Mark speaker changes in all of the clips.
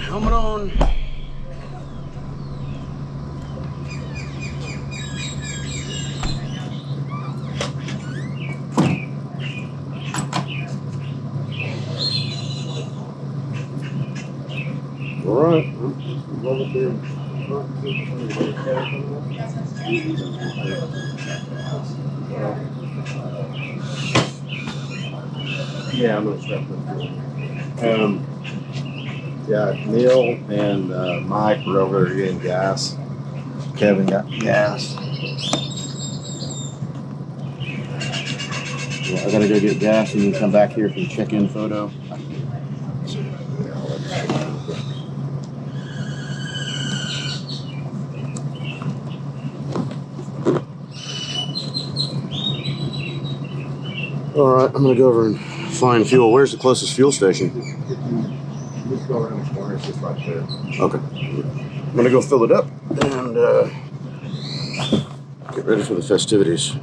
Speaker 1: helmet on. All right.
Speaker 2: Yeah, I'm gonna start with yeah, Neil and Mike were over there getting gas. Kevin got gas.
Speaker 1: Well, I gotta go get gas and then come back here for the check-in photo. All right, I'm gonna go over and find fuel. Where's the closest fuel station?
Speaker 2: Just go around the corner, it's just right there.
Speaker 1: Okay. I'm gonna go fill it up and get ready for the festivities.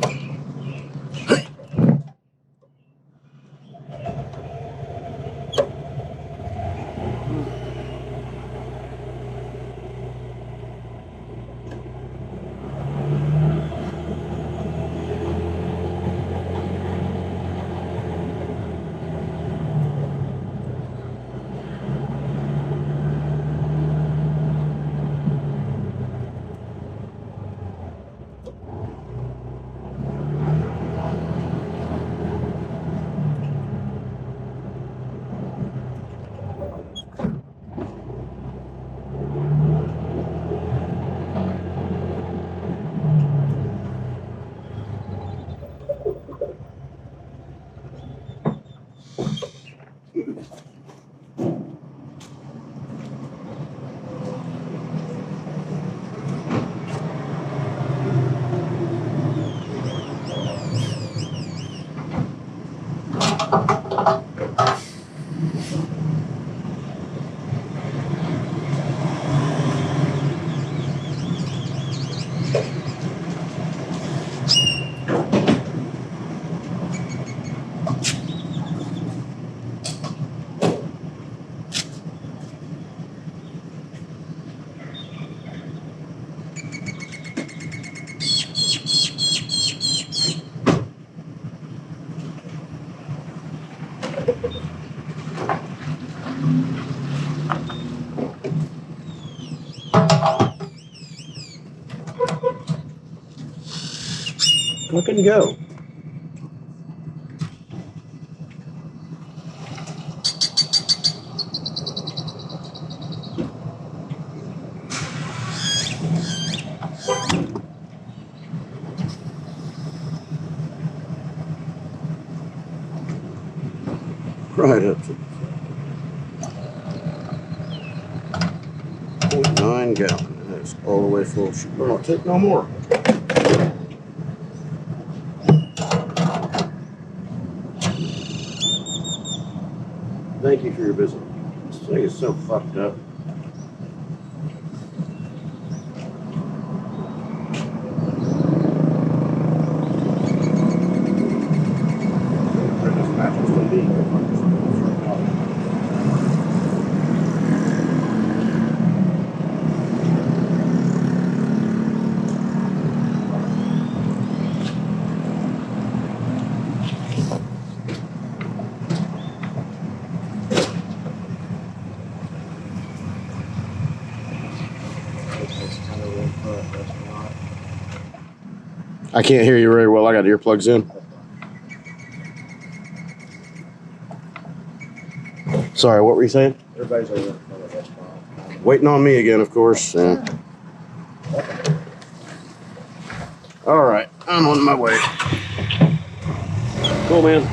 Speaker 1: Look and go. Right up to 0.9 gallon. That's all the way full. Should not take no more. Thank you for your visit. This thing is so fucked up. I can't hear you very well. I got earplugs in. Sorry, what were you saying?
Speaker 2: Everybody's over.
Speaker 1: Waiting on me again, of course. All right, I'm on my way. Cool, man.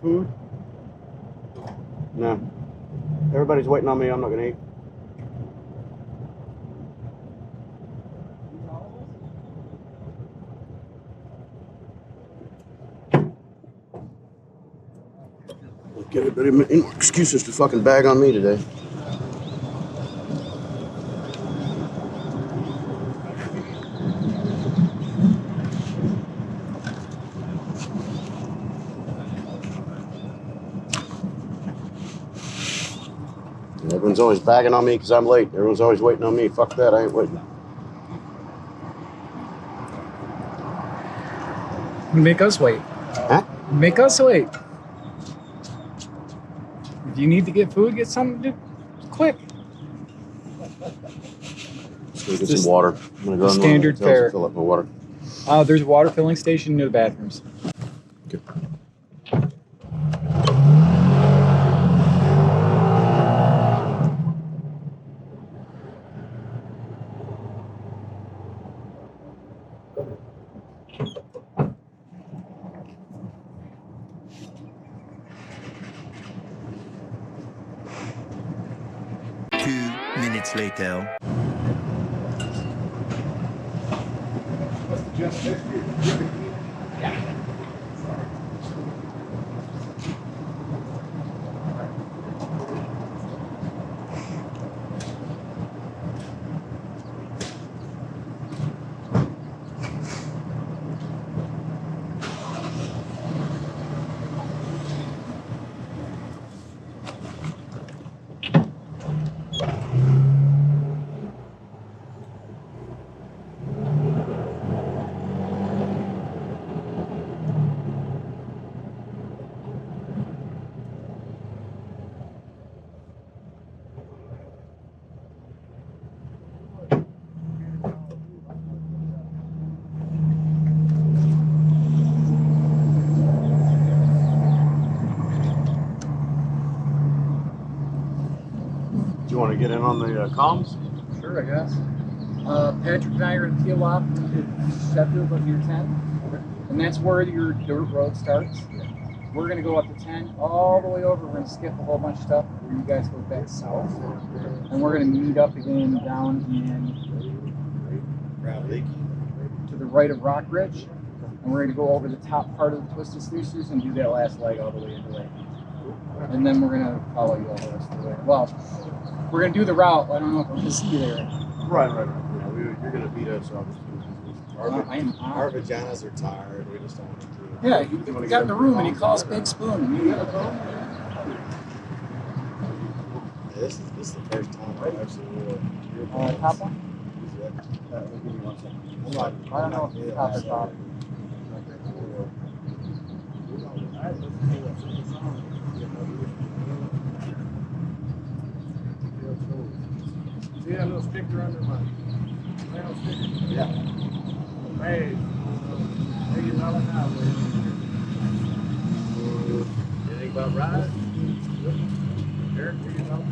Speaker 3: food?
Speaker 1: No. Everybody's waiting on me. I'm not gonna eat. Look, everybody, any more excuses to fucking bag on me today. Everyone's always bagging on me because I'm late. Everyone's always waiting on me. Fuck that, I ain't waiting.
Speaker 3: Make us wait.
Speaker 1: Huh?
Speaker 3: Make us wait. If you need to get food, get something to do quick.
Speaker 1: Let's go get some water. I'm gonna go in
Speaker 3: Standard fare.
Speaker 1: fill up my water.
Speaker 3: There's a water filling station near the bathrooms.
Speaker 1: Okay.
Speaker 4: 2 minutes later.
Speaker 1: Do you want to get in on the comms?
Speaker 3: Sure, I guess. Patrick and I are going to peel off to Sheffield of your 10, and that's where your dirt road starts. We're going to go up to 10 all the way over. We're going to skip a whole bunch of stuff where you guys go back south, and we're going to meet up again down in to the right of Rock Ridge, and we're going to go over the top part of the Twisted Sluices and do that last leg all the way into Lake. And then we're going to follow you all the rest of the way. Well, we're going to do the route. I don't know if we're going to see you there.
Speaker 2: Right. Yeah, you're gonna beat us, obviously.
Speaker 3: Our
Speaker 2: vaginas are tired. We just don't want to do it.
Speaker 3: Yeah, he got in the room and he calls Big Spoon. You gotta go.
Speaker 2: This is the first time I've actually wore your
Speaker 3: Top one?
Speaker 2: Give me 1 second.
Speaker 3: Hold on. I don't know if it's top or top.
Speaker 5: See that little sticker under my little sticker?
Speaker 2: Yeah.
Speaker 5: Hey, $80 an hour. You think about rides? Derek, $80 an hour.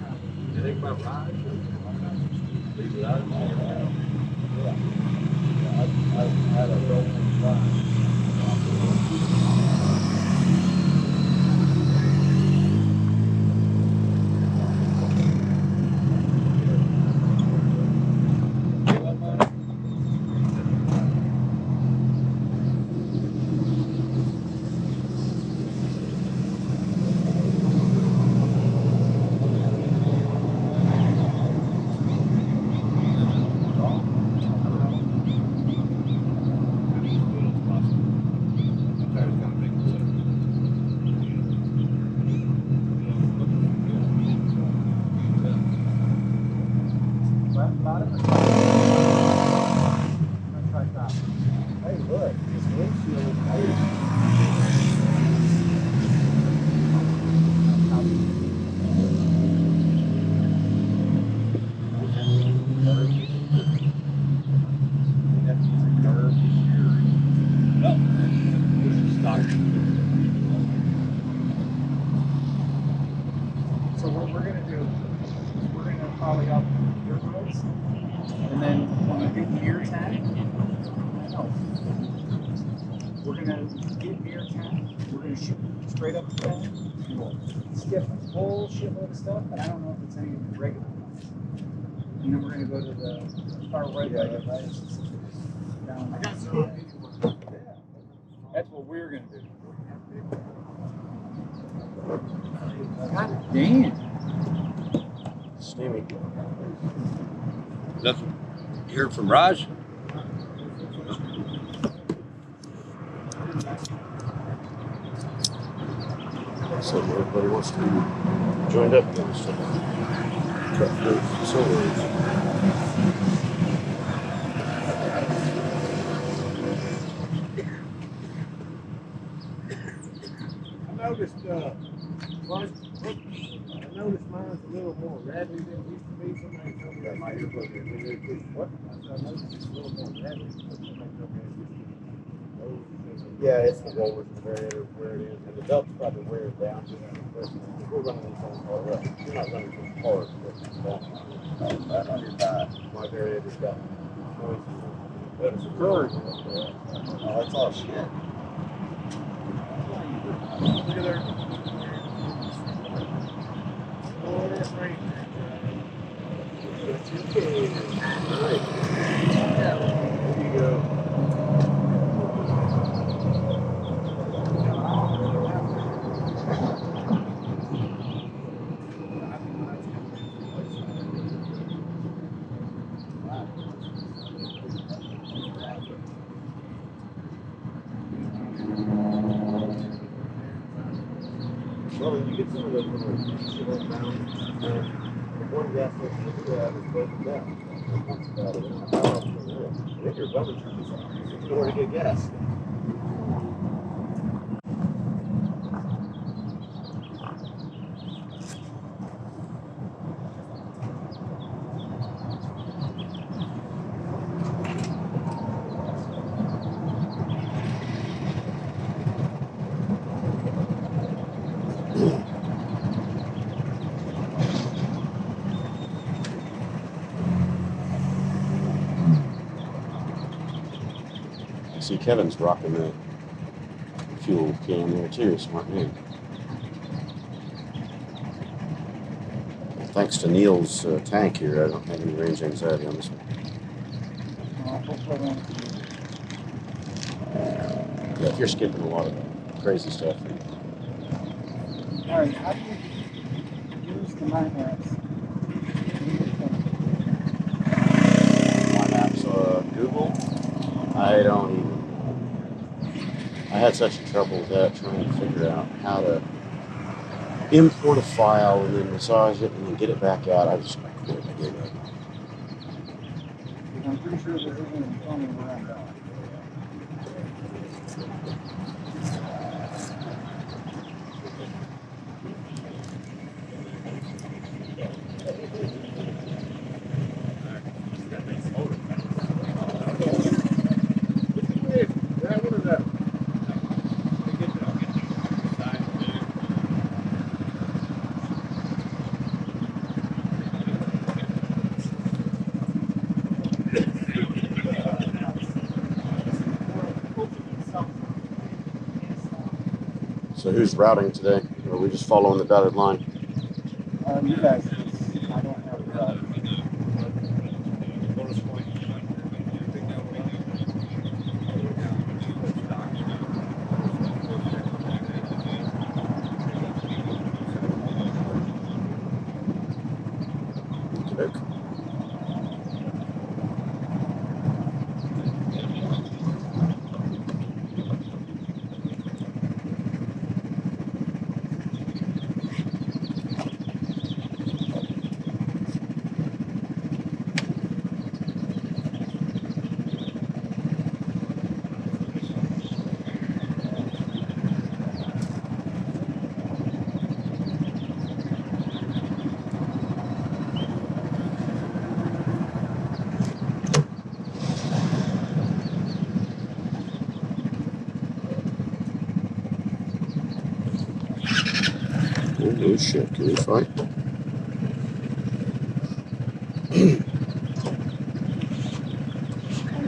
Speaker 5: You think about rides? Leave it out.
Speaker 2: Yeah, I had a rolling ride. Hey, look, this windshield is
Speaker 3: So what we're going to do is we're going to follow up your roads, and then when we get near 10, We're gonna get near 10. We're gonna shoot straight up to 10. And we'll skip a whole shitload of stuff, but I don't know if it's any regular ones. And then we're gonna go to the far right. Down.
Speaker 5: I got some.
Speaker 3: That's what we're gonna do. God damn.
Speaker 1: Steamy.
Speaker 5: Nothing. You heard from Raj?
Speaker 1: So everybody wants to be joined up again. So cut through facilities.
Speaker 5: I noticed, I noticed mine's a little more rattly than it used to be. Somebody told me that my earbud is what? I noticed it's a little more rattly. Somebody told me it used to be.
Speaker 1: Yeah, it's the rollers and the variator where it is, and the belt's probably wearing down. If we're running these on hard up, you're not running from hard, but right on your back. My variator's got noise. But it's a
Speaker 3: Good.
Speaker 1: Oh, that's all shit.
Speaker 5: Look at there. Oh, that's right.
Speaker 1: Right. There you go. Well, you get some of those little shit on down. The one gas station that we have is broken down. That's about it. I think your rubber tree is nowhere to get gas. See, Kevin's rocking the fuel can there too, smart man. Well, thanks to Neil's tank here, I don't have any range anxiety on this one. Yeah, if you're skipping a lot of crazy stuff.
Speaker 3: Alright, how do you use the mind maps?
Speaker 1: My maps, Google. I don't even. I had such trouble with that trying to figure out how to import a file and then massage it and then get it back out. I just quit. I gave up.
Speaker 3: I'm pretty sure there isn't any phone around that.
Speaker 1: So who's routing today? Or are we just following the dotted line?
Speaker 3: You guys, I don't have the
Speaker 1: Okay. Oh shit, can we fight?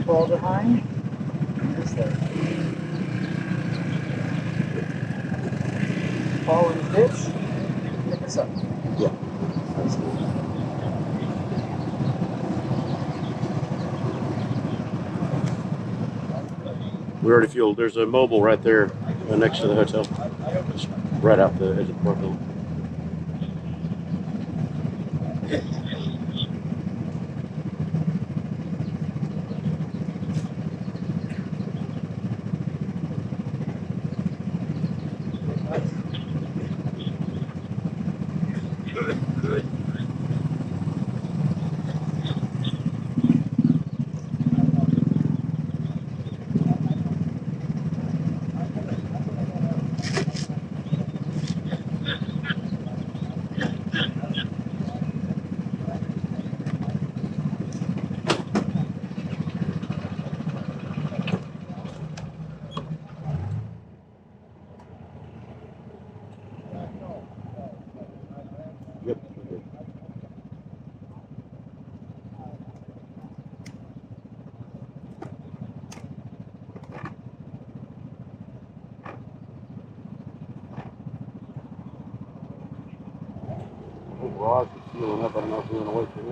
Speaker 3: Fall behind. What is that? fall in the ditch, pick us up.
Speaker 1: Yeah. We already fueled. There's a mobile right there next to the hotel. Just right out the edge of the parking lot. Yep. I think Raj is fueling up. I don't know if we're going to wait for him or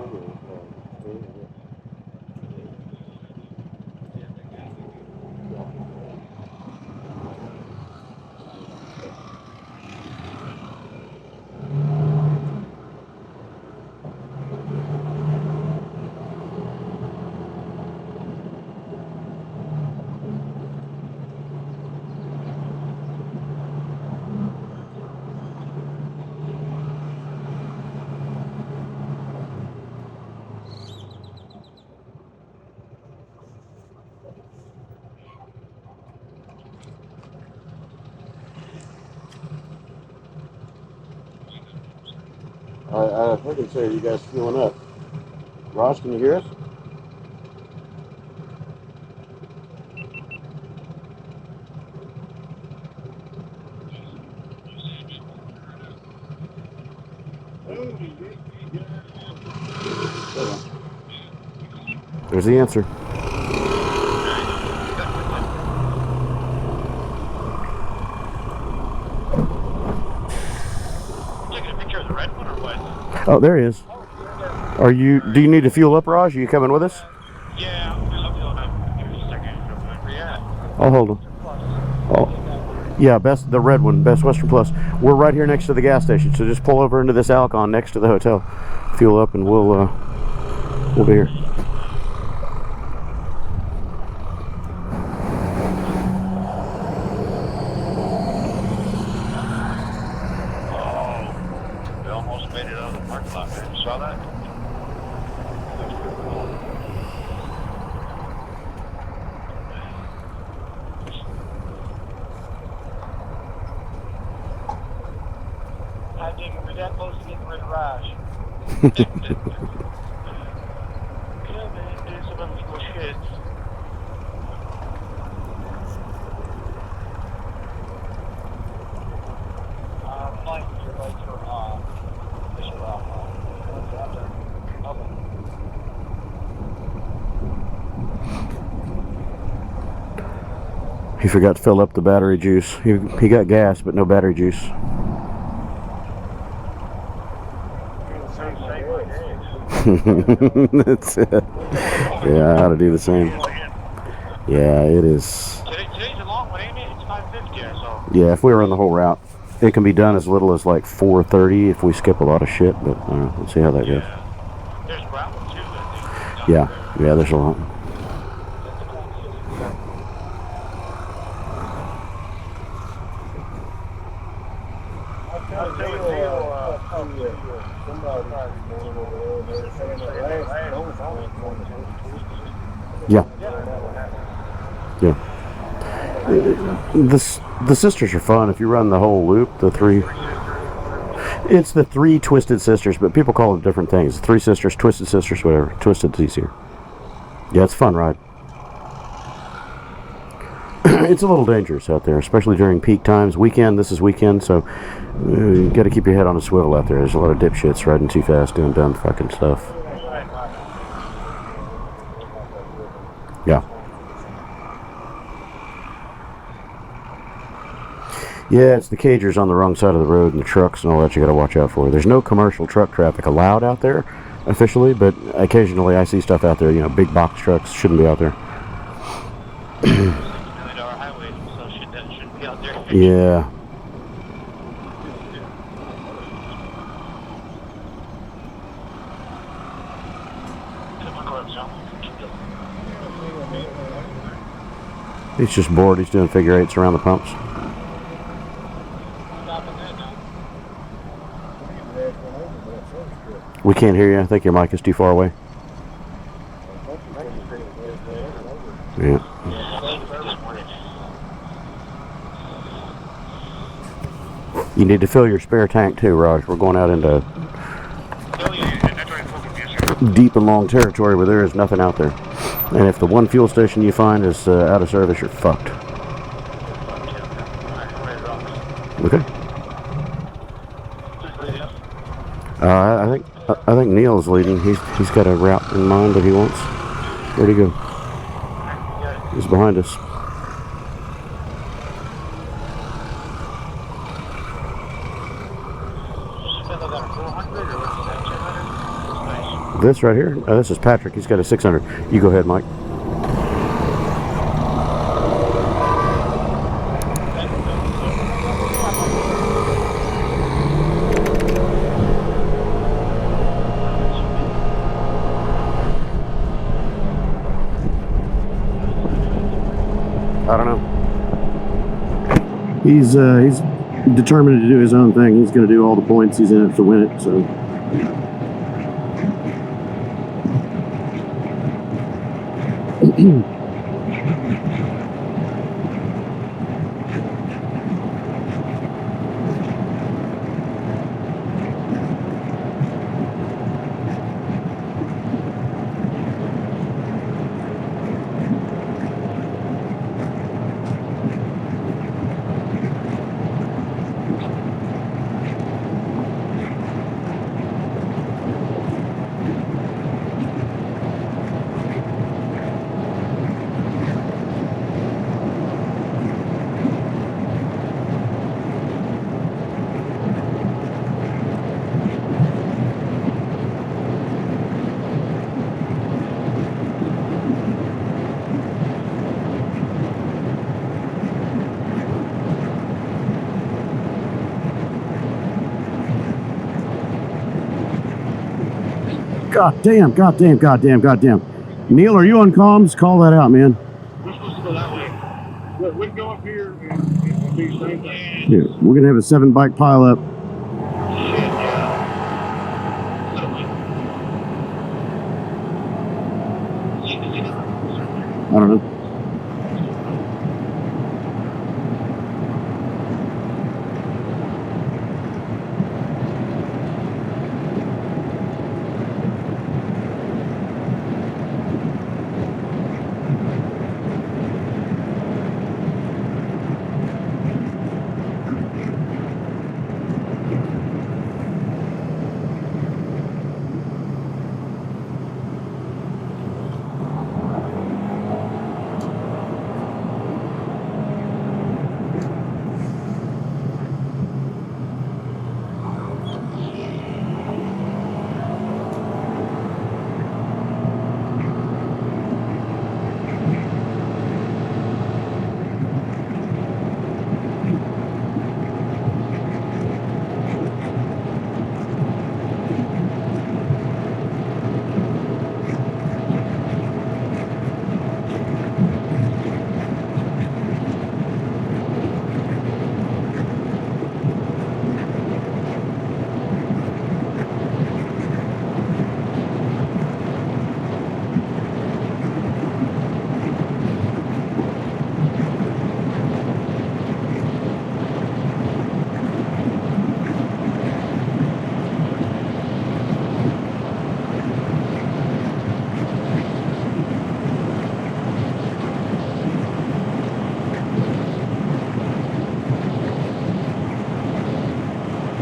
Speaker 1: I heard him say, "Are you guys fueling up?" Raj, can you hear us? There's the answer.
Speaker 5: Taking a picture of the red one or what?
Speaker 1: Oh, there he is. Are you? Do you need to fuel up, Raj? Are you coming with us?
Speaker 5: Yeah, I'm feeling up. Give me a second. Where you at?
Speaker 1: I'll hold him. Oh, yeah, the red one, Best Western Plus. We're right here next to the gas station, so just pull over into this Alcon next to the hotel, fuel up, and we'll be here.
Speaker 5: We almost made it out of the parking lot, man. You saw that? I think we're that close to getting rid of Raj. Yeah, man, doing some illegal shit. Flight, your lights are off. Official off.
Speaker 1: He forgot to fill up the battery juice. He got gas, but no battery juice. That's it. Yeah, I ought to do the same. Yeah, it is.
Speaker 5: Today's a long one, ain't it? It's 5:50, so.
Speaker 1: Yeah, if we run the whole route, it can be done as little as like 4:30 if we skip a lot of shit. But let's see how that goes.
Speaker 5: There's gravel too, I think.
Speaker 1: Yeah, there's a lot.
Speaker 5: I'll tell you,
Speaker 1: Yeah. The sisters are fun if you run the whole loop. The three. It's the three Twisted Sisters, but people call them different things. Three Sisters, Twisted Sisters, whatever. Twisted's easier. Yeah, it's a fun ride. It's a little dangerous out there, especially during peak times. Weekend, this is weekend, so you got to keep your head on a swivel out there. There's a lot of dipshits riding too fast, doing dumb fucking stuff. Yeah. Yeah, it's the cagers on the wrong side of the road and the trucks and all that you got to watch out for. There's no commercial truck traffic allowed out there officially, but occasionally I see stuff out there. You know, big box trucks shouldn't be out there.
Speaker 6: Highway, so shouldn't be out there.
Speaker 1: Yeah. He's just bored. He's doing figure eights around the pumps. We can't hear you. I think your mic is too far away. Yeah. You need to fill your spare tank too, Raj. We're going out into deep and long territory where there is nothing out there. And if the one fuel station you find is out of service, you're fucked. Okay. I think Neil's leading. He's got a route in mind that he wants. Where'd he go? He's behind us. This right here? This is Patrick. He's got a 600. You go ahead, Mike. I don't know. He's determined to do his own thing. He's going to do all the points. He's in it to win it. So. God damn. Neil, are you on comms? Call that out, man.
Speaker 5: We're supposed to go that way. We can go up here and do the same thing.
Speaker 1: Yeah, we're going to have a 7 bike pile up. I don't know.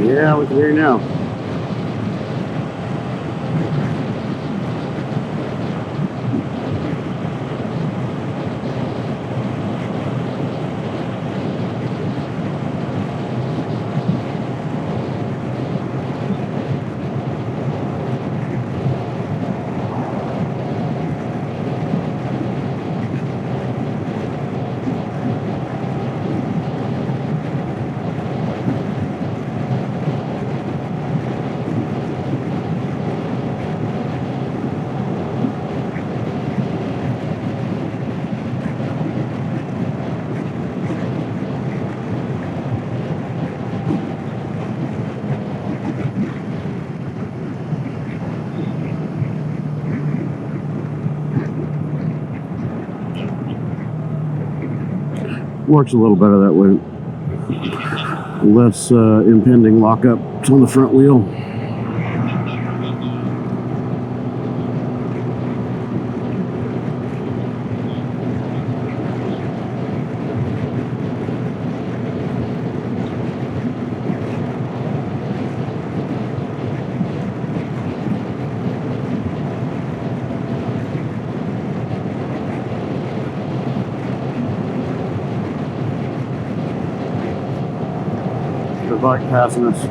Speaker 1: Yeah, we can hear you now. Works a little better that way. Less impending lockups on the front wheel. The bike passing us.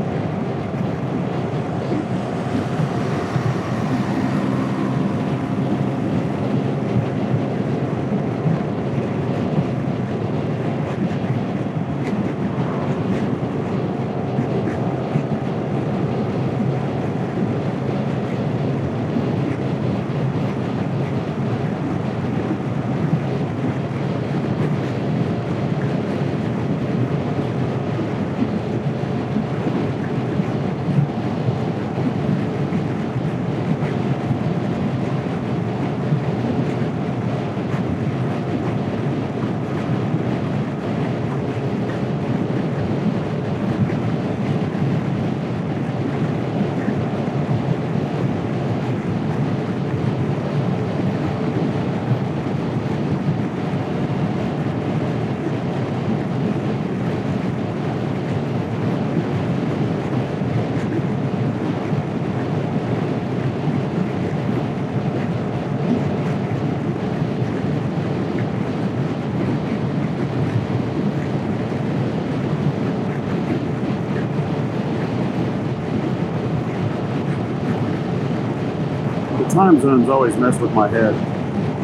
Speaker 1: Time zones always mess with my head.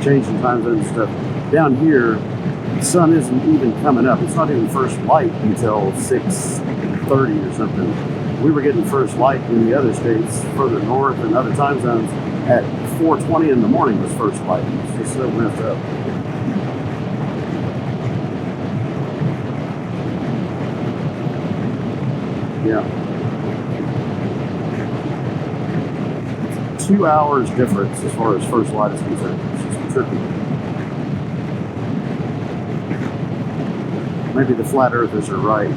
Speaker 1: Changing time zones and stuff. Down here, the sun isn't even coming up. It's not even first light until 6:30 or something. We were getting first light in the other states further north and other time zones at 4:20 in the morning was first light. It's just so messed up. Yeah. 2 hours difference as far as first light is concerned. It's just tricky. Maybe the flat earthers are right.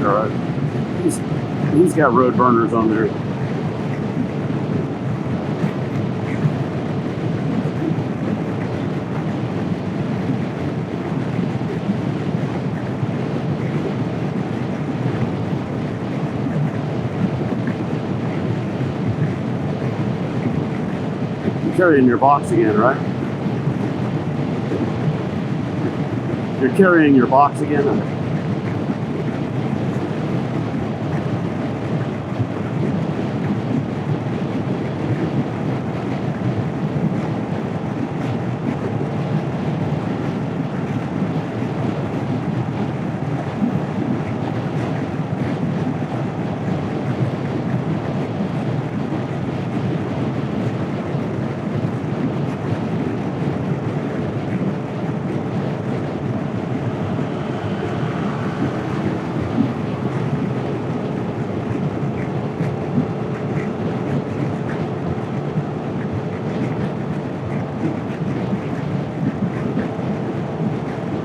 Speaker 1: All right. He's got road burners on there. You're carrying your box again, right? You're carrying your box again?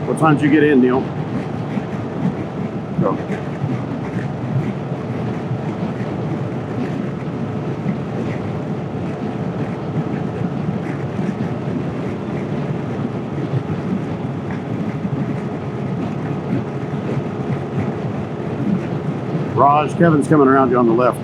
Speaker 1: What time did you get in, Neil? Go. Raj, Kevin's coming around you on the left.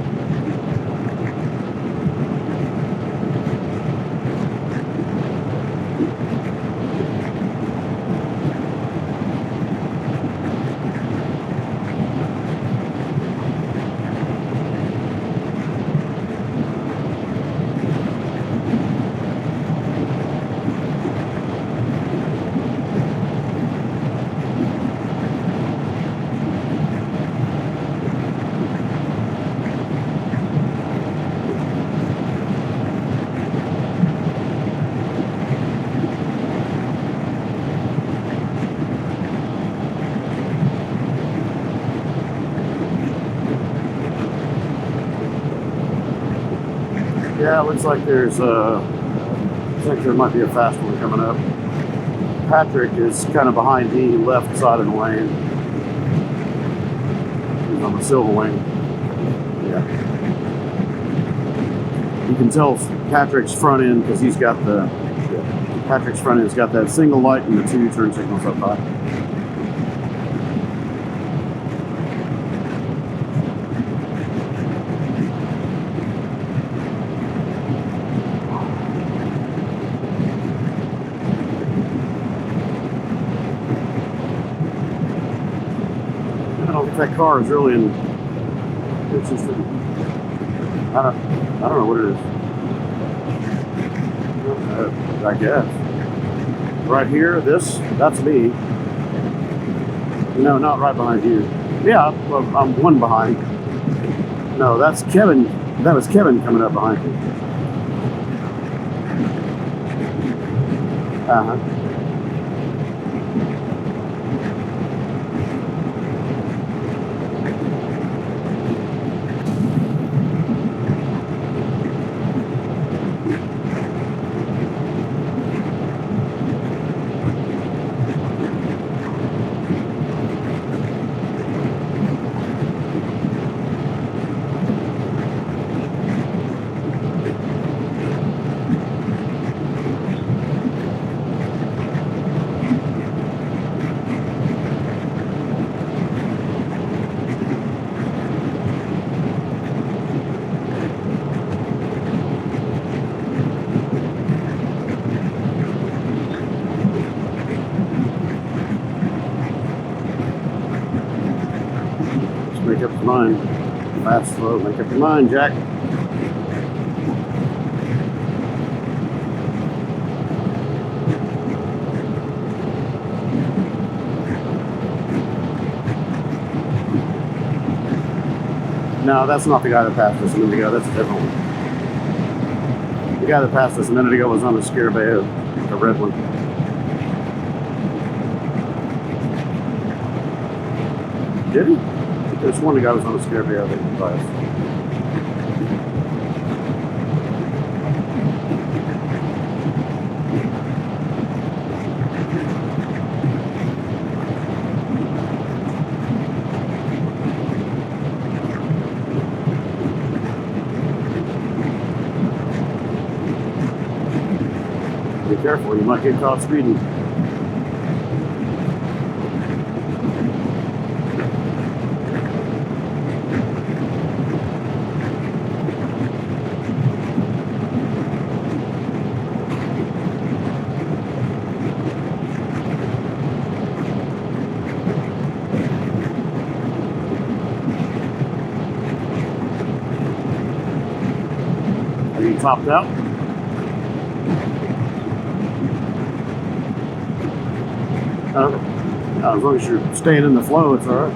Speaker 1: Yeah, it looks like there's I think there might be a fast one coming up. Patrick is kind of behind the left side of the lane. He's on the silver lane. Yeah. You can tell Patrick's front end because he's got Patrick's front end's got that single light and the 2 turn signals up high. I don't think that car is really in. It's just. I don't know what it is. I guess. Right here, that's me. No, not right behind you. Yeah, well, I'm one behind. No, that's Kevin. That was Kevin coming up behind you. Uh-huh. Make up your mind. Fast, slow, make up your mind, Jack. No, that's not the guy that passed us a minute ago. That's a different one. The guy that passed us a minute ago was on the Scarabeo, the red one. Did he? There's one guy was on the Scarabeo that he passed. Be careful, you might get caught speeding. Are you topped out? As long as you're staying in the flow, it's all right.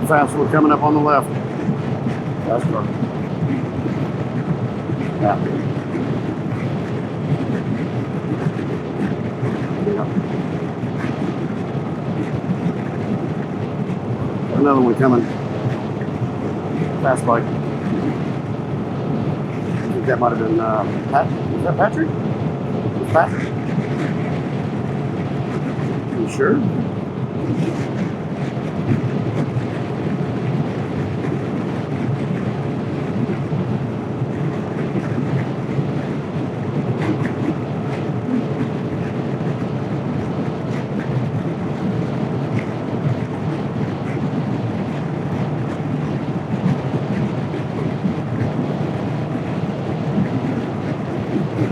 Speaker 1: Fast one coming up on the left. Fast car. Yeah. Another one coming. Fast bike. I think that might have been Pat. Is that Patrick? It's Patrick. You sure?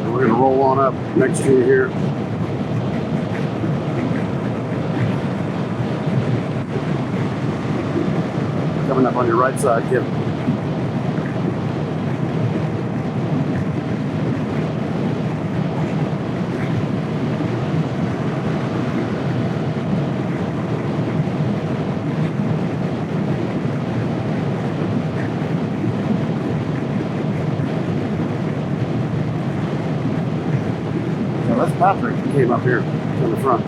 Speaker 1: We're going to roll on up next to you here. coming up on your right side, Kevin. So that's Patrick who came up here in the front.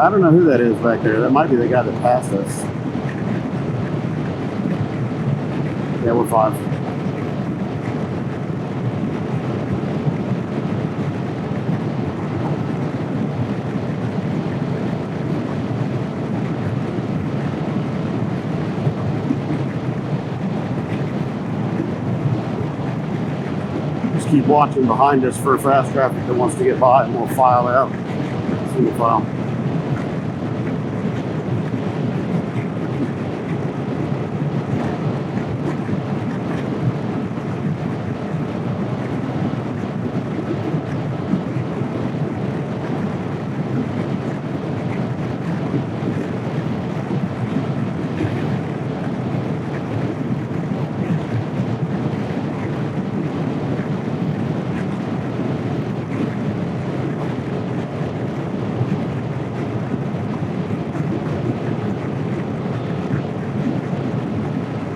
Speaker 1: I don't know who that is back there. That might be the guy that passed us. Yeah, we're 5. Just keep watching behind us for fast traffic that wants to get by, and we'll file out. Single file.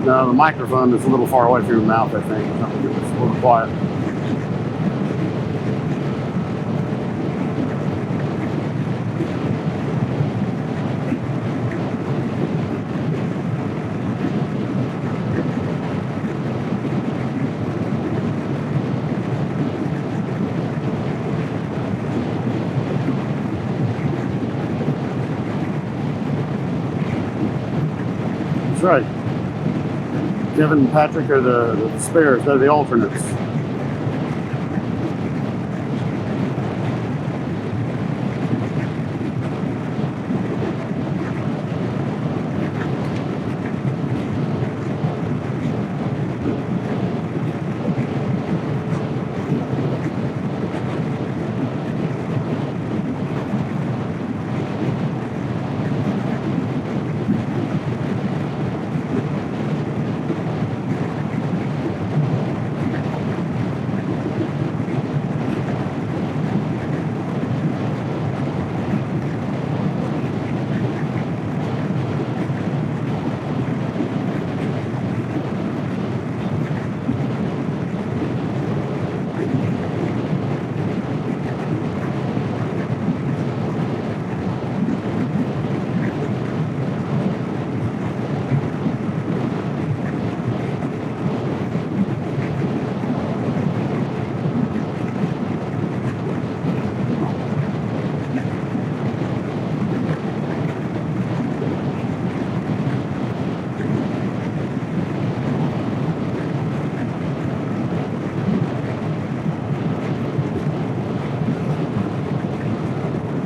Speaker 1: No, the microphone is a little far away from your mouth, I think. It's a little quiet. That's right. Kevin and Patrick are the spares. They're the alternates.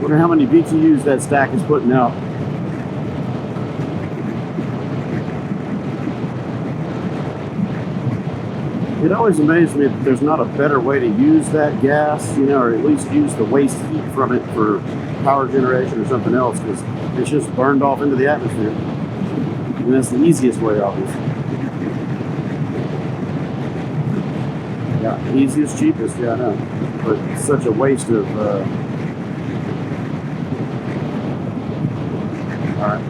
Speaker 1: Wonder how many BTUs that stack is putting out. It always amazes me that there's not a better way to use that gas, you know, or at least use the waste heat from it for power generation or something else, because it's just burned off into the atmosphere. And that's the easiest way, obviously. Yeah, easiest, cheapest. Yeah, I know. But it's such a waste of. All right.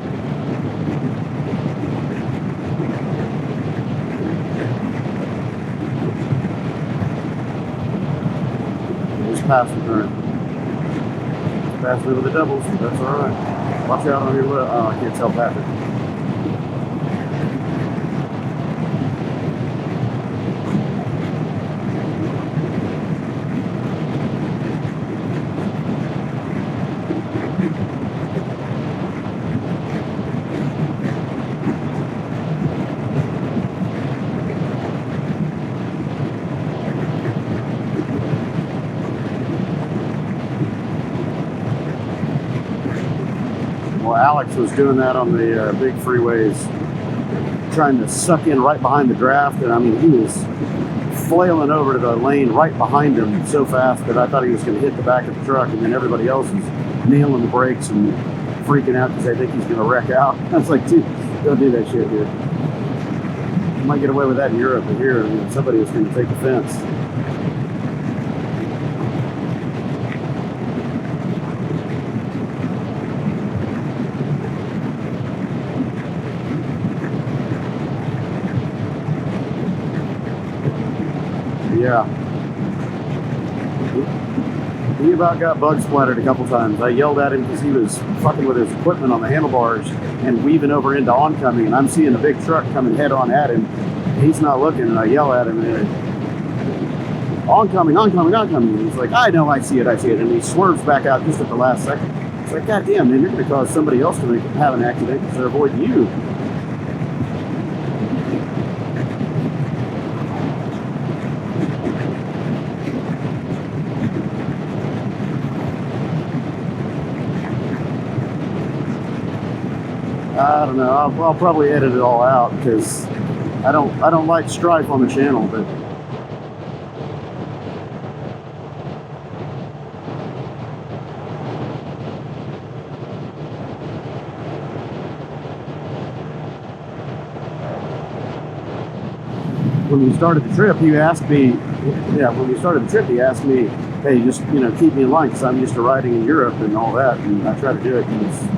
Speaker 1: Just pass the turn. Pass me with the doubles. That's all right. Watch out on your left. Oh, I can't tell Patrick. Well, Alex was doing that on the big freeways, trying to suck in right behind the draft, and I mean, he was flailing over to the lane right behind him so fast that I thought he was going to hit the back of the truck, and then everybody else is nailing the brakes and freaking out because they think he's going to wreck out. I was like, dude, don't do that shit here. You might get away with that in Europe, but here, you know, somebody was going to take offense. Yeah. He about got bug splattered a couple times. I yelled at him because he was fucking with his equipment on the handlebars and weaving over into oncoming, and I'm seeing a big truck coming head on at him. He's not looking, and I yell at him, and oncoming, oncoming, oncoming. And he's like, I know, I see it. And he swerves back out just at the last second. It's like, God damn, man, you're going to cause somebody else to have an accident because they're avoiding you. I don't know. I'll probably edit it all out because I don't like strife on the channel. But when we started the trip, he asked me. Yeah, when we started the trip, he asked me, "Hey, just keep me in line because I'm used to riding in Europe and all that." And I try to do it. He's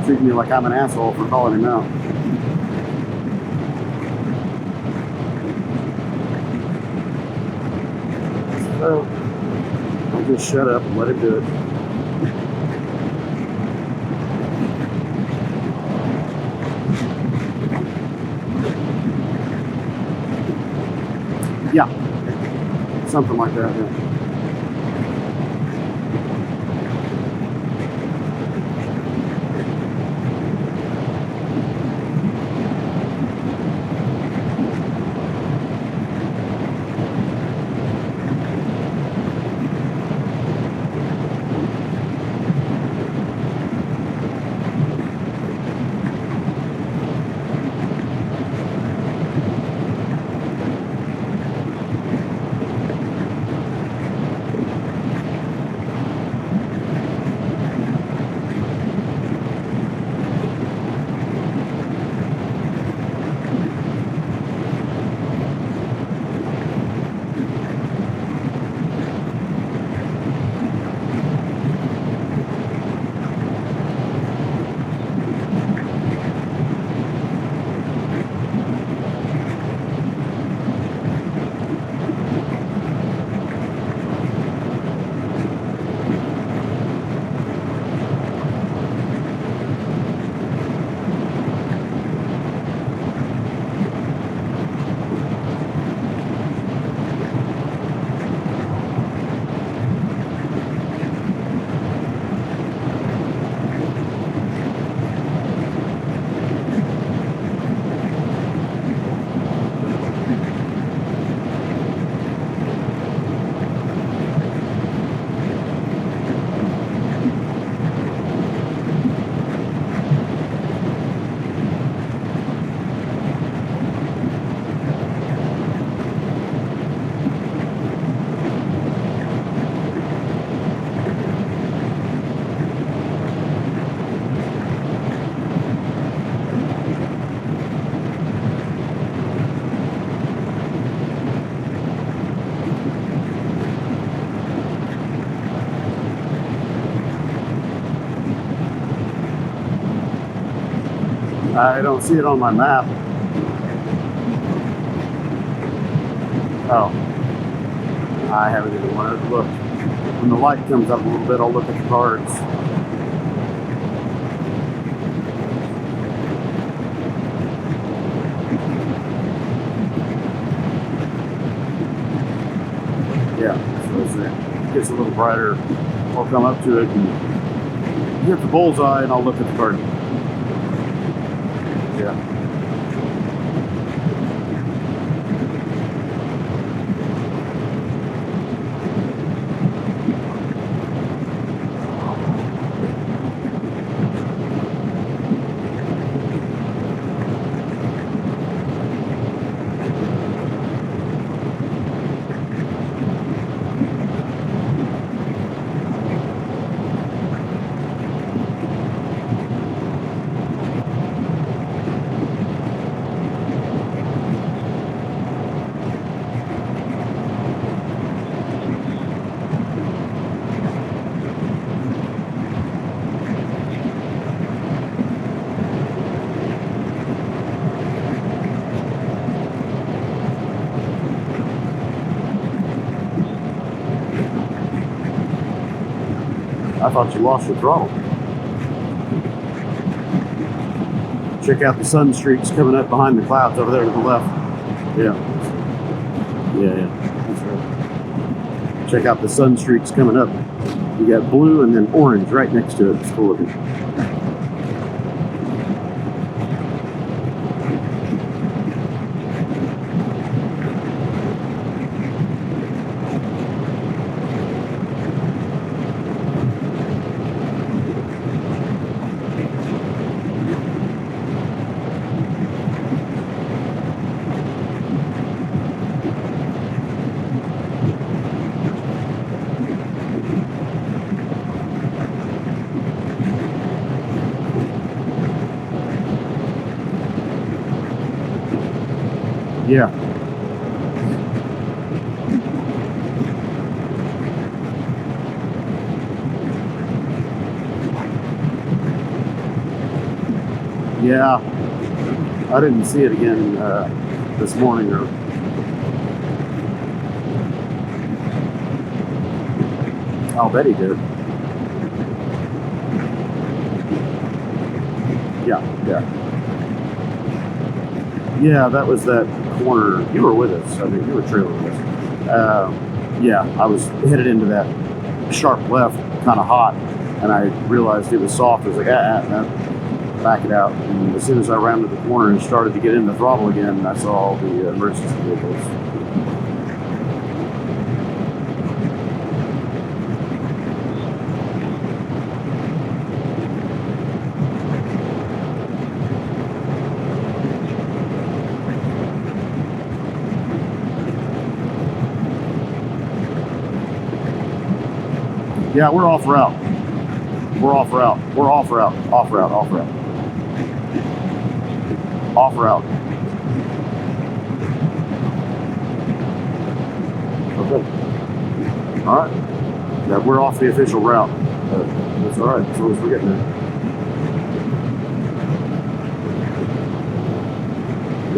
Speaker 1: treating me like I'm an asshole for calling him out. So I'll just shut up and let him do it. Yeah, something like that. Yeah. I don't see it on my map. Oh, I haven't even wanted to look. When the light comes up a little bit, I'll look at the cards. Yeah, so as it gets a little brighter, I'll come up to it and hit the bullseye, and I'll look at the card. Yeah. I thought you lost your throttle. Check out the sun streaks coming up behind the clouds over there to the left. Yeah. Yeah. That's right. Check out the sun streaks coming up. You got blue and then orange right next to it. It's cool looking. Yeah. Yeah. I didn't see it again this morning. Or I'll bet he did. Yeah. Yeah, that was that corner. You were with us. I think you were trailing with us. Yeah, I was headed into that sharp left, kind of hot, and I realized it was soft. I was like, back it out. And as soon as I rounded the corner and started to get in the throttle again, I saw all the emergency vehicles. Yeah, we're off route. We're off route. We're off route. Off route. Off route. Off route. Okay. All right. Yeah, we're off the official route. That's all right. As long as we're getting there.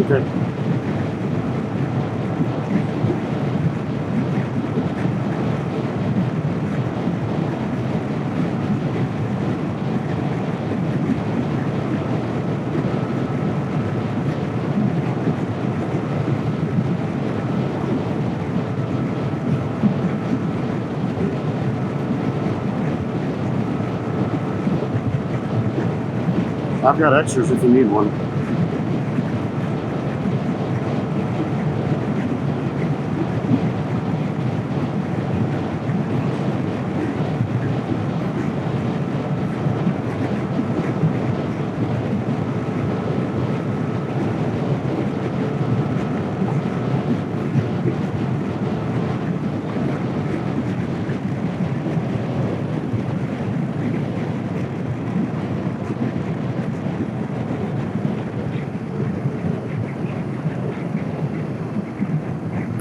Speaker 1: Okay. I've got extras if you need one.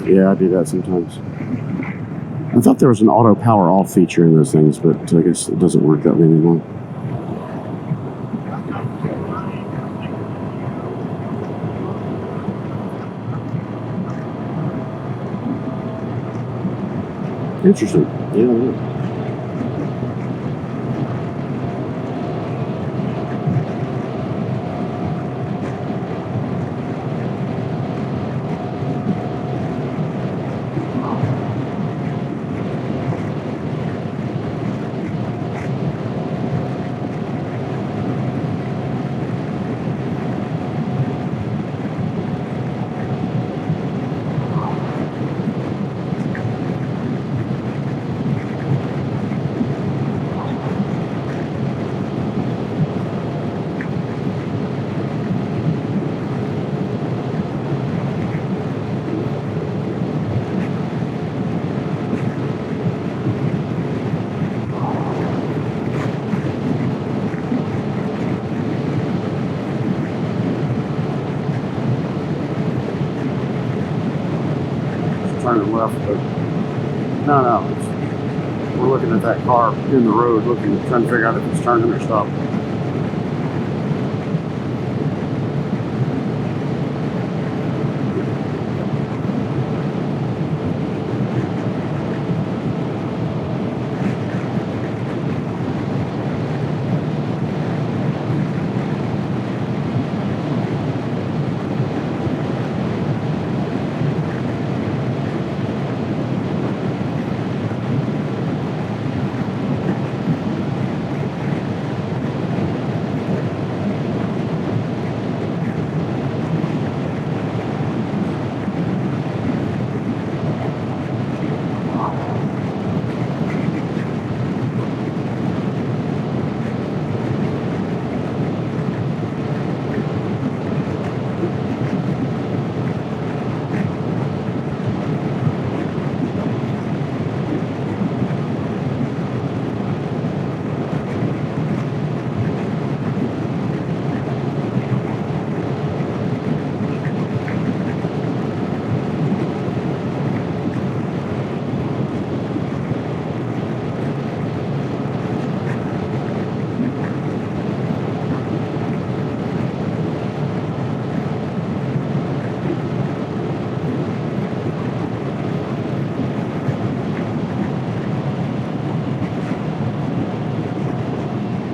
Speaker 1: Yeah, I do that sometimes. I thought there was an auto power off feature in those things, but I guess it doesn't work that way anymore. Interesting. Yeah. Turning left, but no. We're looking at that car in the road, trying to figure out if it's turning or stopping.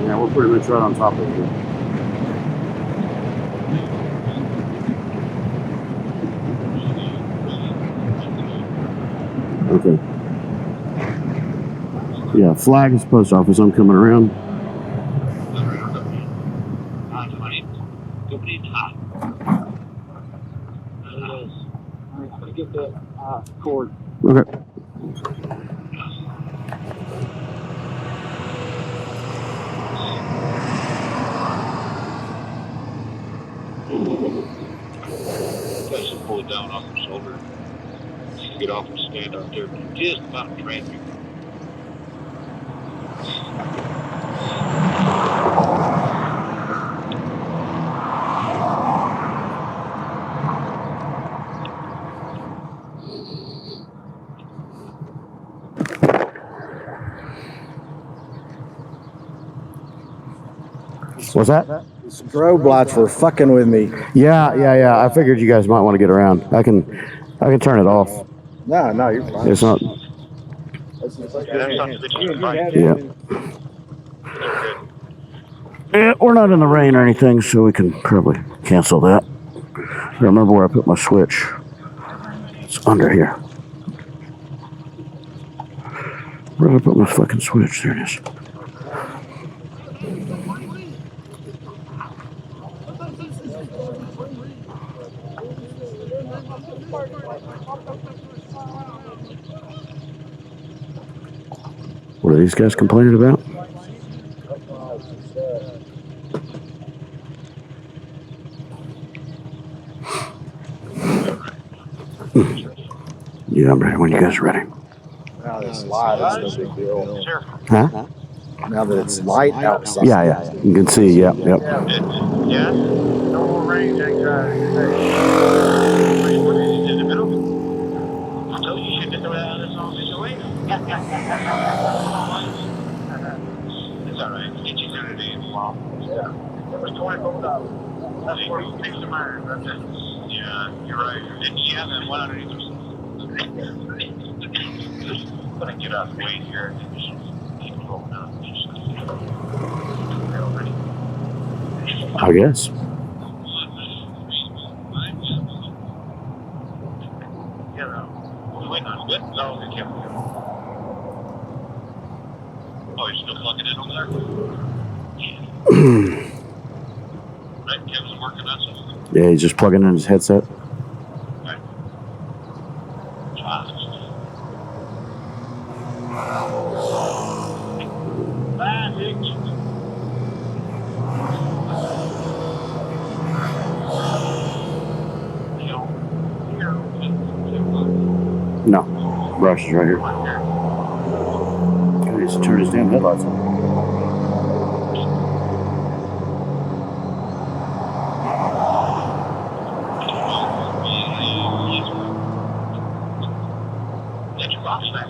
Speaker 1: Yeah, we're pretty much right on top of it. Okay. Yeah, flag is post office. I'm coming around.
Speaker 3: Get the cord.
Speaker 1: Okay.
Speaker 6: Guys should pull it down off your shoulder. You can get off and stand out there just about traffic.
Speaker 1: What's that?
Speaker 2: Strobe lights were fucking with me.
Speaker 1: Yeah. I figured you guys might want to get around. I can turn it off.
Speaker 2: No, you're fine.
Speaker 1: It's not. Yeah. Yeah, we're not in the rain or anything, so we can probably cancel that. I remember where I put my switch. It's under here. Where did I put my fucking switch? There it is. What are these guys complaining about? Yeah, I'm ready when you guys are ready.
Speaker 2: Now that it's light, it's no big deal.
Speaker 1: Huh?
Speaker 2: Now that it's light outside.
Speaker 1: Yeah. You can see, yep.
Speaker 6: Yeah?
Speaker 5: No more range anxiety today.
Speaker 6: In the middle? I told you you should get out of this all situation. It's alright. Get you through today. Well,
Speaker 5: Yeah. It was $24. That's worth a piece of iron right there.
Speaker 6: yeah, you're right. And yeah, then what underneath gonna get out of the way here and just keep rolling out.
Speaker 1: I guess.
Speaker 6: You know, we're waiting on good. No, we can't. Oh, you're still plugging in over there? Right, Kevin's working on something.
Speaker 1: Yeah, he's just plugging in his headset.
Speaker 6: Right.
Speaker 1: No, Rush is right here. He needs to turn his damn headlights on.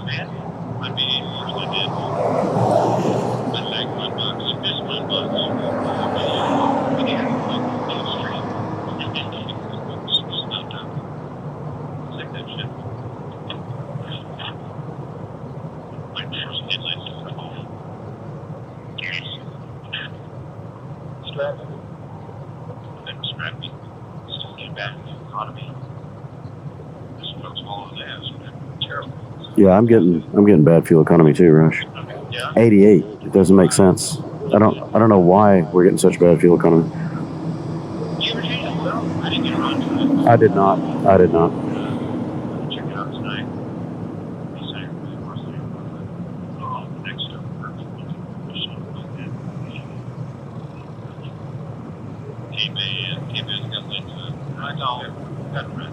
Speaker 6: Man. Might be first I did. I think my bugs. This my bugs. Yeah, livestream. Like that shit. My first headlights are off. Strap. Then strap me. Still get back to the economy. This one's all it has. Terrible.
Speaker 1: Yeah, I'm getting bad fuel economy too, Rush.
Speaker 6: Yeah.
Speaker 1: 88. It doesn't make sense. I don't know why we're getting such bad fuel economy.
Speaker 6: You ever change the oil? I didn't get around to it.
Speaker 1: I did not.
Speaker 6: Check it out tonight. Oh, next up. T-Man's got lit to it. I know. Got it right.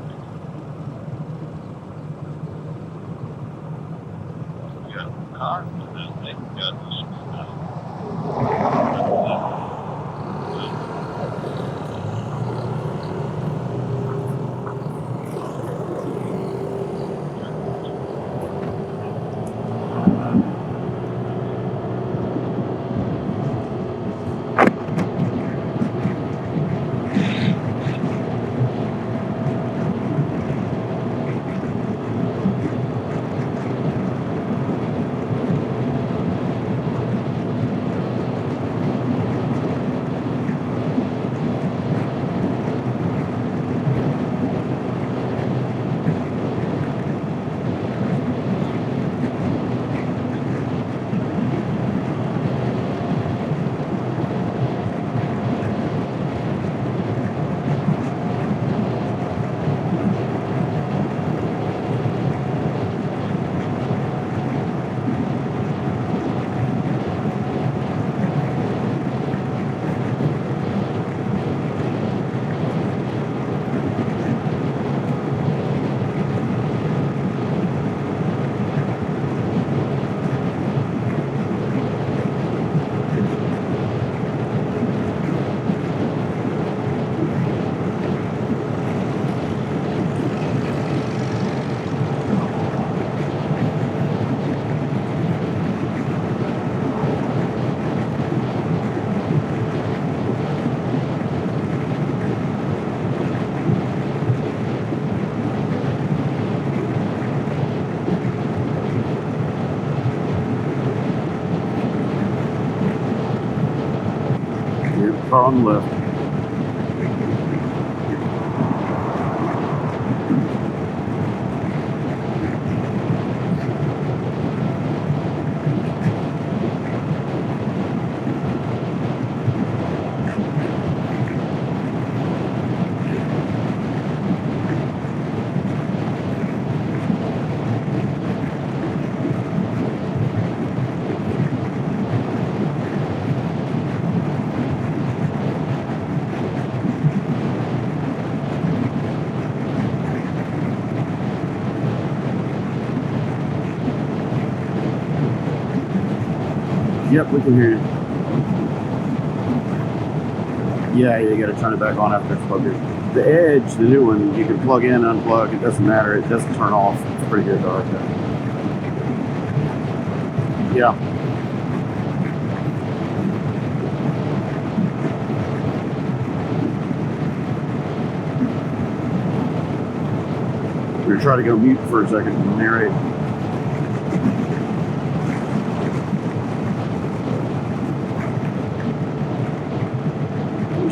Speaker 6: Car, and they got this.
Speaker 1: Car on the left. Yep, we can hear you. Yeah, you gotta turn it back on after it's plugged in. The Edge, the new one, you can plug in, unplug, it doesn't matter, it doesn't turn off. It's pretty good though, right there. Yeah. We're gonna try to go mute for a second and narrate.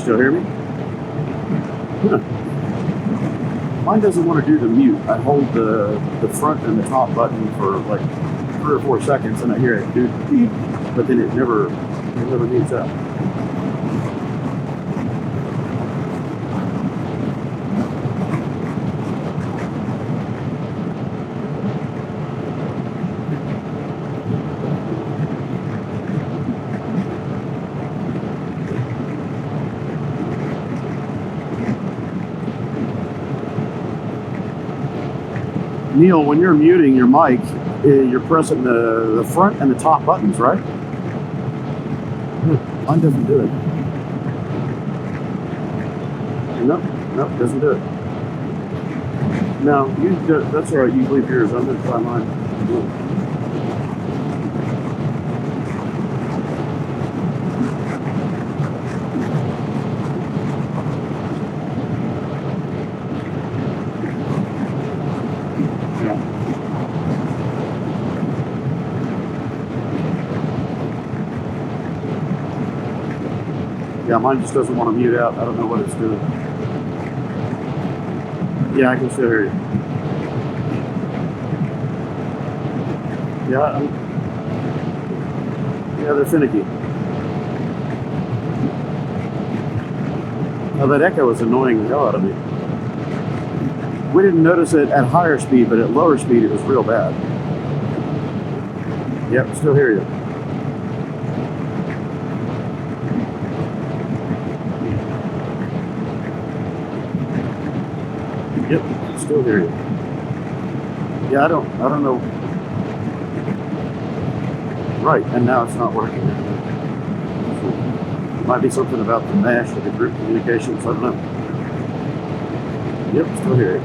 Speaker 1: still hear me? Huh. Mine doesn't want to do the mute. I hold the front and the top button for like 3 or 4 seconds, and I hear it do beep, but then it never mutes up. Neil, when you're muting your mic, you're pressing the front and the top buttons, right? Mine doesn't do it. Nope, doesn't do it. No, that's all right. You leave yours. I'm going to try mine. Yeah, mine just doesn't want to mute out. I don't know what it's doing. Yeah, I can still hear you. Yeah, they're finicky. Now that echo is annoying the hell out of me. We didn't notice it at higher speed, but at lower speed it was real bad. Yep, still hear you. Yep, still hear you. Yeah, I don't know. Right, and now it's not working. Might be something about the mesh or the group communications, I don't know. Yep, still hear you.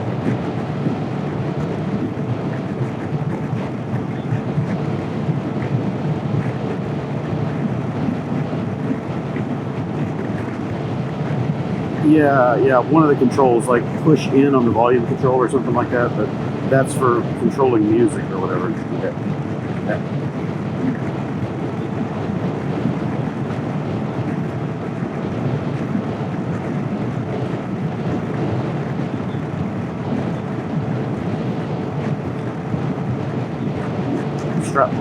Speaker 1: Yeah, one of the controls, like push in on the volume control or something like that, but that's for controlling music or whatever. Okay. Yeah. Strap.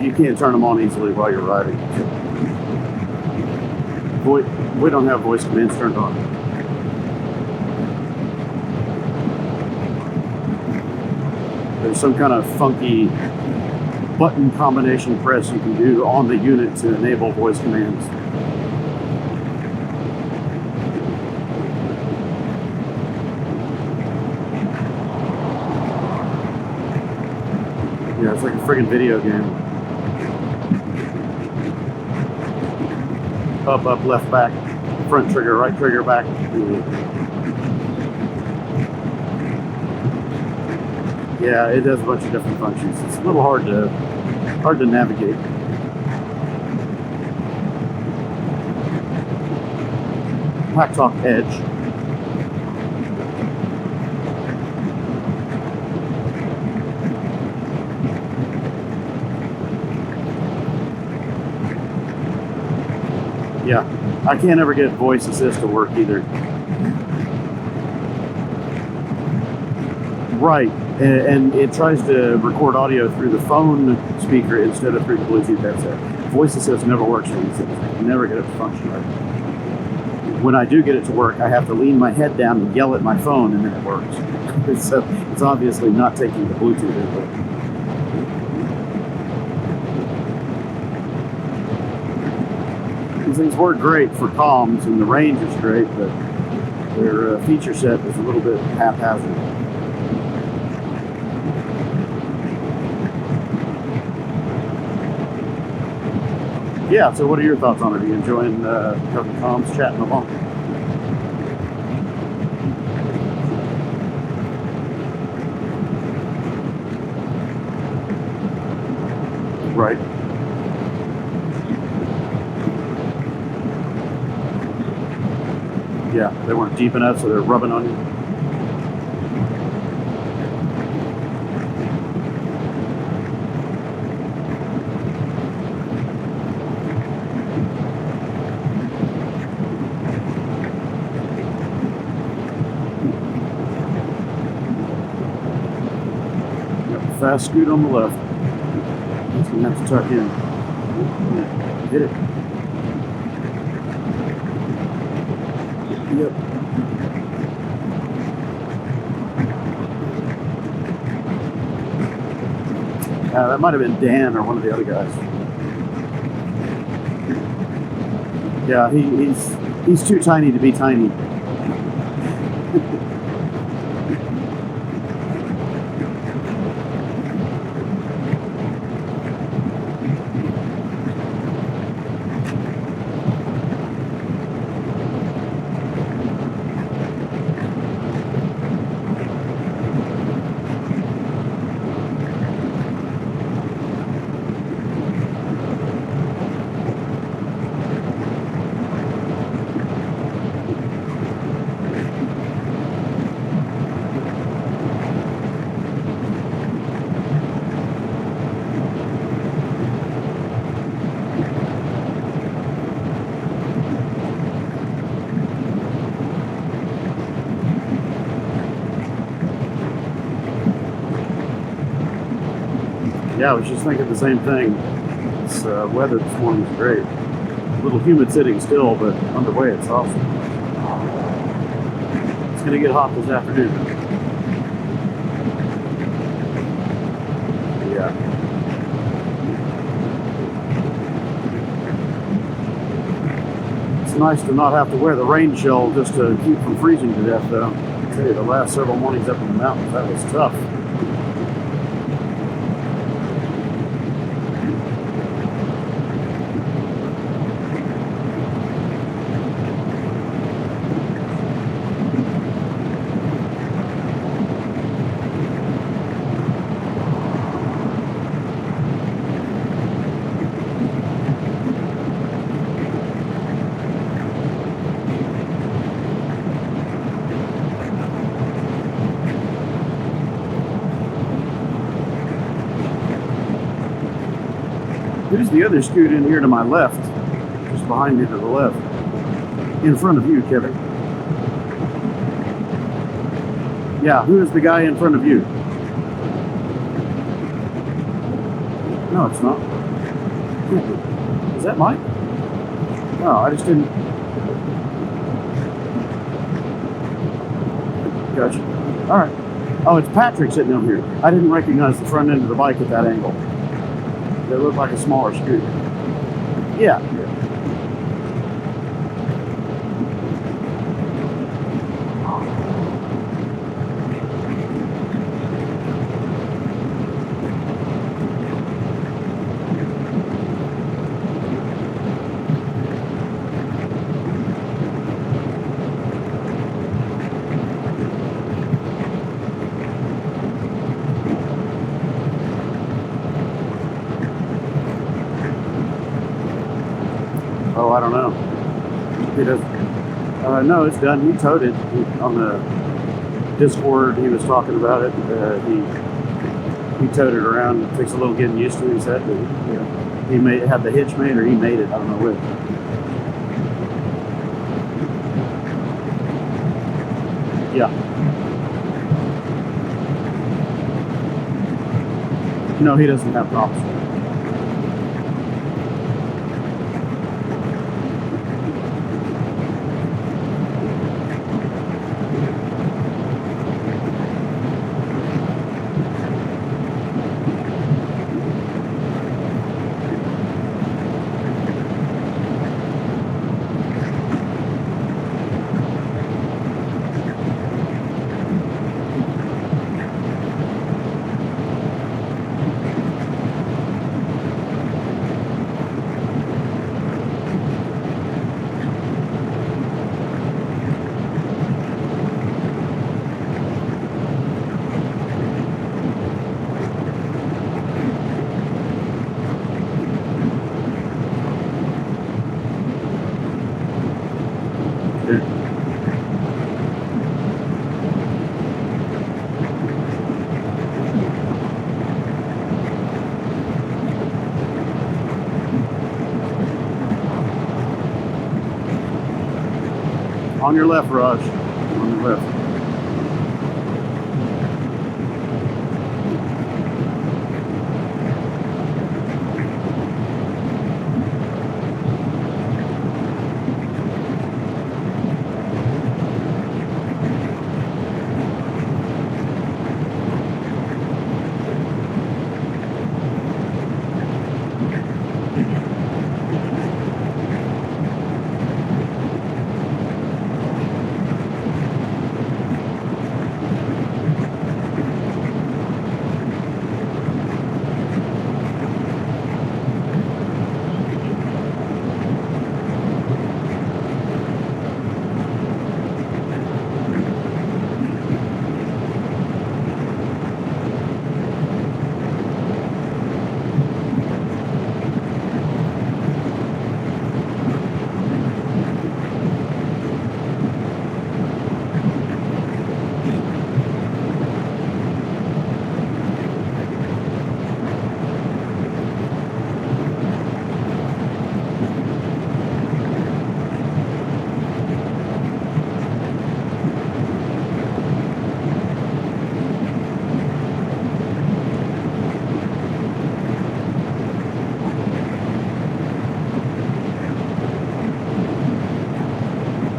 Speaker 1: You can't turn them on easily while you're riding. We don't have voice commands turned on. There's some kind of funky button combination press you can do on the unit to enable voice commands. Yeah, it's like a friggin' video game. Up, left, back, front trigger, right trigger, back. Yeah, it does a bunch of different functions. It's a little hard to navigate. Pack Talk Edge. Yeah, I can't ever get voice assist to work either. Right, and it tries to record audio through the phone speaker instead of through the Bluetooth headset. Voice assist never works on these things. I never get it to function right. When I do get it to work, I have to lean my head down and yell at my phone, and then it works. So it's obviously not taking the Bluetooth input. These things work great for comms, and the range is great, but their feature set is a little bit haphazard. Yeah, so what are your thoughts on it? Are you enjoying having comms, chatting along? Right. Yeah, they weren't deep enough, so they're rubbing on you. Fast scoot on the left. Just gonna have to tuck in. Yeah, hit it. Yep. That might have been Dan or one of the other guys. Yeah, he's too tiny to be tiny. Yeah, I was just thinking the same thing. This weather this morning is great. A little humid sitting still, but underway it's awesome. It's going to get hot this afternoon. Yeah. It's nice to not have to wear the rain shell just to keep from freezing to death, though. I tell you, the last several mornings up in the mountains, that was tough. There's the other scoot in here to my left, just behind me to the left, in front of you, Kevin. Yeah, who is the guy in front of you? No, it's not. Is that Mike? No, I just didn't. Gotcha. All right. Oh, it's Patrick sitting down here. I didn't recognize the front end of the bike at that angle. They look like a smaller scooter. Yeah. Oh, I don't know. He doesn't. No, it's done. He towed it on the Discord. He was talking about it. He towed it around. It takes a little getting used to. He said, but, you know, he may have the hitch made, or he made it. I don't know which. Yeah. No, he doesn't have props. On your left, Raj. On your left.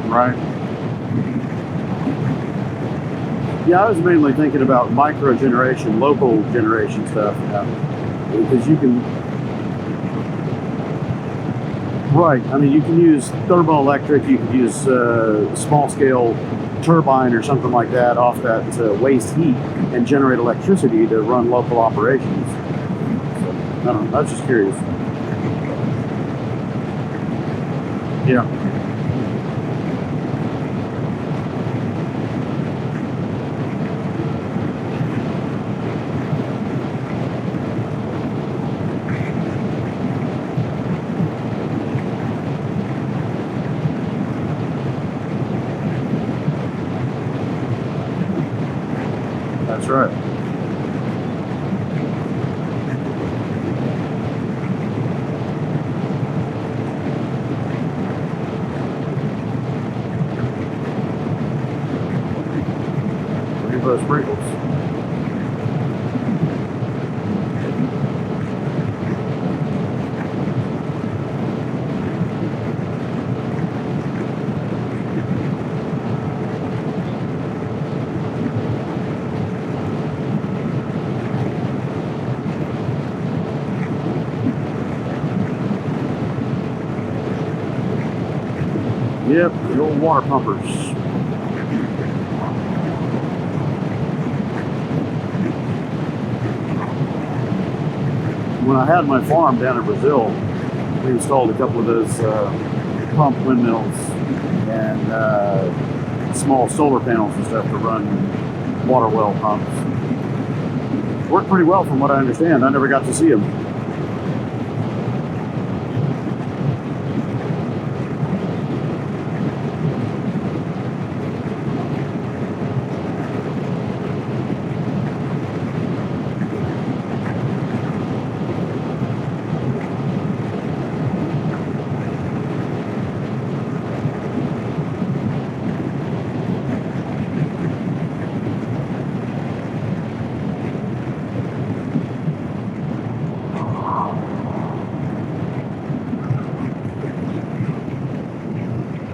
Speaker 1: Right. Yeah, I was mainly thinking about micro generation, local generation stuff. Because you can, right. I mean, you can use thermoelectric, you can use small scale turbine or something like that off that waste heat and generate electricity to run local operations. So, I don't know. I was just curious. Yeah. That's right. Rainbow sprinkles. Yep, the old water pumpers. When I had my farm down in Brazil, we installed a couple of those pump windmills and small solar panels and stuff to run water well pumps. Worked pretty well from what I understand. I never got to see them.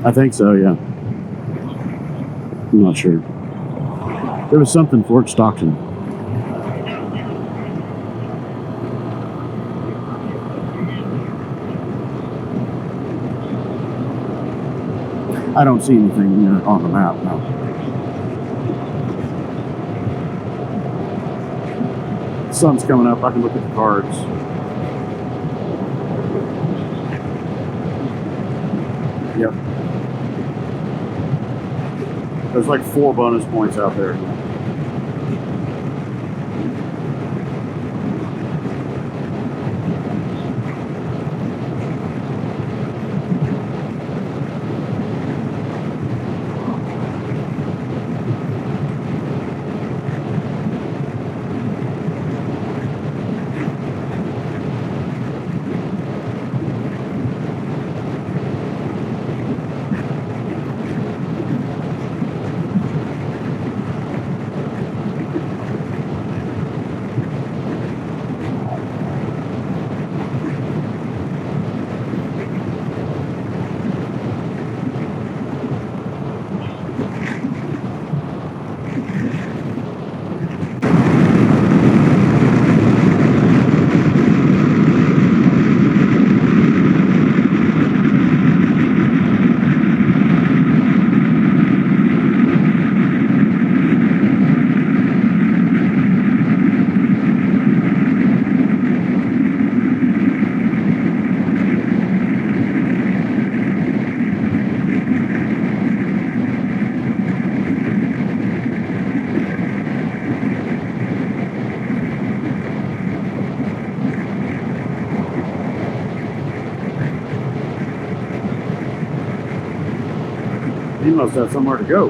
Speaker 1: I think so, yeah. I'm not sure. There was something Fort Stockton. I don't see anything on the map now. Sun's coming up. I can look at the cards. Yep. There's like 4 bonus points out there. He must have somewhere to go.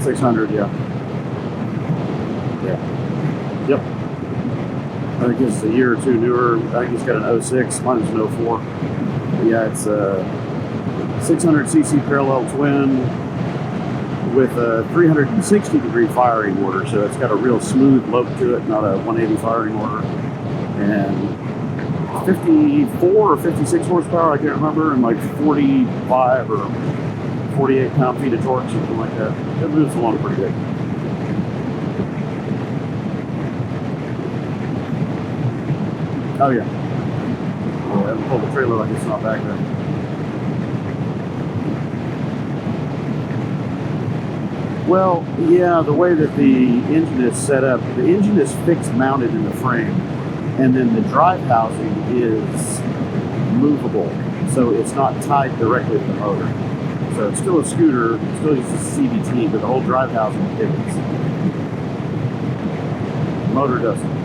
Speaker 1: $600, yeah. Yep. I think it's a year or two newer. I think he's got an 06. Mine's an 04. But yeah, it's a 600cc parallel twin with a 360-degree firing order. So it's got a real smooth lope to it, not a 180 firing order. And 54 or 56 horsepower, I can't remember, and like 45 or 48 pound-feet of torque, something like that. It moves along pretty good. Oh yeah. Yeah, I haven't pulled the trailer like it's not back there. Well, yeah, the way that the engine is set up, the engine is fixed mounted in the frame, and then the drive housing is movable, so it's not tied directly to the motor. So it's still a scooter, it still uses CVT, but the whole drive housing pivots. The motor doesn't.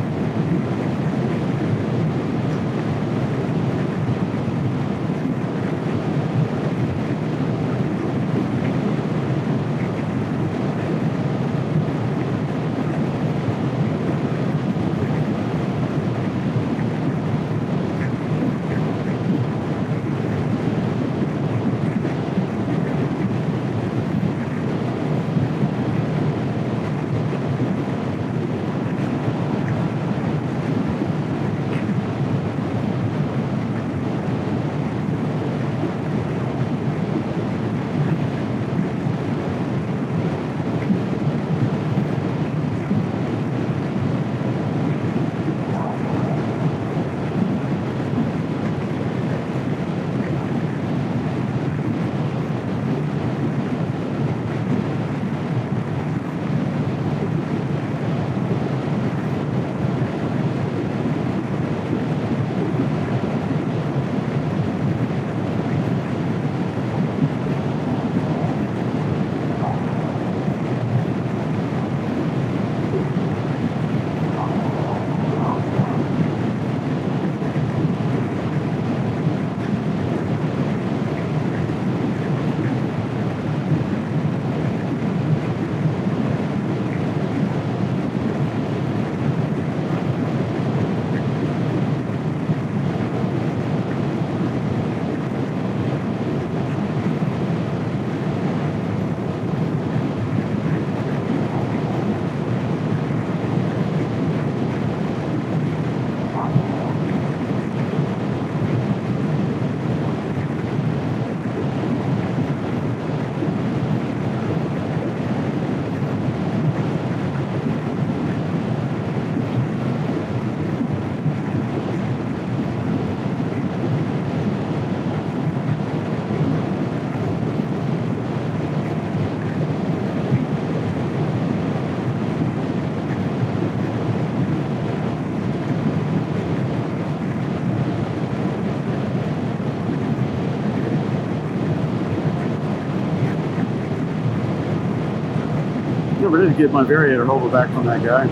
Speaker 1: Never did get my variator holder back from that guy.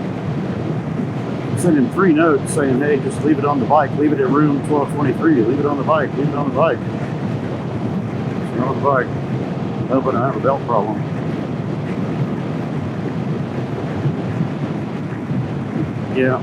Speaker 1: Sent him 3 notes saying, hey, just leave it on the bike, leave it at room 1223, leave it on the bike, leave it on the bike. It's not on the bike. Oh, but I have a belt problem. Yeah.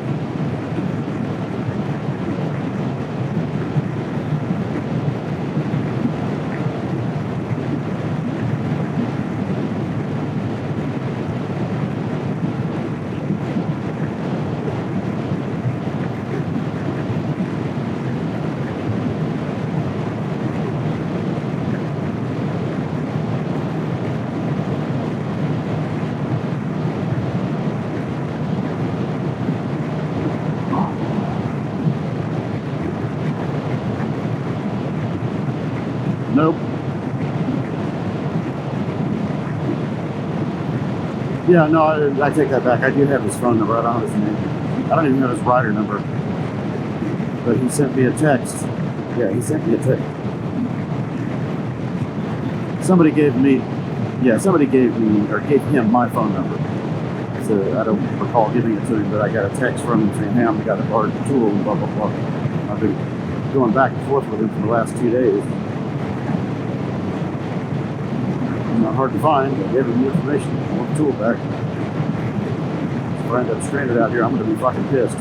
Speaker 1: Nope. Yeah, no, I take that back. I do have his phone number. I don't know his name. I don't even know his rider number. But he sent me a text. Yeah, he sent me a text. Somebody gave me or gave him my phone number. So I don't recall giving it to him, but I got a text from him saying, hey, I've got a hard tool and blah, blah, blah. I've been going back and forth with him for the last 2 days. Not hard to find. I gave him the information. I want the tool back. If I end up stranded out here, I'm going to be fucking pissed.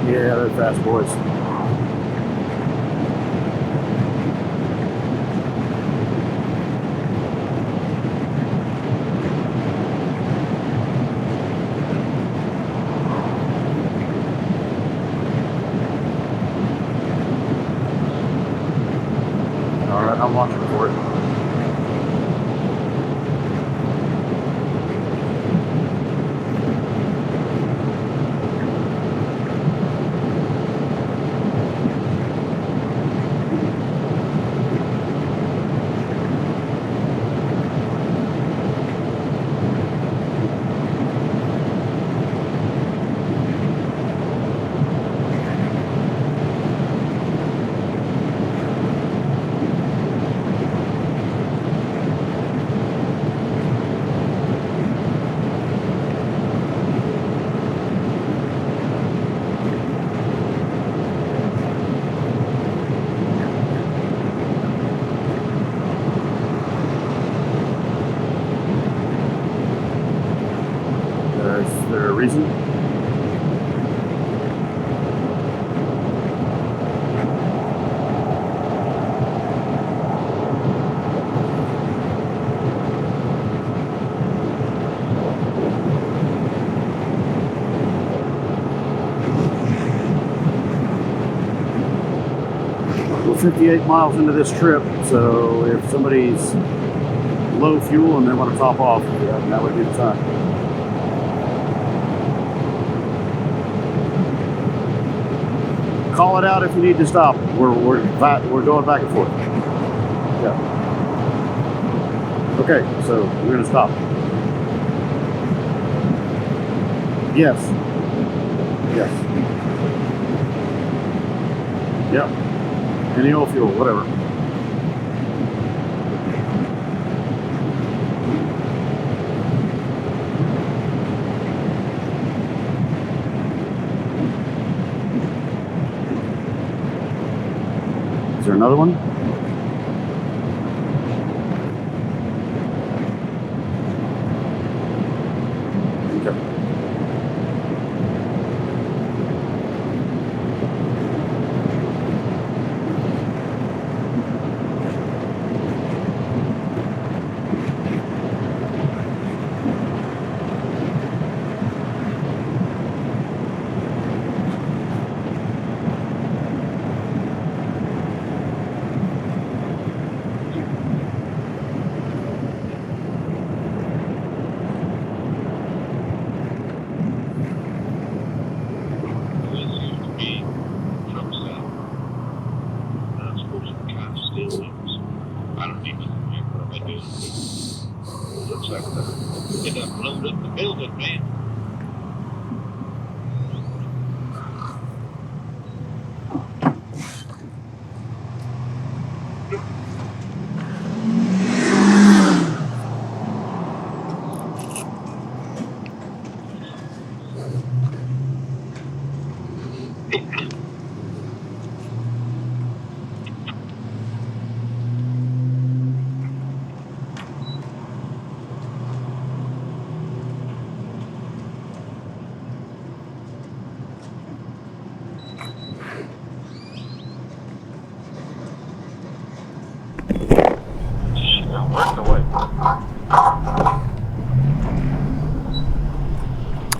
Speaker 1: Yeah, they're fast boys. All right, I'm watching for it. Is there a reason? We're 58 miles into this trip, so if somebody's low fuel and they want to top off, that would be the time. Call it out if you need to stop. We're going back and forth. Yeah. Okay, so we're gonna stop. Yes. Yes. Yeah. Any oil fuel, whatever. Is there another one? Okay.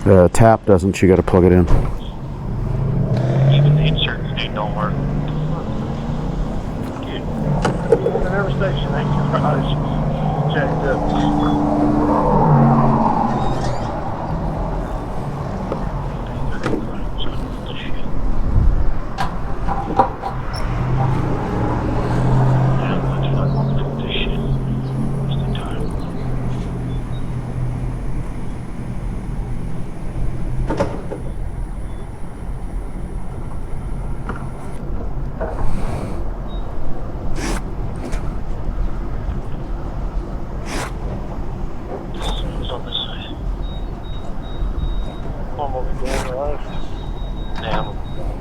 Speaker 1: The tap doesn't. You got to plug it in.
Speaker 6: Even the insert thing don't work.
Speaker 5: The nerve station ain't jacked up.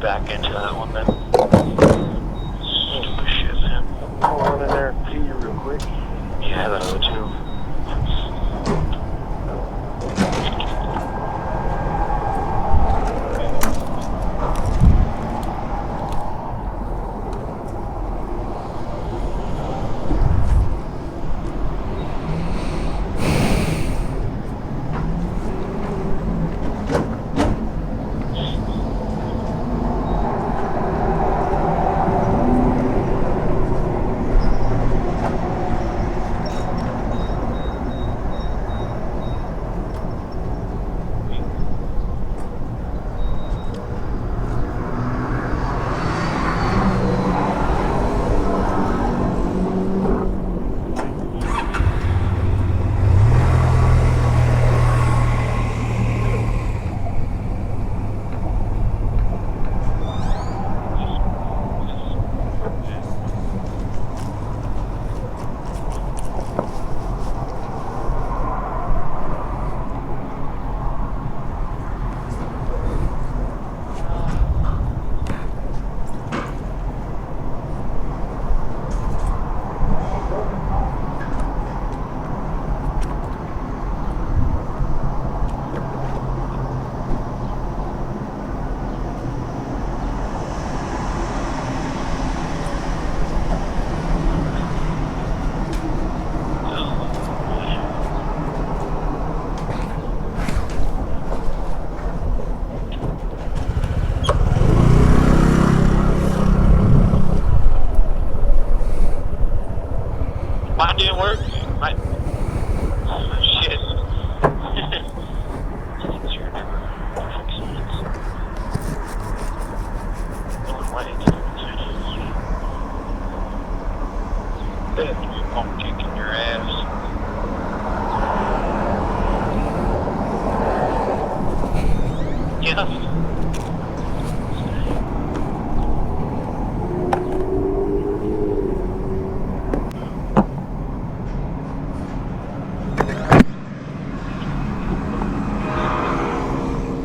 Speaker 6: Back into that one then. Stupid shit, man.
Speaker 5: I'll run in there and pee you real quick.
Speaker 6: Yeah, that other too. Mine didn't work. Mine... Shit. Sure never perfect science. Going way into it. Pump kicking your ass. Yeah.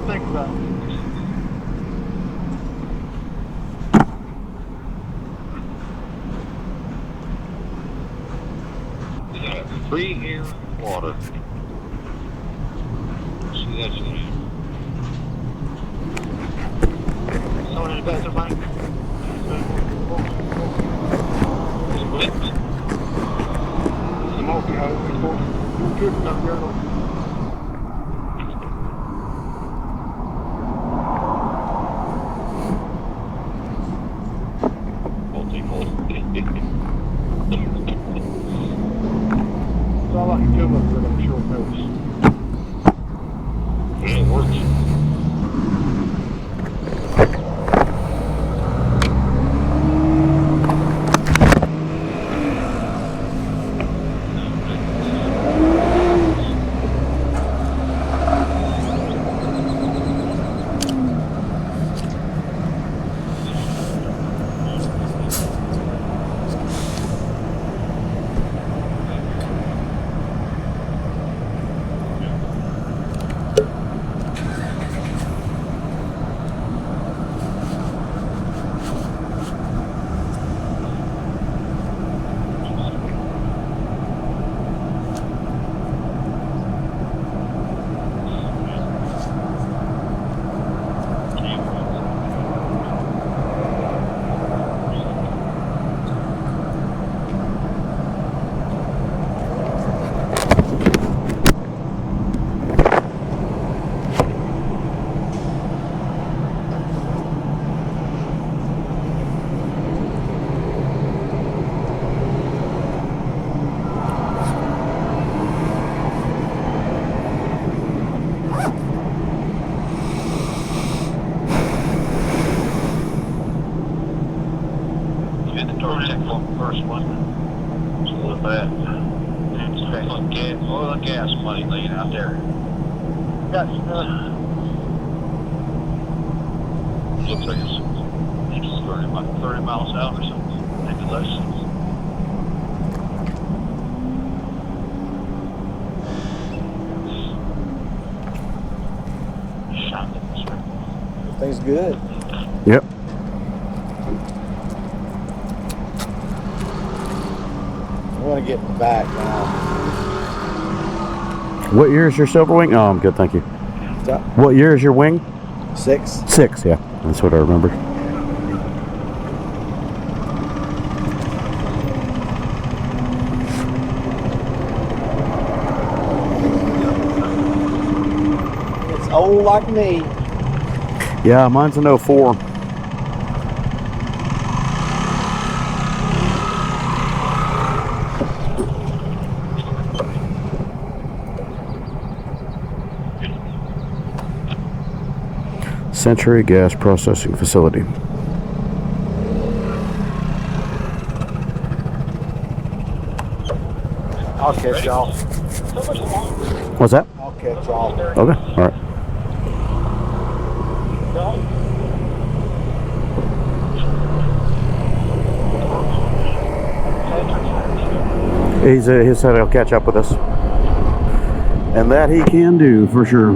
Speaker 5: Think about it.
Speaker 6: Free air and water. See, that's it. Someone in the bathroom, Mike? Split.
Speaker 5: Smoking out of the course. Tripping up your That's all I can come up with on short notice.
Speaker 6: Yeah, it works. Start check for the first one. Just a little bit. Oil and gas money laying out there.
Speaker 5: Got
Speaker 6: Looks like it's starting about 30 miles out or something. Maybe less.
Speaker 2: Everything's good.
Speaker 1: Yep.
Speaker 2: I want to get in the back now.
Speaker 1: What year is your silver wing? Oh, I'm good, thank you. What year is your wing?
Speaker 2: 6.
Speaker 1: 6, yeah. That's what I remember.
Speaker 2: It's old like me.
Speaker 1: Yeah, mine's an 04. Century Gas Processing Facility.
Speaker 2: I'll catch y'all.
Speaker 1: What's that?
Speaker 2: I'll catch y'all.
Speaker 1: Okay, all right. He said he'll catch up with us. And that he can do, for sure.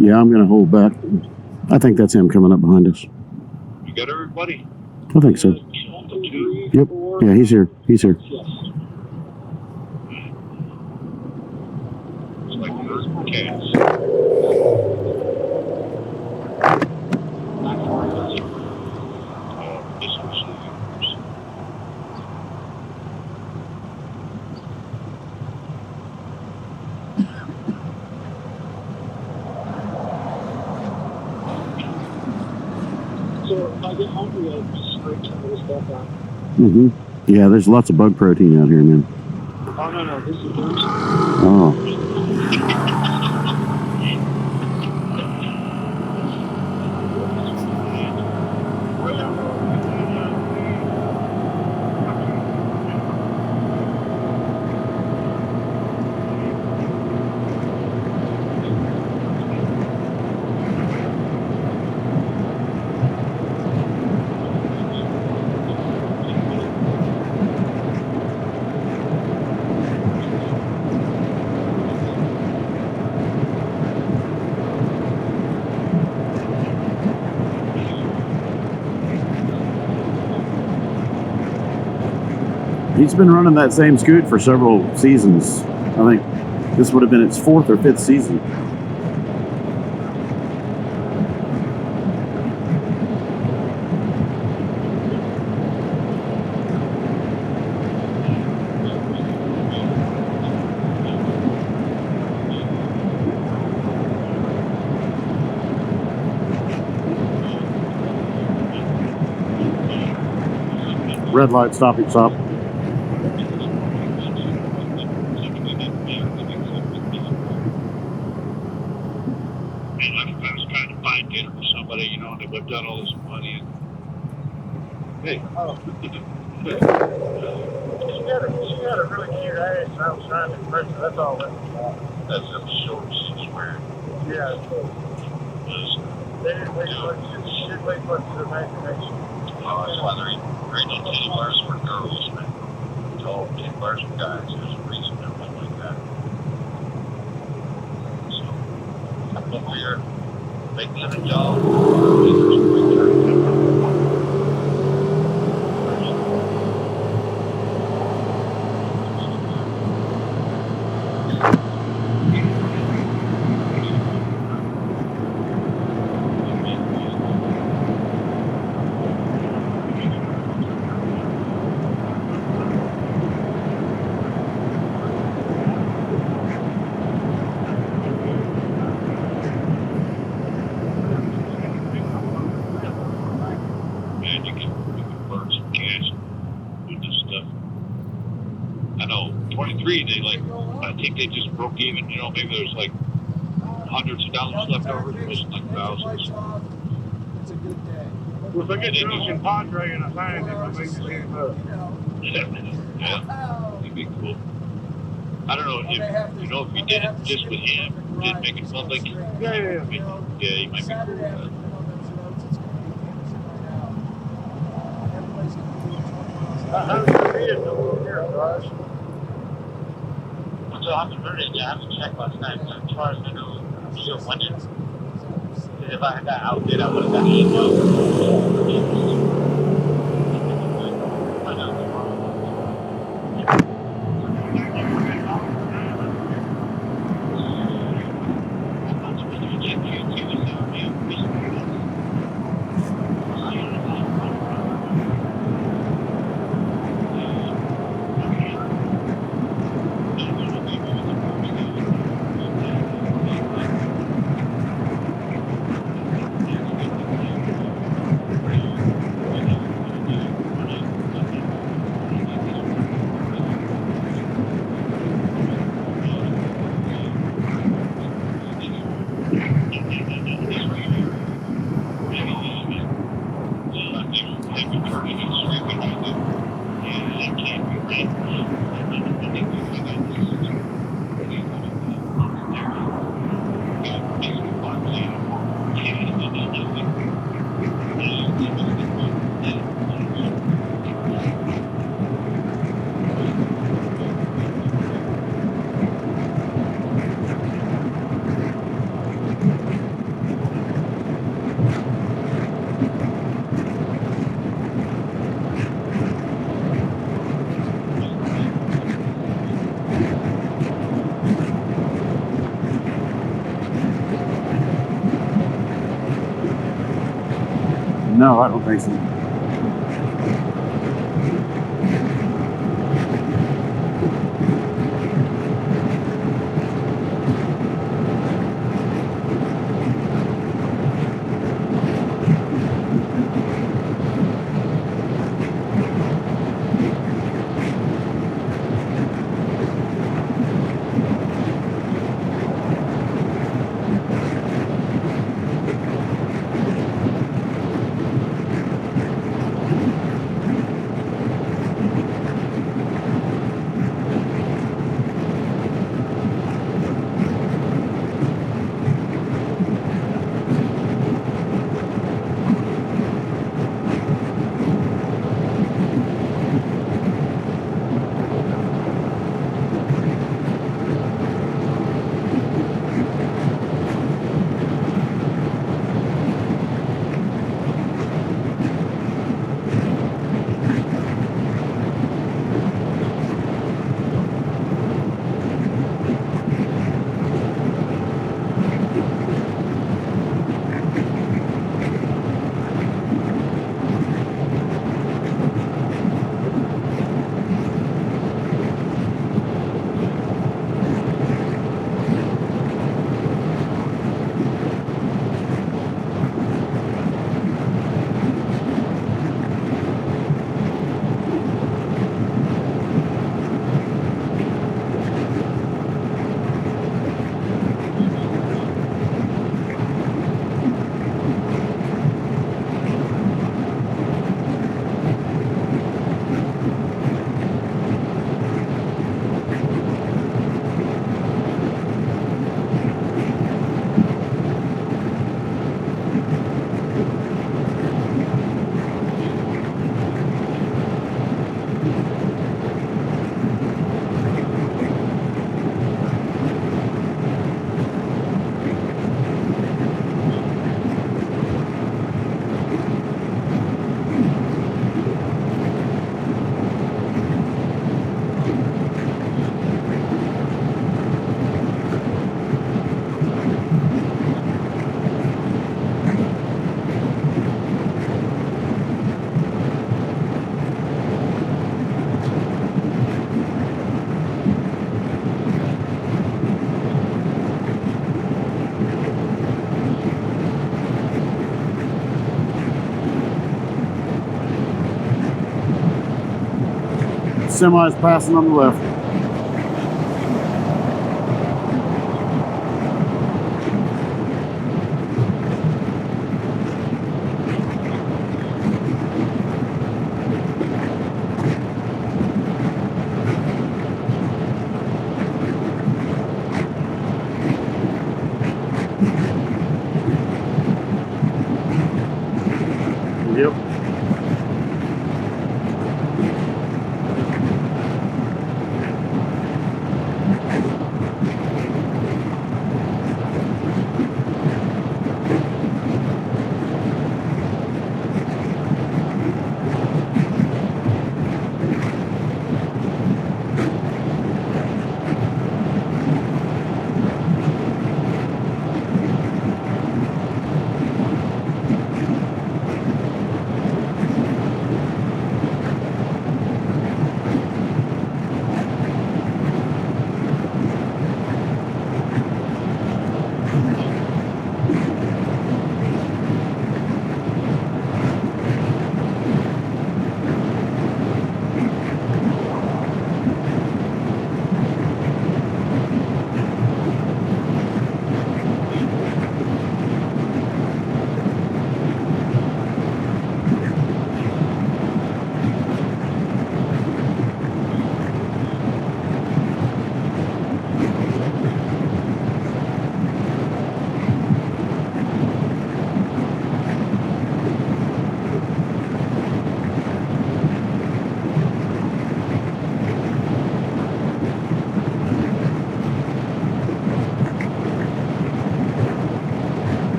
Speaker 1: Yeah, I'm going to hold back. I think that's him coming up behind us.
Speaker 6: You got everybody?
Speaker 1: I think so. Yep. Yeah, he's here. He's here.
Speaker 6: It's like cats. This was
Speaker 5: So if I get hungry, I'll just scrape some of this stuff out.
Speaker 1: Mm-hmm. Yeah, there's lots of bug protein out here, man.
Speaker 5: Oh, no, this is
Speaker 1: Oh. He's been running that same scoot for several seasons. I think this would have been its 4th or 5th season. Red light, stop.
Speaker 6: We've done all this money and hey.
Speaker 5: She had a really cute ass, and I was trying to impress her. That's all that was.
Speaker 6: That's them shorts she's wearing.
Speaker 5: Yeah. They didn't wait much to imagination.
Speaker 6: Oh, that's why there ain't no titty bars for girls, man. It's all titty bars for guys. There's a reason they're like that. So, over here. make it a job. It's a quick turn. Man, you can burn some cash with this stuff. I know 23, they like, I think they just broke even, you know, maybe there's like hundreds of dollars left over, it wasn't like thousands.
Speaker 5: It's a good day.
Speaker 7: Well, if I get drunk in Padre and I find it, I make it leave up.
Speaker 6: Yeah, it'd be cool. I don't know if, you know, if we did it just with him, did make it public.
Speaker 7: Yeah.
Speaker 6: Yeah, he might be cool with that.
Speaker 7: How's your vehicle here, guys?
Speaker 6: So I haven't heard it yet. I haven't checked last night. But as far as I know, I'm still wondering. If I had that outfit, I would have got it. Find out tomorrow.
Speaker 1: No, I don't think so. Semi's passing on the left. Yep.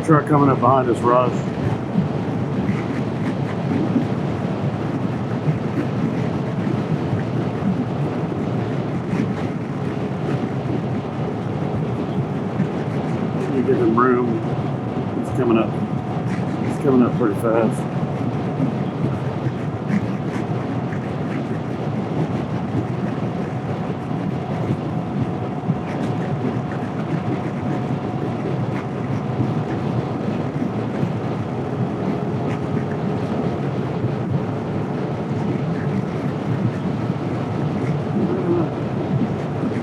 Speaker 1: Truck coming up behind us, Raj. You give him room. He's coming up. He's coming up pretty fast.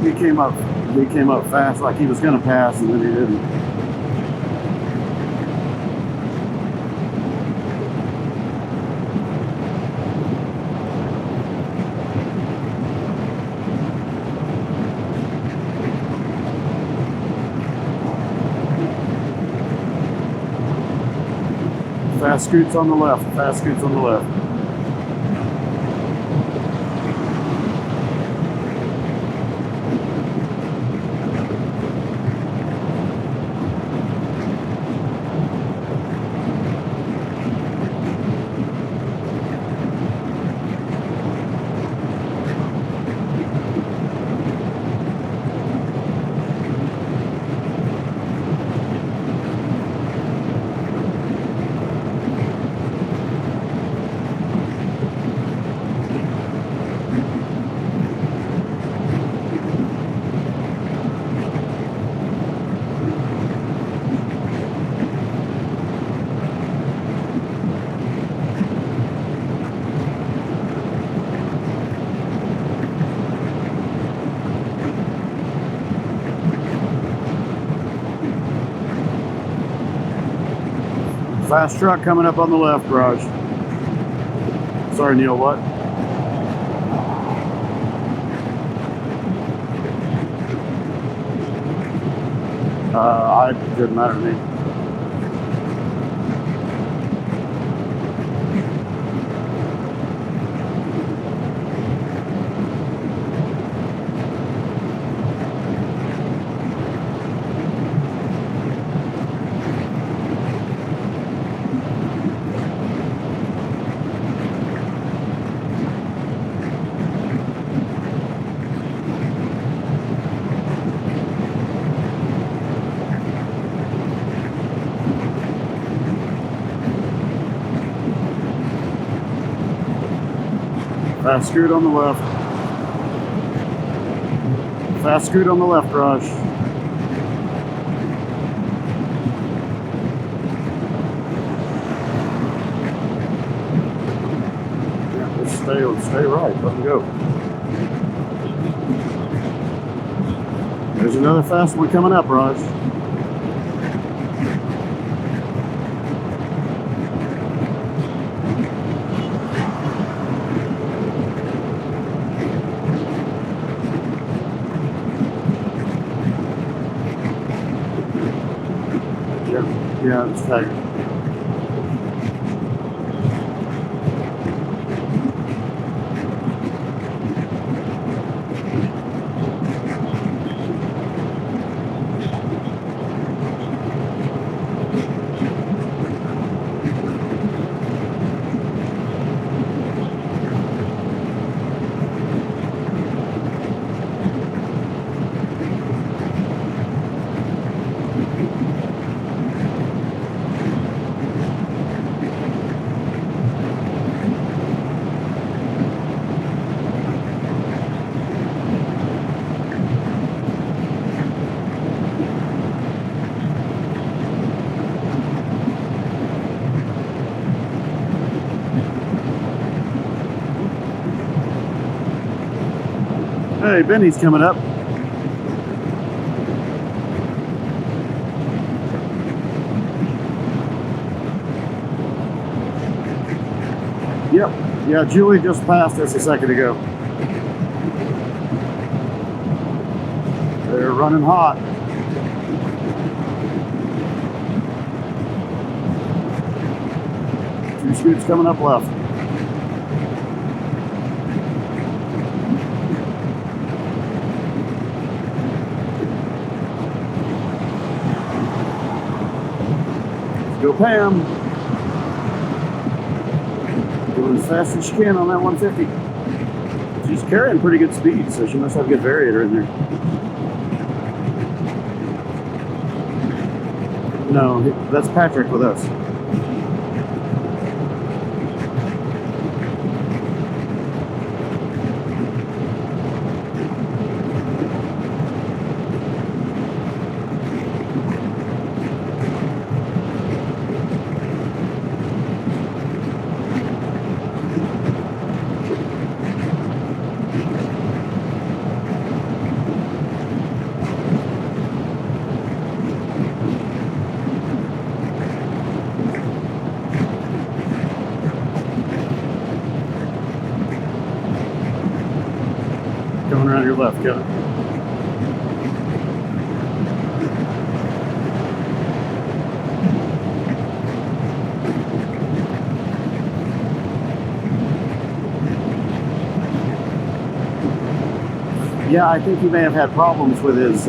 Speaker 1: He came up fast like he was gonna pass and then he didn't. Fast scoots on the left, fast scoots on the left. Fast truck coming up on the left, Raj. Sorry, Neil, what? It didn't matter to me. Fast scoot on the left. Fast scoot on the left, Raj. Yeah, just stay right. Let them go. There's another fast one coming up, Raj. Yeah, it's tight. Hey, Benny's coming up. Yep. Yeah, Julie just passed us a second ago. They're running hot. Two scoots coming up left. Go Pam. Going as fast as she can on that 150. She's carrying pretty good speed, so she must have a good variator in there. No, that's Patrick with us. Coming around your left, Kevin. Yeah, I think he may have had problems with his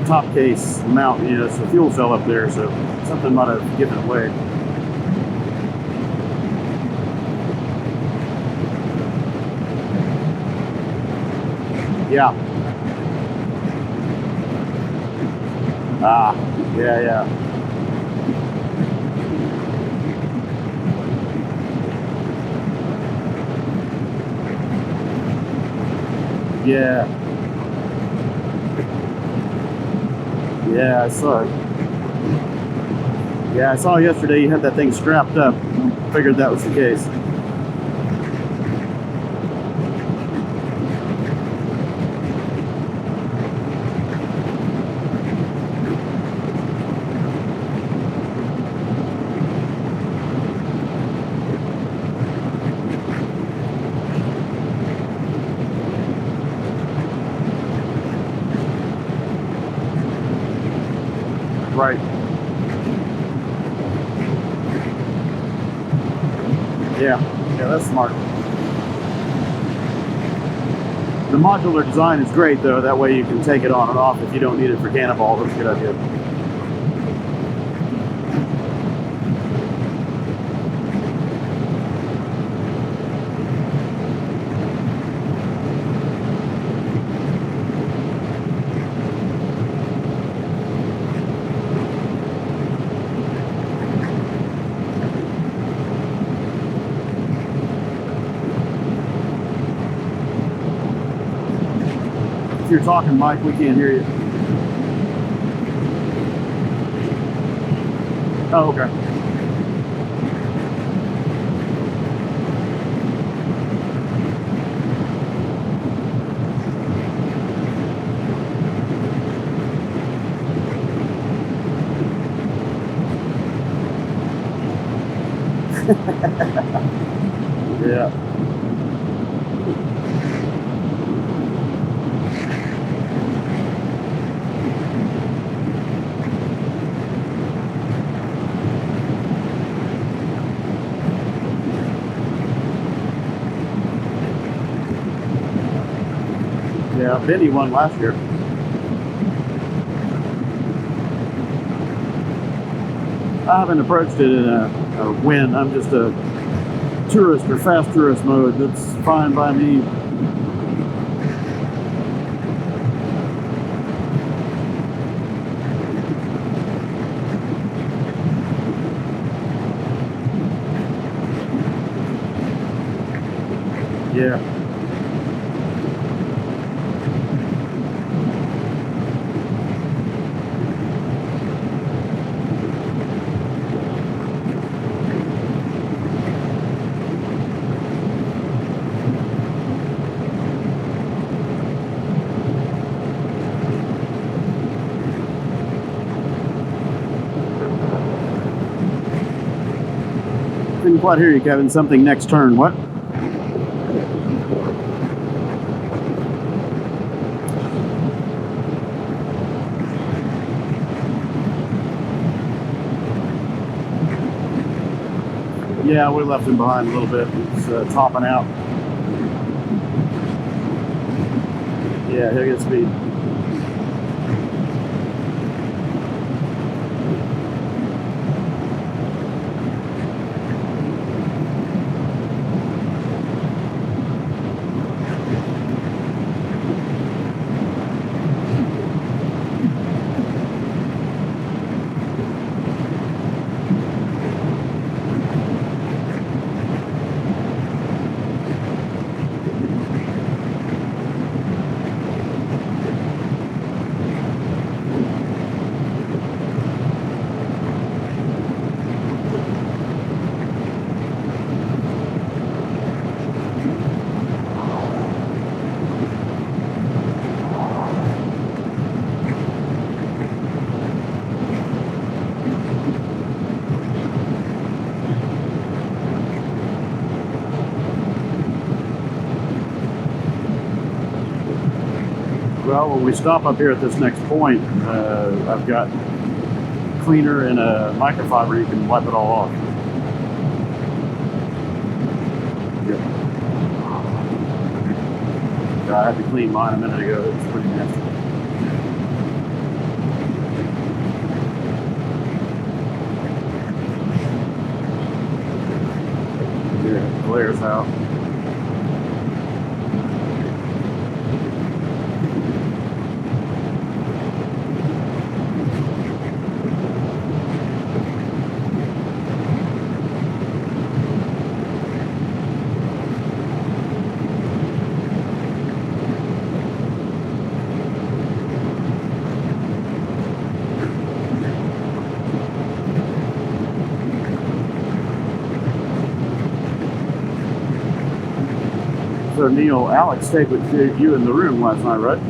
Speaker 1: top case mount. You know, it's a fuel cell up there, so something might have given away. Yeah. Ah, yeah. Yeah. Yeah, I saw it. Yeah, I saw yesterday you had that thing strapped up. Figured that was the case.
Speaker 8: Right. Yeah, that's smart. The modular design is great though, that way you can take it on and off if you don't need it for Cannonball. That's a good idea. If you're talking, Mike, we can't hear you. Oh, okay. Yeah. Yeah, Benny won last year. I haven't approached it in a win. I'm just a tourist or fast tourist mode. That's fine by me. Yeah. Couldn't quite hear you, Kevin. Something next turn. What? Yeah, we left him behind a little bit. He's topping out. Yeah, he'll get speed. Well, when we stop up here at this next point, I've got cleaner and a microfiber. You can wipe it all off. Yep. I had to clean mine a minute ago. It was pretty nasty. Yeah, it glares out. So Neil, Alex stayed with you in the room last night, right?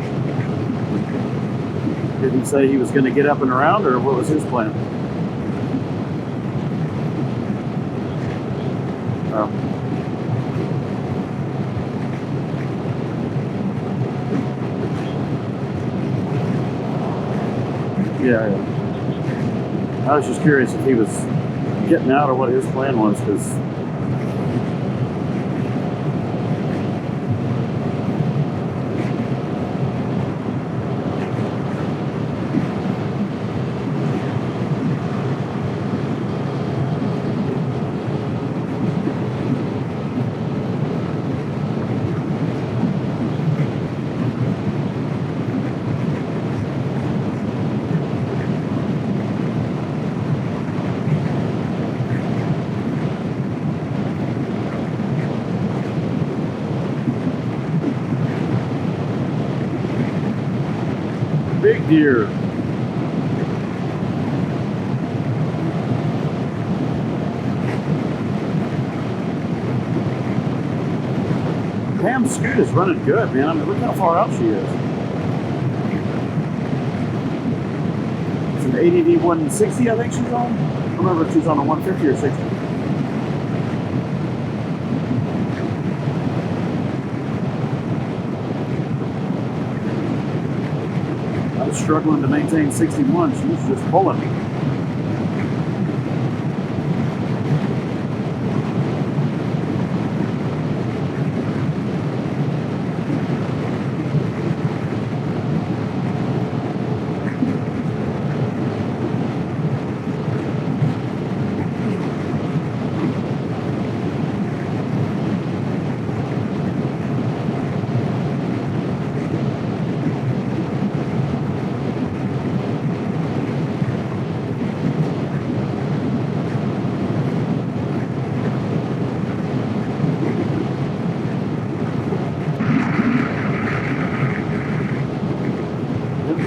Speaker 8: Did he say he was going to get up and around, or what was his plan? Oh. Yeah. I was just curious if he was getting out or what his plan was, because big deer. Pam Scoot is running good, man. I mean, look how far out she is. It's an ADD 160, I think she's on. I don't remember if she's on a 150 or 60. I was struggling to maintain 61. She was just pulling me.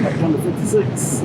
Speaker 8: Back down to 56.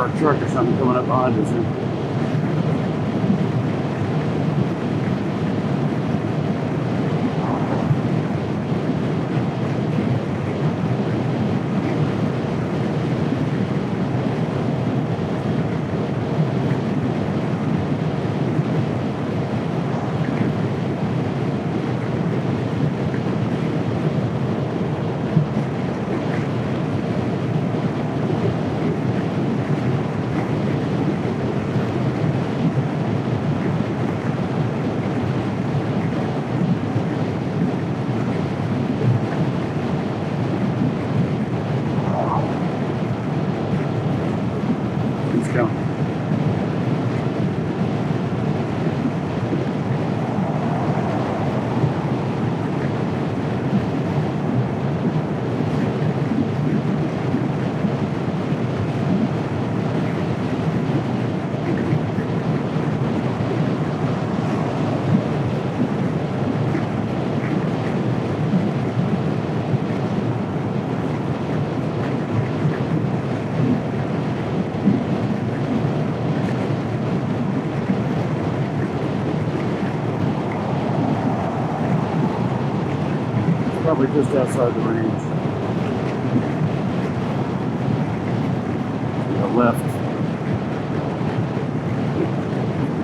Speaker 8: or a truck or something coming up behind us here. Probably just outside the range. To the left.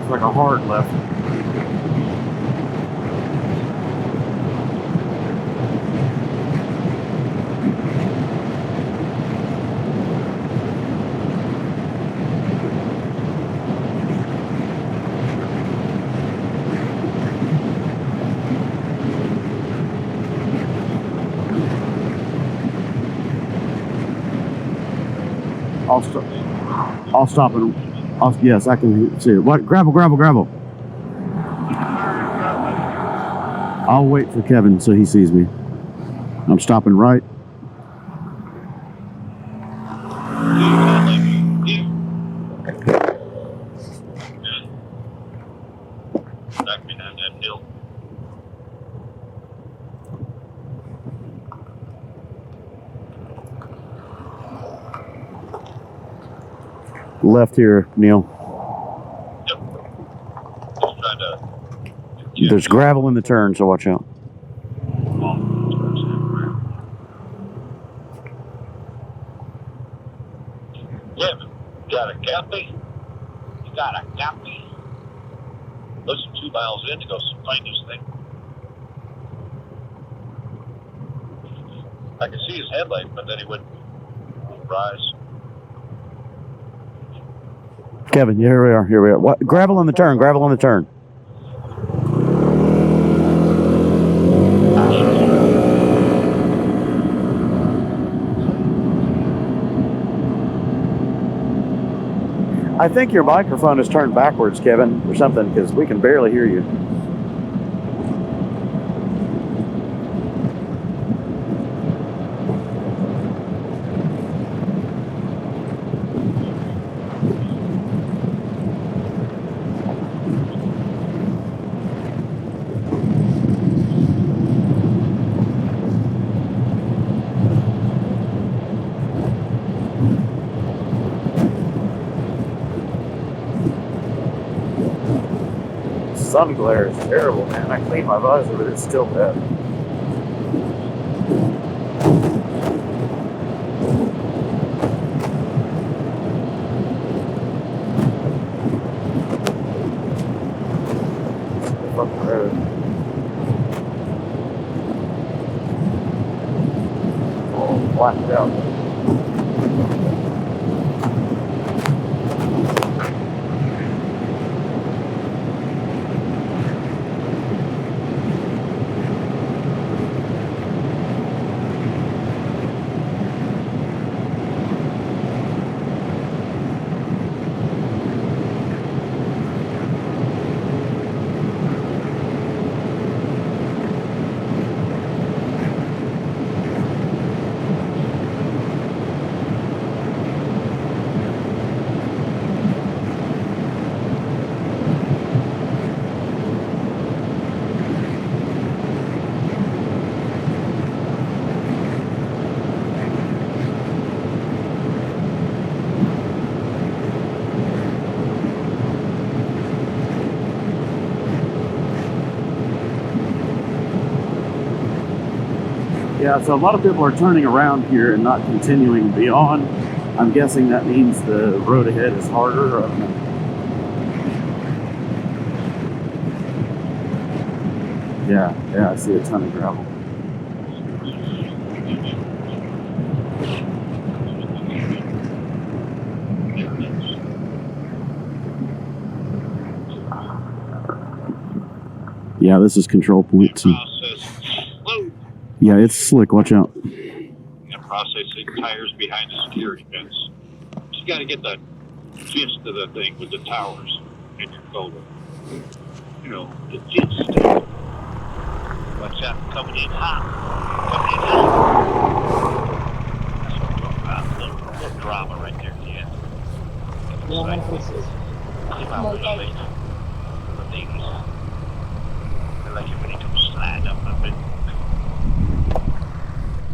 Speaker 8: It's like a hard left. I'll stop and yes, I can see it. What? Gravel. I'll wait for Kevin so he sees me. I'm stopping right.
Speaker 6: Back behind that hill.
Speaker 8: Left here, Neil.
Speaker 6: Yep. Just trying to.
Speaker 8: There's gravel in the turn, so watch out.
Speaker 6: Yeah, got a copy? You got a copy? Less than 2 miles in to go find this thing. I could see his headlight, but then he would rise.
Speaker 8: Kevin, here we are. What? Gravel in the turn. I think your microphone is turned backwards, Kevin, or something, because we can barely hear you. Sun glare is terrible, man. I cleaned my visor, but it's still bad. Fucking road. Oh, blacked out. Yeah, so a lot of people are turning around here and not continuing beyond. I'm guessing that means the road ahead is harder. I don't know. Yeah, I see a ton of gravel. Yeah, this is control point too. Yeah, it's slick. Watch out.
Speaker 6: Processing tires behind the security fence. You got to get the gist of the thing with the towers in your photo. You know, the gist. Watch out, coming in hot. Coming in hot. That's what I'm talking about. A little drama right there at the end. Clean out the lane. The things. I like it when he comes slide up a bit.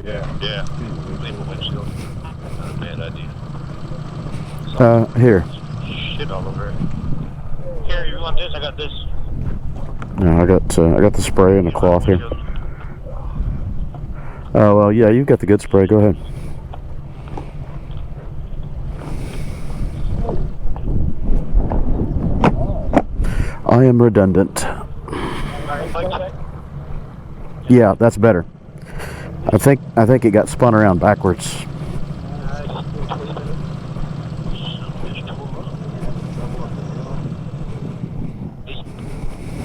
Speaker 6: Yeah. Leave a windshield. Not a bad idea.
Speaker 8: Here.
Speaker 6: Shit all over it. Here, you want this? I got this.
Speaker 8: No, I got the spray and the cloth here. Oh well, yeah, you've got the good spray. Go ahead. I am redundant. Yeah, that's better. I think it got spun around backwards.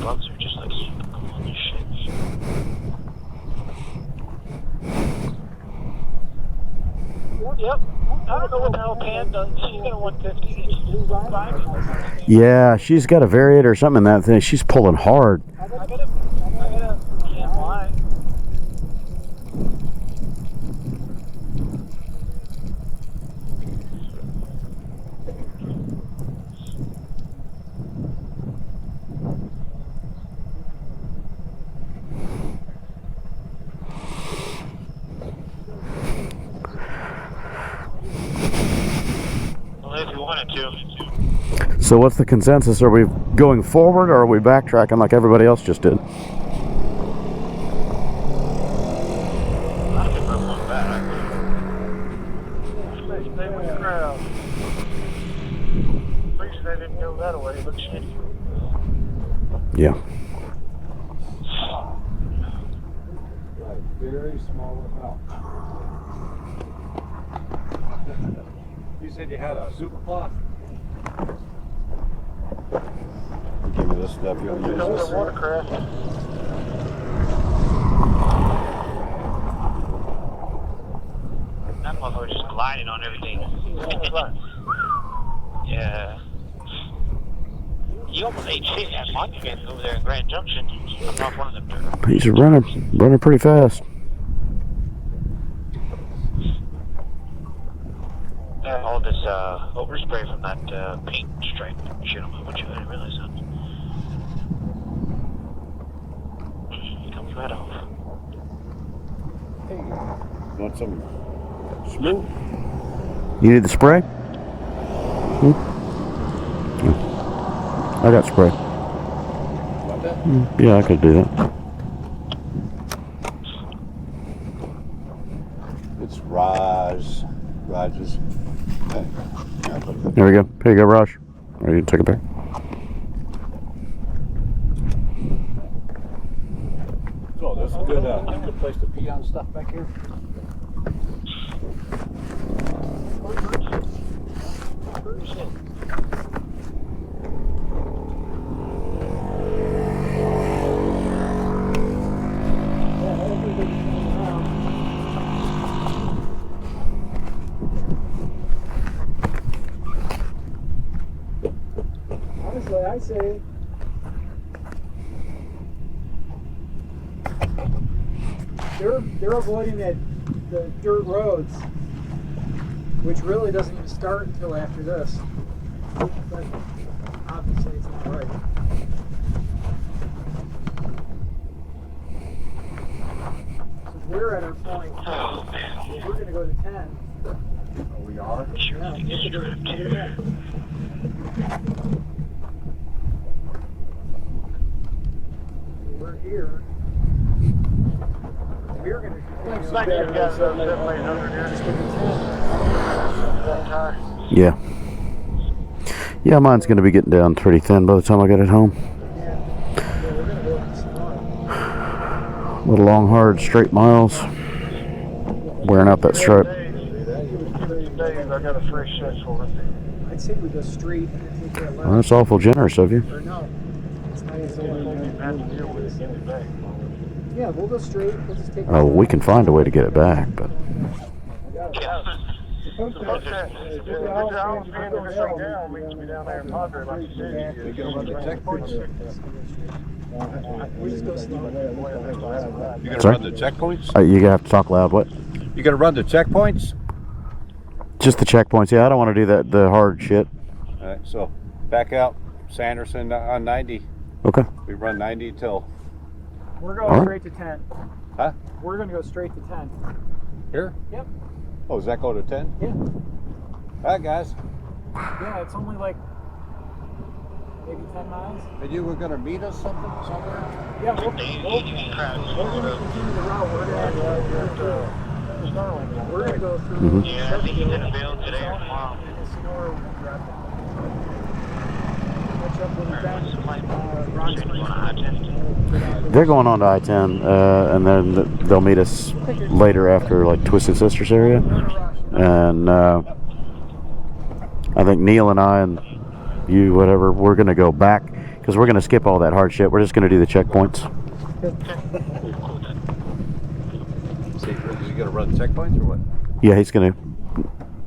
Speaker 6: Bugs are just like on this shit. Yep. I don't know what the hell Pam does. She's got a 150.
Speaker 8: Yeah, she's got a variator or something in that thing. She's pulling hard.
Speaker 6: I gotta can't lie. If you wanted to.
Speaker 8: So what's the consensus? Are we going forward or are we backtracking like everybody else just did?
Speaker 6: A lot of people are going back. Stay with the crowd. Pretty sure they didn't go that way. It looks shitty.
Speaker 8: Yeah.
Speaker 5: Very small amount. You said you had a super cloth.
Speaker 2: Give me this stuff. You'll use this.
Speaker 6: Watercraft. That motherfucker's just gliding on everything. Yeah. You almost ate shit at Monument over there in Grand Junction. I'm off one of them.
Speaker 8: He's running pretty fast.
Speaker 6: All this overspray from that paint stripe shit on my windshield. I didn't realize that. It comes right off.
Speaker 2: Hey, want some smooth?
Speaker 8: You need the spray? I got spray. Yeah, I could do that.
Speaker 2: It's Raj's.
Speaker 8: There we go. Here you go, Raj. Or you can take it back.
Speaker 2: So this is good.
Speaker 3: Good place to pee on stuff back here. Honestly, I say they're avoiding the dirt roads, which really doesn't even start until after this. But obviously, it's not right. So we're at our point. We're going to go to 10.
Speaker 2: Oh, we are?
Speaker 3: Yeah, we have to go to 10. We're here. We're
Speaker 8: Yeah. Yeah, mine's going to be getting down pretty thin by the time I get it home. Little long, hard, straight miles. Wearing out that stripe.
Speaker 7: I got a fresh set for it.
Speaker 3: I'd say we go straight and then take that left.
Speaker 8: Well, that's awful generous of you.
Speaker 3: Or no. It's nice. Yeah, we'll go straight. We'll just take
Speaker 8: Oh, we can find a way to get it back, but
Speaker 9: You gonna run the checkpoints?
Speaker 8: you have to talk loud. What?
Speaker 9: You gonna run the checkpoints?
Speaker 8: Just the checkpoints. Yeah, I don't want to do that. The hard shit.
Speaker 9: All right, so back out Sanderson on 90.
Speaker 8: Okay.
Speaker 9: We run 90 till
Speaker 3: We're going
Speaker 8: All right.
Speaker 3: straight to 10.
Speaker 9: Huh?
Speaker 3: We're going to go straight to 10.
Speaker 9: here.
Speaker 3: Yep.
Speaker 9: Oh, does that go to 10?
Speaker 3: Yeah.
Speaker 9: All right, guys.
Speaker 3: Yeah, it's only like maybe 10 miles.
Speaker 9: And you were gonna meet us somewhere?
Speaker 3: Yeah, we're going to continue the route. We're going to go through.
Speaker 6: Yeah, I think he's in the field today or tomorrow.
Speaker 8: They're going on to I-10, and then they'll meet us later after like Twisted Sisters area. And I think Neil and I and you, whatever, we're going to go back because we're going to skip all that hard shit. We're just going to do the checkpoints.
Speaker 9: So you gonna run checkpoints or what?
Speaker 8: Yeah, he's going to.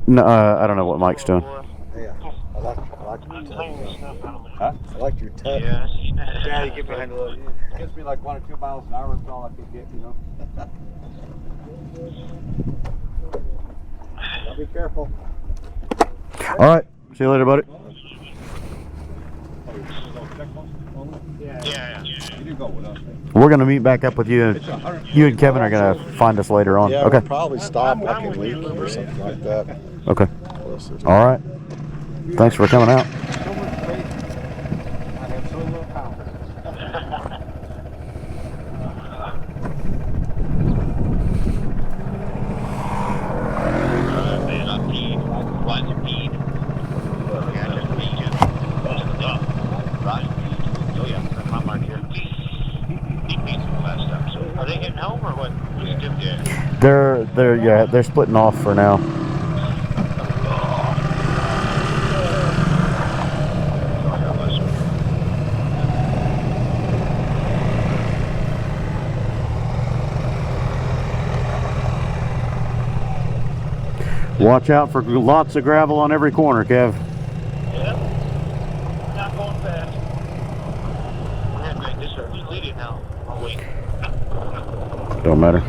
Speaker 8: No, I don't know what Mike's doing.
Speaker 2: Yeah, I like your
Speaker 9: Huh?
Speaker 2: I like your tech.
Speaker 6: Yeah,
Speaker 2: Yeah, you get behind a little.
Speaker 9: It gets me like 1 or 2 miles an hour. That's all I can get, you know.
Speaker 2: I'll be careful.
Speaker 8: All right. See you later, buddy.
Speaker 6: yeah.
Speaker 9: You didn't go with us.
Speaker 8: We're going to meet back up with you. You and Kevin are going to find us later on.
Speaker 2: Yeah,
Speaker 8: Okay.
Speaker 2: we'll probably stop like in Leaky or something like that.
Speaker 8: Okay. All right. Thanks for coming out.
Speaker 6: Are they getting home or what?
Speaker 8: They're splitting off for now. Watch out for lots of gravel on every corner, Kev.
Speaker 6: Yep. Not going fast. We're going to make this leading now. I'll wait.
Speaker 8: Don't matter.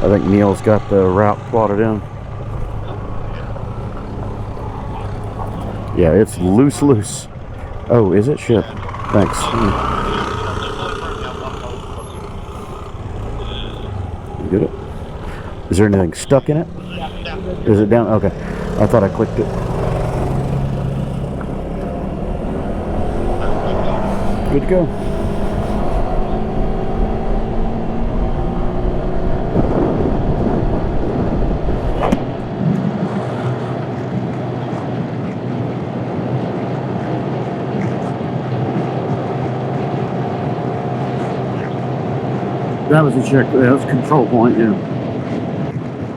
Speaker 8: I think Neil's got the route plotted in. Yeah, it's loose. Oh, is it? Shit. Thanks. You get it? Is there anything stuck in it? Is it down? Okay. I thought I clicked it. Good to go. That was a check. That was a control point, yeah.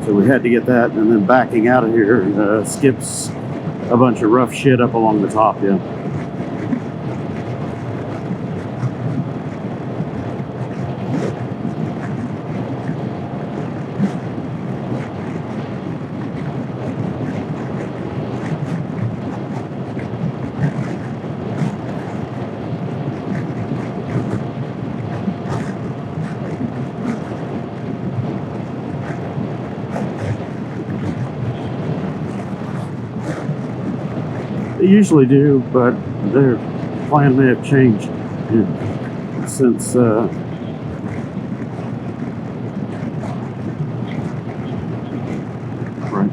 Speaker 8: So we had to get that, and then backing out of here skips a bunch of rough shit up along the top, yeah. They usually do, but their plan may have changed since right.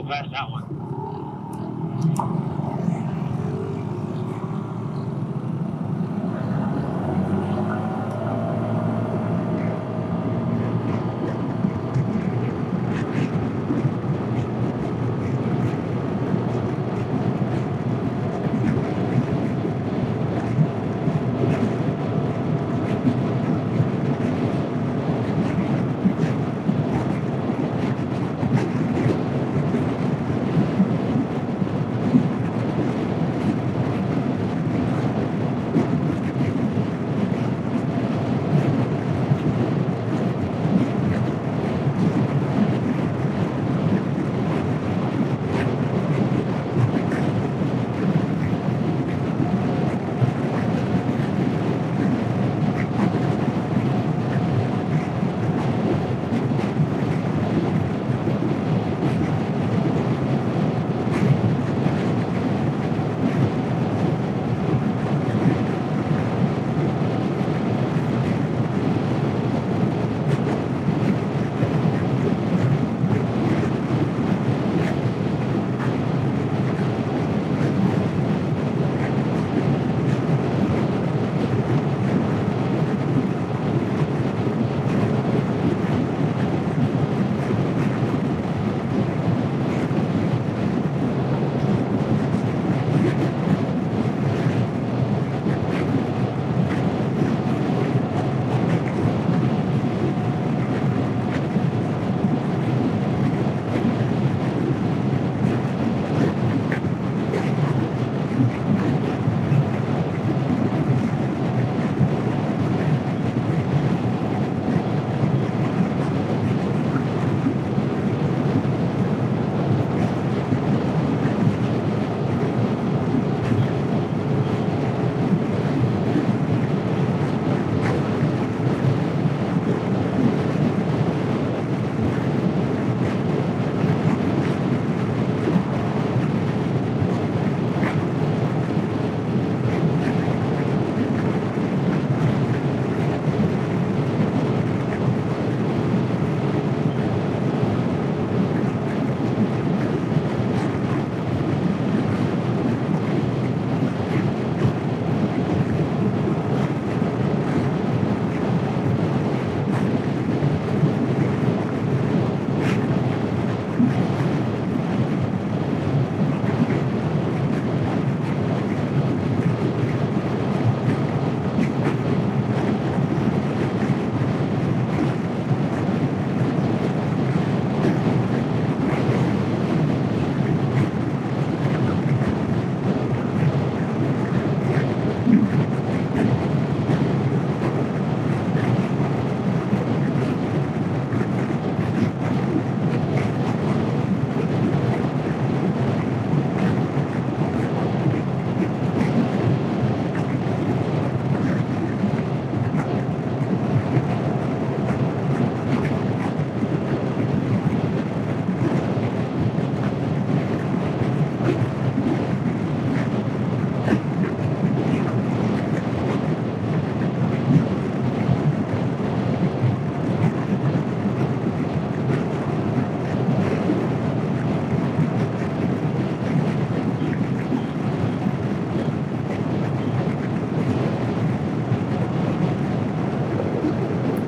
Speaker 6: past that one.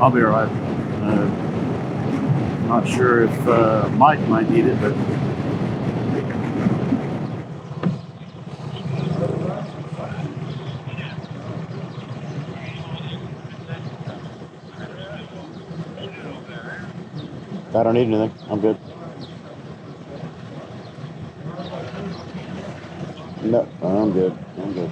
Speaker 8: I'll be all right. Not sure if Mike might need it, but
Speaker 1: I don't need anything. I'm good. No, I'm good. I'm good.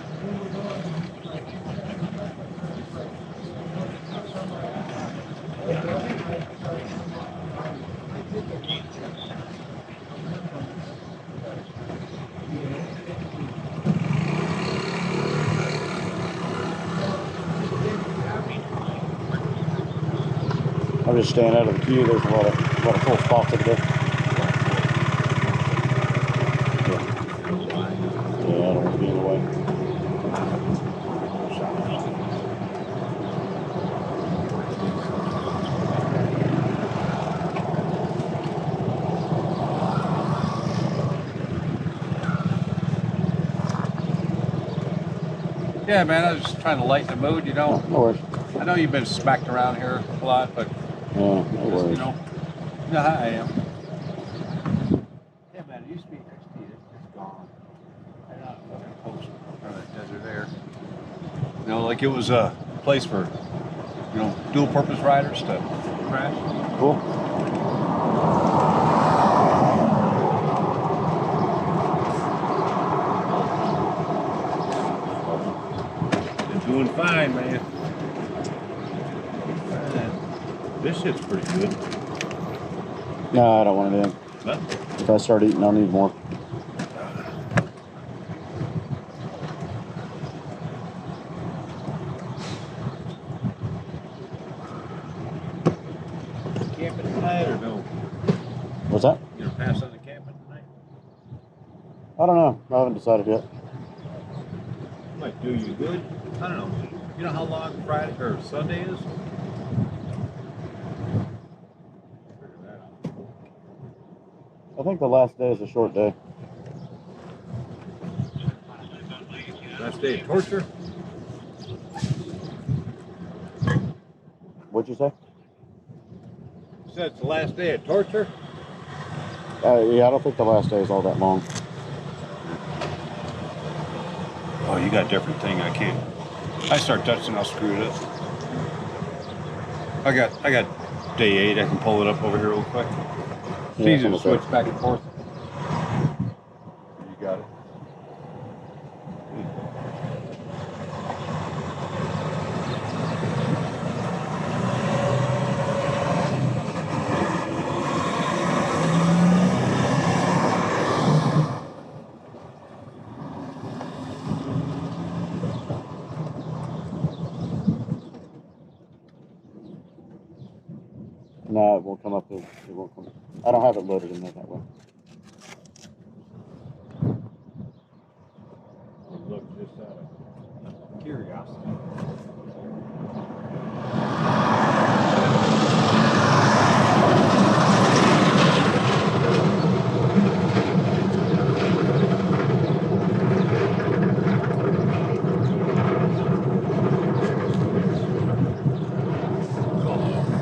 Speaker 1: I'm just staying out of the queue. There's a lot of full spots over there. Yeah, I don't want to be in the way.
Speaker 9: Yeah, man, I was just trying to lighten the mood, you know.
Speaker 8: No worries.
Speaker 9: I know you've been smacked around here a lot, but
Speaker 8: Yeah, no
Speaker 9: just,
Speaker 8: worries.
Speaker 9: you know how I am. Yeah, man, it used to be next to you. It's gone. Right out of the post on that desert there. You know, like it was a place for, you know, dual-purpose riders to crash.
Speaker 8: Cool.
Speaker 5: You're doing fine, man. This shit's pretty good.
Speaker 8: No, I don't want anything.
Speaker 5: Huh?
Speaker 8: If I start eating, I'll need more.
Speaker 5: Camping tonight or no?
Speaker 8: What's that?
Speaker 5: You gonna pass on the camping tonight?
Speaker 8: I don't know. I haven't decided yet.
Speaker 5: Might do you good. I don't know. You know how long Friday or Sunday is? Figure that out.
Speaker 8: I think the last day is a short day.
Speaker 5: Last day of torture?
Speaker 8: What'd you say?
Speaker 5: You said it's the last day of torture?
Speaker 8: Yeah, I don't think the last day is all that long.
Speaker 9: Oh, you got a different thing. I can't. I start touching, I'll screw it up. I got day 8. I can pull it up over here real quick. It's
Speaker 8: Yeah,
Speaker 9: easy to
Speaker 8: that's
Speaker 9: switch
Speaker 8: okay.
Speaker 9: back and forth. You got it.
Speaker 8: No, it won't come up. It won't come. I don't have it loaded in there that way.
Speaker 5: Look, just out of curiosity.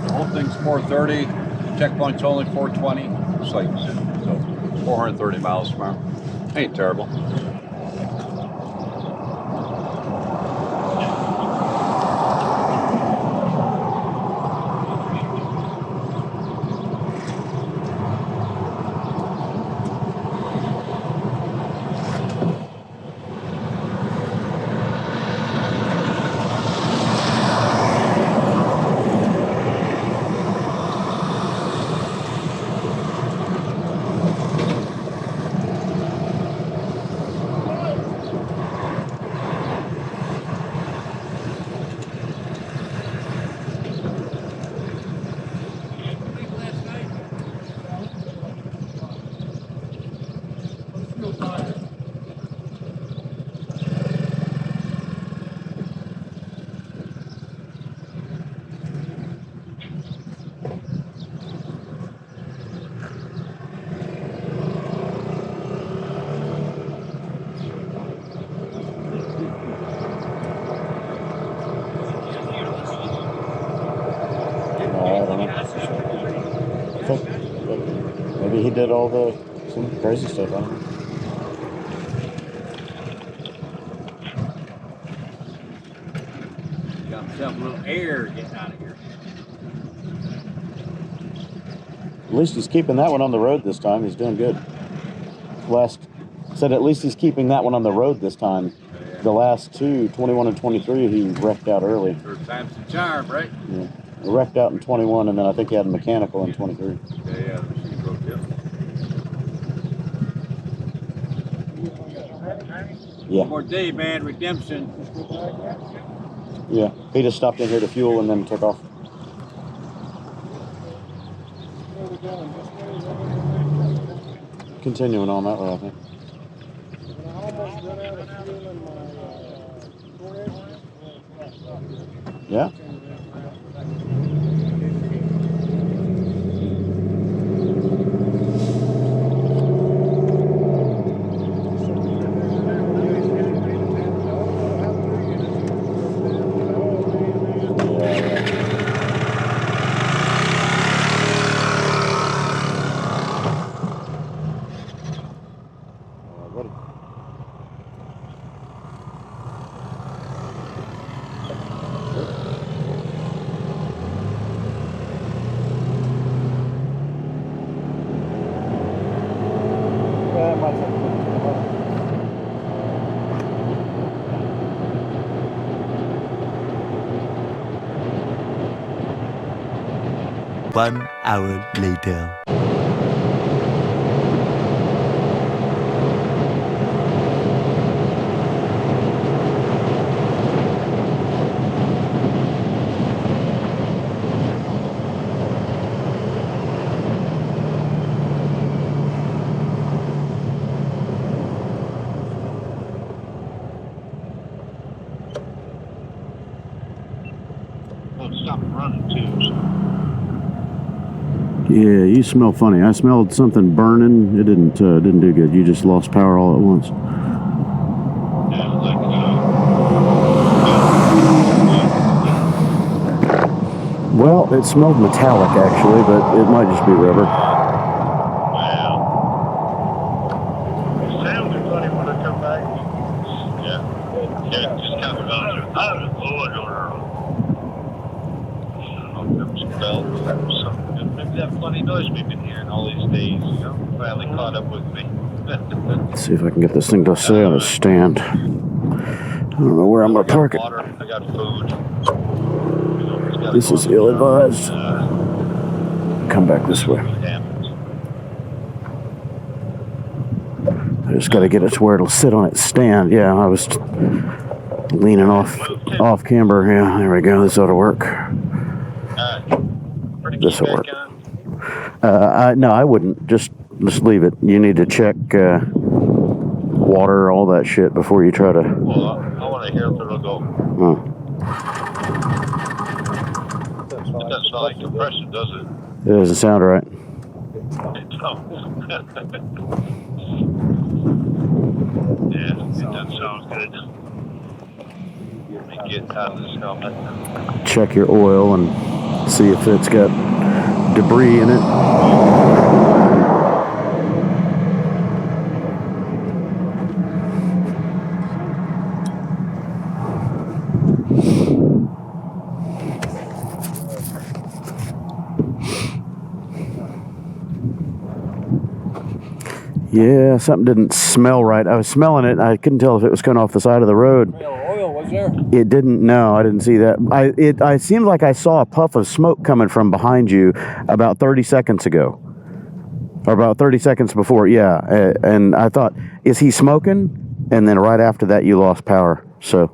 Speaker 9: The whole thing's 430. Checkpoint's only 420. It's like so 430 miles tomorrow. Ain't terrible.
Speaker 8: I don't know. I think maybe he did all some crazy stuff. I don't know.
Speaker 5: Got himself a little air getting out of here.
Speaker 8: At least he's keeping that one on the road this time. He's doing good. Said at least he's keeping that one on the road this time. The last two, 21 and 23, he wrecked out early.
Speaker 5: Third time's the charm, right?
Speaker 8: Yeah. He wrecked out in 21, and then I think he had a mechanical in 23.
Speaker 5: Yeah, the machine broke down.
Speaker 8: Yeah.
Speaker 5: One more day, man. Redemption.
Speaker 8: Yeah. He just stopped in here to fuel and then took off. Continuing on that way, I think. Yeah.
Speaker 5: buddy. Yeah, that might take a little too much.
Speaker 4: 1 hour later.
Speaker 6: Well, it stopped running too. So.
Speaker 8: Yeah, you smell funny. I smelled something burning. It didn't do good. You just lost power all at once.
Speaker 6: Yeah, like,
Speaker 8: Well, it smelled metallic actually, but it might just be rubber.
Speaker 6: wow.
Speaker 7: It sounded funny when I come back.
Speaker 6: Yeah. Yeah, it just kind of maybe that funny noise we've been hearing all these days, you know, finally caught up with me.
Speaker 8: Let's see if I can get this thing to stay on a stand. I don't know where I'm gonna park it.
Speaker 6: Water, I got food.
Speaker 8: This is ill-advised. Come back this way. I just got to get it to where it'll sit on its stand. Yeah, I was leaning off camber. Yeah, there we go. This ought to work. This will work. No, I wouldn't. Just leave it. You need to check water, all that shit before you try to.
Speaker 6: Well, I want to hear if it'll go. It doesn't sound like compression, does it?
Speaker 8: It doesn't sound right.
Speaker 6: Yeah, it doesn't sound good. Let me get out of this helmet.
Speaker 8: Check your oil and see if it's got debris in it. Yeah, something didn't smell right. I was smelling it. I couldn't tell if it was coming off the side of the road.
Speaker 5: Oil was there?
Speaker 8: It didn't. No, I didn't see that. I seemed like I saw a puff of smoke coming from behind you about 30 seconds ago, or about 30 seconds before. Yeah, and I thought, is he smoking? And then right after that, you lost power. So.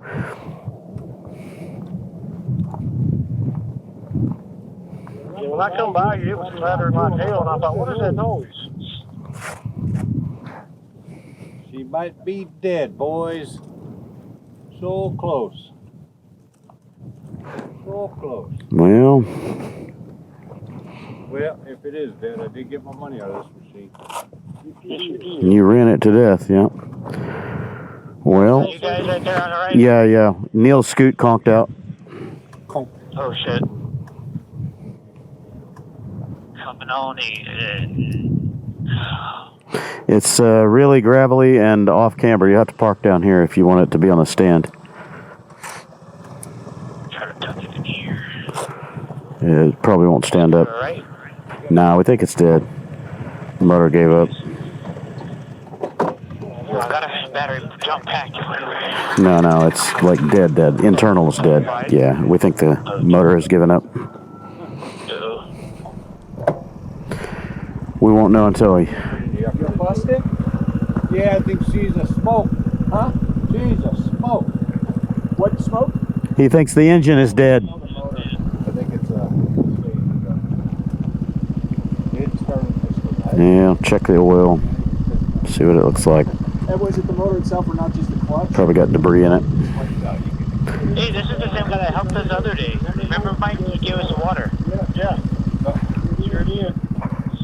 Speaker 7: When I come by, it was clattering my tail, and I thought, what is that noise?
Speaker 5: She might be dead, boys. So close. So close.
Speaker 8: Well,
Speaker 5: if it is dead, I did get my money out of this machine.
Speaker 8: you ran it to death, yeah. Well,
Speaker 6: You guys right there on the right?
Speaker 8: yeah. Neil's scoot conked out.
Speaker 6: Oh, shit. Coming on in.
Speaker 8: It's really gravelly and off camber. You have to park down here if you want it to be on a stand.
Speaker 6: Try to tuck it in here.
Speaker 8: It probably won't stand up.
Speaker 6: All right.
Speaker 8: Nah, we think it's dead. The motor gave up.
Speaker 6: I got a battery jump pack.
Speaker 8: No, it's like dead. Internal is dead. Yeah, we think the motor has given up. We won't know until we...
Speaker 5: You busted? Yeah, I think she's a smoke. Huh? She's a smoke. What smoke?
Speaker 8: He thinks the engine is dead.
Speaker 5: I think it's
Speaker 8: Yeah, check the oil. See what it looks like.
Speaker 3: And was it the motor itself or not just the clutch?
Speaker 8: Probably got debris in it.
Speaker 6: Hey, this is the same guy that helped us the other day. Remember, Mike? He gave us the water.
Speaker 7: Yeah. Sure did.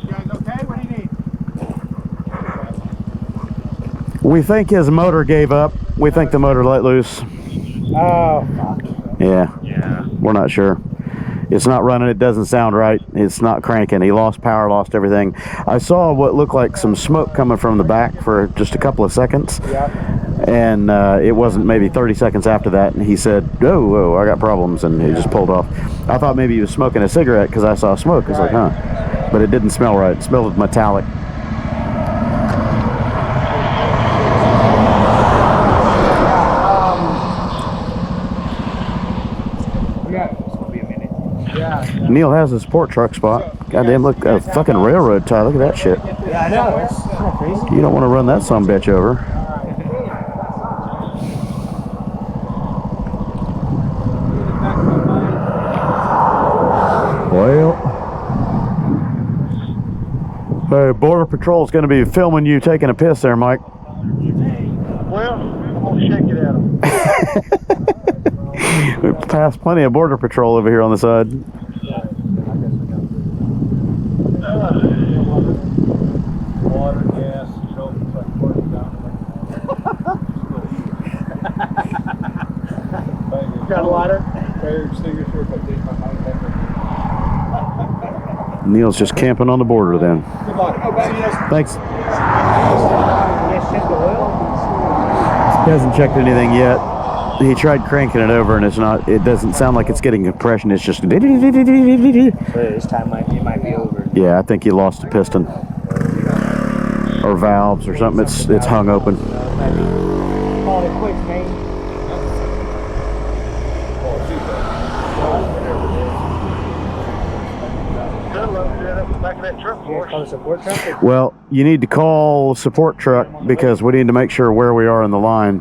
Speaker 5: You guys okay? What do you need?
Speaker 8: We think his motor gave up. We think the motor let loose.
Speaker 5: Oh, fuck.
Speaker 8: Yeah.
Speaker 6: Yeah.
Speaker 8: We're not sure. It's not running. It doesn't sound right. It's not cranking. He lost power, lost everything. I saw what looked like some smoke coming from the back for just a couple of seconds. And it wasn't maybe 30 seconds after that. And he said, oh, whoa, I got problems. And he just pulled off. I thought maybe he was smoking a cigarette because I saw smoke. I was like, huh. But it didn't smell right. It smelled metallic. Neil has a support truck spot. Goddamn, look, a fucking railroad tie. Look at that shit.
Speaker 5: Yeah, I know. It's kind of crazy.
Speaker 8: You don't want to run that sumbitch over. Well, hey, Border Patrol's going to be filming you taking a piss there, Mike.
Speaker 7: Well, I'm gonna shake it at them.
Speaker 8: We passed plenty of Border Patrol over here on the side.
Speaker 9: Water, gas, soap, it's like pouring down.
Speaker 7: Got a lighter?
Speaker 9: Fire extinguisher if I take my mind back.
Speaker 8: Neil's just camping on the border then.
Speaker 9: Good luck.
Speaker 8: Thanks.
Speaker 5: Yes, check the oil.
Speaker 8: He hasn't checked anything yet. He tried cranking it over and it's not, it doesn't sound like it's getting compression. It's just.
Speaker 5: So this time it might be over.
Speaker 8: Yeah, I think he lost a piston. Or valves or something. It's hung open.
Speaker 5: Call it quits, man.
Speaker 7: Back of that truck for us.
Speaker 5: Call the support truck.
Speaker 8: Well, you need to call support truck because we need to make sure where we are in the line.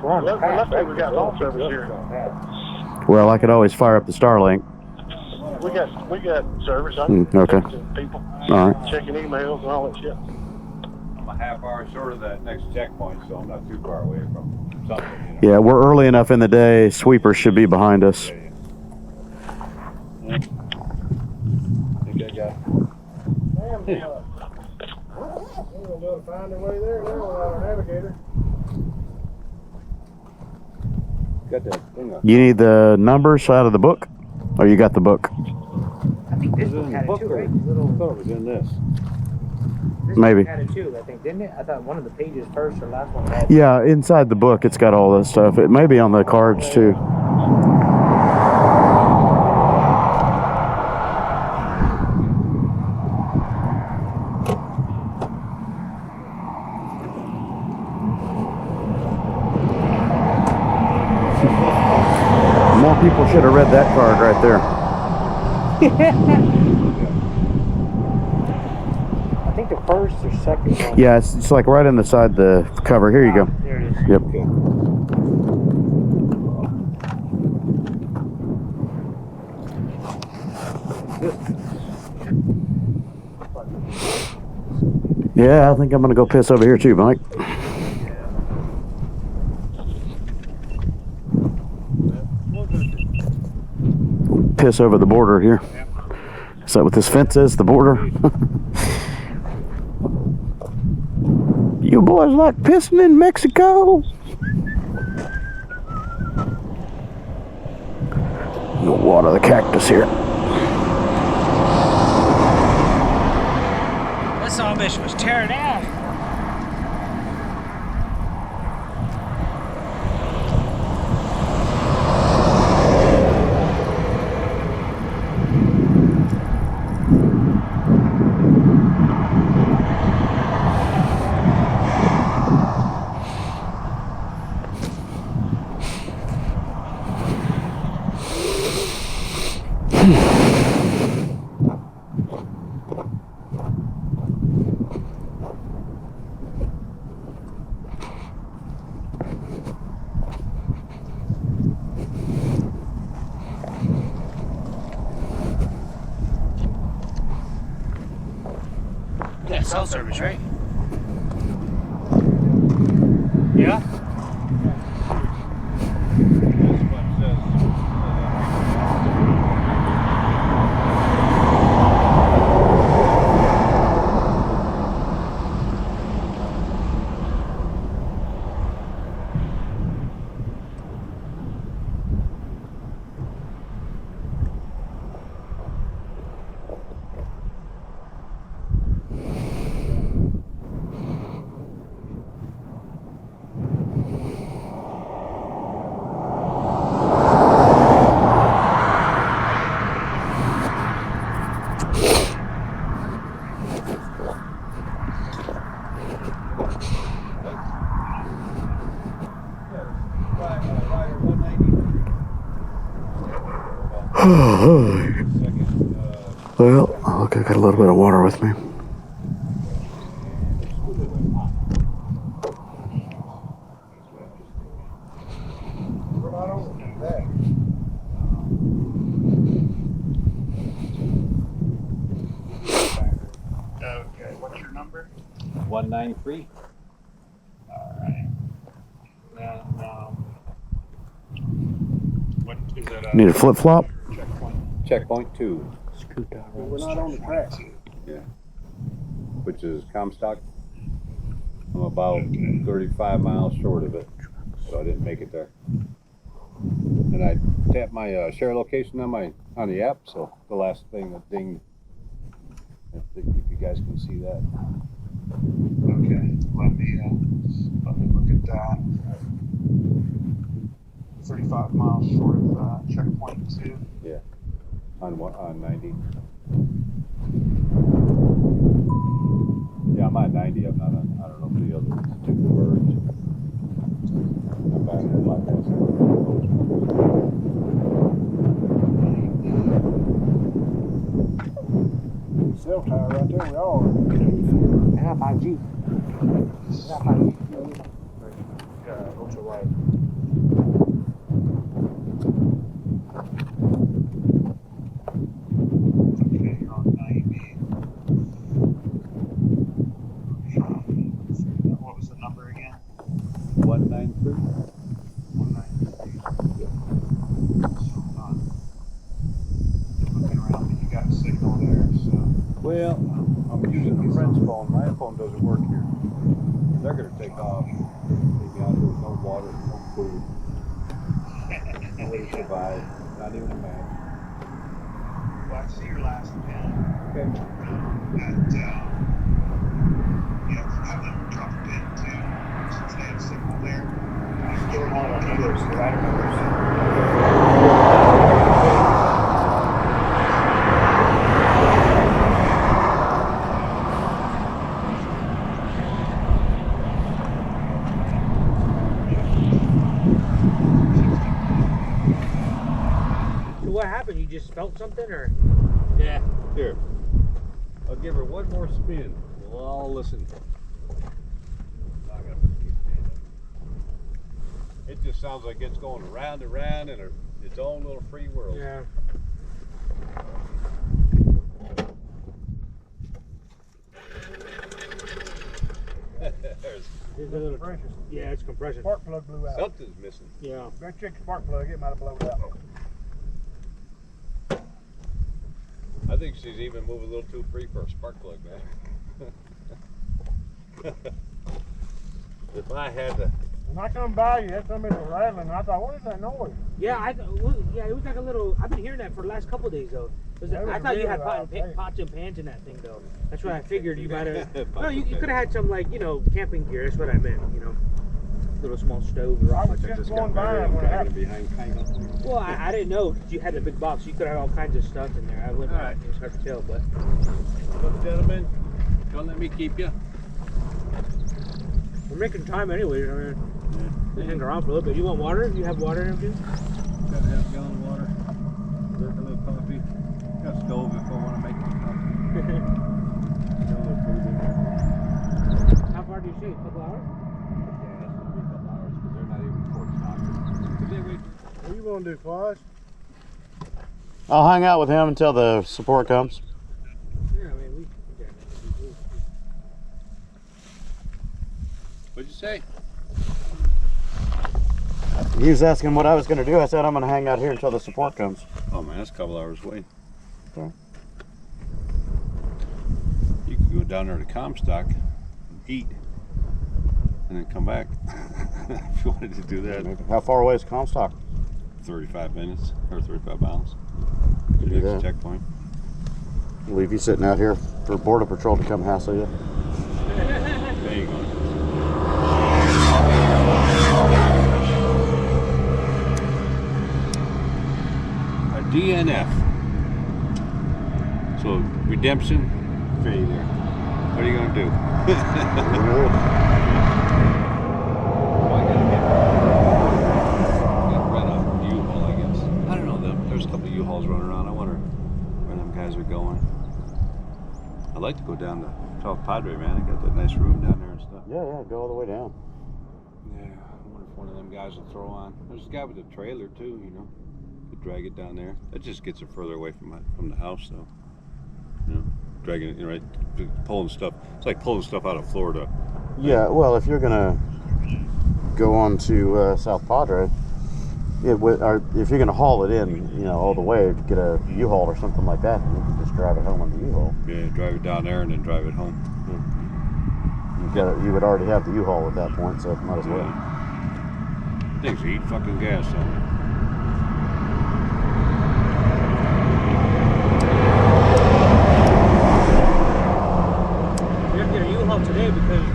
Speaker 7: Well, luckily we got phone service here.
Speaker 8: Well, I could always fire up the Starlink.
Speaker 7: We got service. I
Speaker 8: Okay.
Speaker 7: talk to people.
Speaker 8: All right.
Speaker 7: Checking emails and all that shit.
Speaker 9: I'm a half hour short of that next checkpoint, so I'm not too far away from something.
Speaker 8: Yeah, we're early enough in the day. Sweepers should be behind us.
Speaker 9: I think I got.
Speaker 5: Damn, we're gonna be able to find our way there now without our navigator.
Speaker 9: Got that thing up.
Speaker 8: You need the numbers out of the book? Or you got the book?
Speaker 5: I think this
Speaker 9: Is it
Speaker 5: one
Speaker 9: in the
Speaker 5: had it
Speaker 9: book
Speaker 5: too,
Speaker 9: or?
Speaker 5: right?
Speaker 9: I thought it was in this.
Speaker 5: This
Speaker 8: Maybe.
Speaker 5: one had it too, I think, didn't it? I thought one of the pages first or last one had.
Speaker 8: Yeah, inside the book it's got all this stuff. It may be on the cards too. More people should have read that card right there.
Speaker 5: I think the first or second one.
Speaker 8: Yeah, it's like right inside the cover. Here you go.
Speaker 5: There it is.
Speaker 8: Yep. Yeah, I think I'm gonna go piss over here too, Mike. Piss over the border here. Is that what this fence is? The border? You boys like pissing in Mexico? We'll water the cactus here.
Speaker 5: That son of a bitch was tearing out. Yeah, cell service, right? Yeah.
Speaker 8: Well, look, I got a little bit of water with me.
Speaker 5: We're not over that.
Speaker 7: Okay, what's your number?
Speaker 9: 193.
Speaker 7: Alright. Then, what is it?
Speaker 8: Need a flip flop?
Speaker 9: Checkpoint 2.
Speaker 5: We're not on the track.
Speaker 9: Yeah. Which is Comstock. I'm about 35 miles short of it, so I didn't make it there. And I tapped my share location on the app, so the last thing that dinged. If you guys can see that.
Speaker 7: Okay, let me look at that. 35 miles short of checkpoint 2.
Speaker 9: Yeah. On 90. Yeah, I'm on 90. I'm not on. I don't know if the other two birds. I'm back in my
Speaker 5: Cell tower right there, we all are.
Speaker 3: Yeah, 5G. Yeah, 5G.
Speaker 7: Yeah, go to right. Okay, you're on 90. What was the number again?
Speaker 9: 193.
Speaker 7: 193. So not looking around, but you got a signal there, so.
Speaker 9: Well, I'm using a friend's phone. My phone doesn't work here. They're gonna take off. Maybe out there with no water, no food, no way to survive. Not even a map.
Speaker 7: Well, I see your last pin.
Speaker 9: Okay.
Speaker 7: And, have them drop a pin too, since they have signal there.
Speaker 3: Give them all our numbers, the rider numbers.
Speaker 10: What happened? You just felt something, or?
Speaker 9: Yeah. Here. I'll give her one more spin. We'll all listen. It just sounds like it's going around and around in its own little free world.
Speaker 10: Yeah.
Speaker 5: There's a little compression.
Speaker 10: Yeah, it's compression.
Speaker 5: Spark plug blew out.
Speaker 9: Something's missing.
Speaker 10: Yeah.
Speaker 5: Go check the spark plug, it might have blown out.
Speaker 9: I think she's even moving a little too free for a spark plug, man. If I had to.
Speaker 5: When I come by, you had somebody was rattling, and I thought, what is that noise?
Speaker 10: Yeah, it was like a little. I've been hearing that for the last couple of days though. I thought you had pots and pans in that thing though. That's what I figured you might have. No, you could have had some camping gear. That's what I meant. Little small stove or
Speaker 5: I was just going by when it happened.
Speaker 10: Well, I didn't know because you had the big box. You could have all kinds of stuff in there. I wouldn't.
Speaker 9: All right.
Speaker 10: It's hard to tell, but.
Speaker 9: Look, gentlemen, don't let me keep you.
Speaker 10: We're making time anyways. I mean, we hang around for a little bit. You want water? You have water in there too?
Speaker 9: Got a half gallon of water. Drink a little coffee. Got a stove if I want to make some coffee. Got a little food in there.
Speaker 10: How far do you say? A couple hours?
Speaker 9: Yeah, that's gonna be a couple hours because they're not even Fort Stockton.
Speaker 5: What are you gonna do, Flash?
Speaker 1: I'll hang out with him until the support comes.
Speaker 10: Yeah, I mean, we
Speaker 9: What'd you say?
Speaker 1: He was asking what I was going to do. I said I'm going to hang out here until the support comes.
Speaker 9: Oh man, that's a couple hours away.
Speaker 1: Okay.
Speaker 9: You could go down there to Comstock and eat and then come back if you wanted to do that.
Speaker 1: How far away is Comstock?
Speaker 9: 35 minutes or 35 miles.
Speaker 1: Could do
Speaker 9: Next
Speaker 1: that.
Speaker 9: checkpoint.
Speaker 1: Leave you sitting out here for Border Patrol to come hassle you.
Speaker 9: There you go. A DNF. So redemption, failure. What are you gonna do? Get rid of U-Haul, I guess. I don't know. There's a couple of U-Hauls around I'd like to go down to South Padre, man. I got that nice room down there and stuff.
Speaker 8: Yeah, yeah, go all the way down.
Speaker 9: Yeah, I wonder if one of them guys will throw on. There's a guy with a trailer too, you know. Could drag it down there. That just gets it further away from the house, though. You know, dragging it, you know, right, pulling stuff. It's like pulling stuff out of Florida.
Speaker 8: Yeah, well, if you're gonna go on to South Padre, or if you're gonna haul it in, you know, all the way, get a U-Haul or something like that, and you can just drive it home on the U-Haul.
Speaker 9: Yeah, drive it down there and then drive it home.
Speaker 8: You would already have the U-Haul at that point, so might as well.
Speaker 9: Yeah. Things eat fucking gas, don't they?
Speaker 10: We're gonna get a U-Haul today because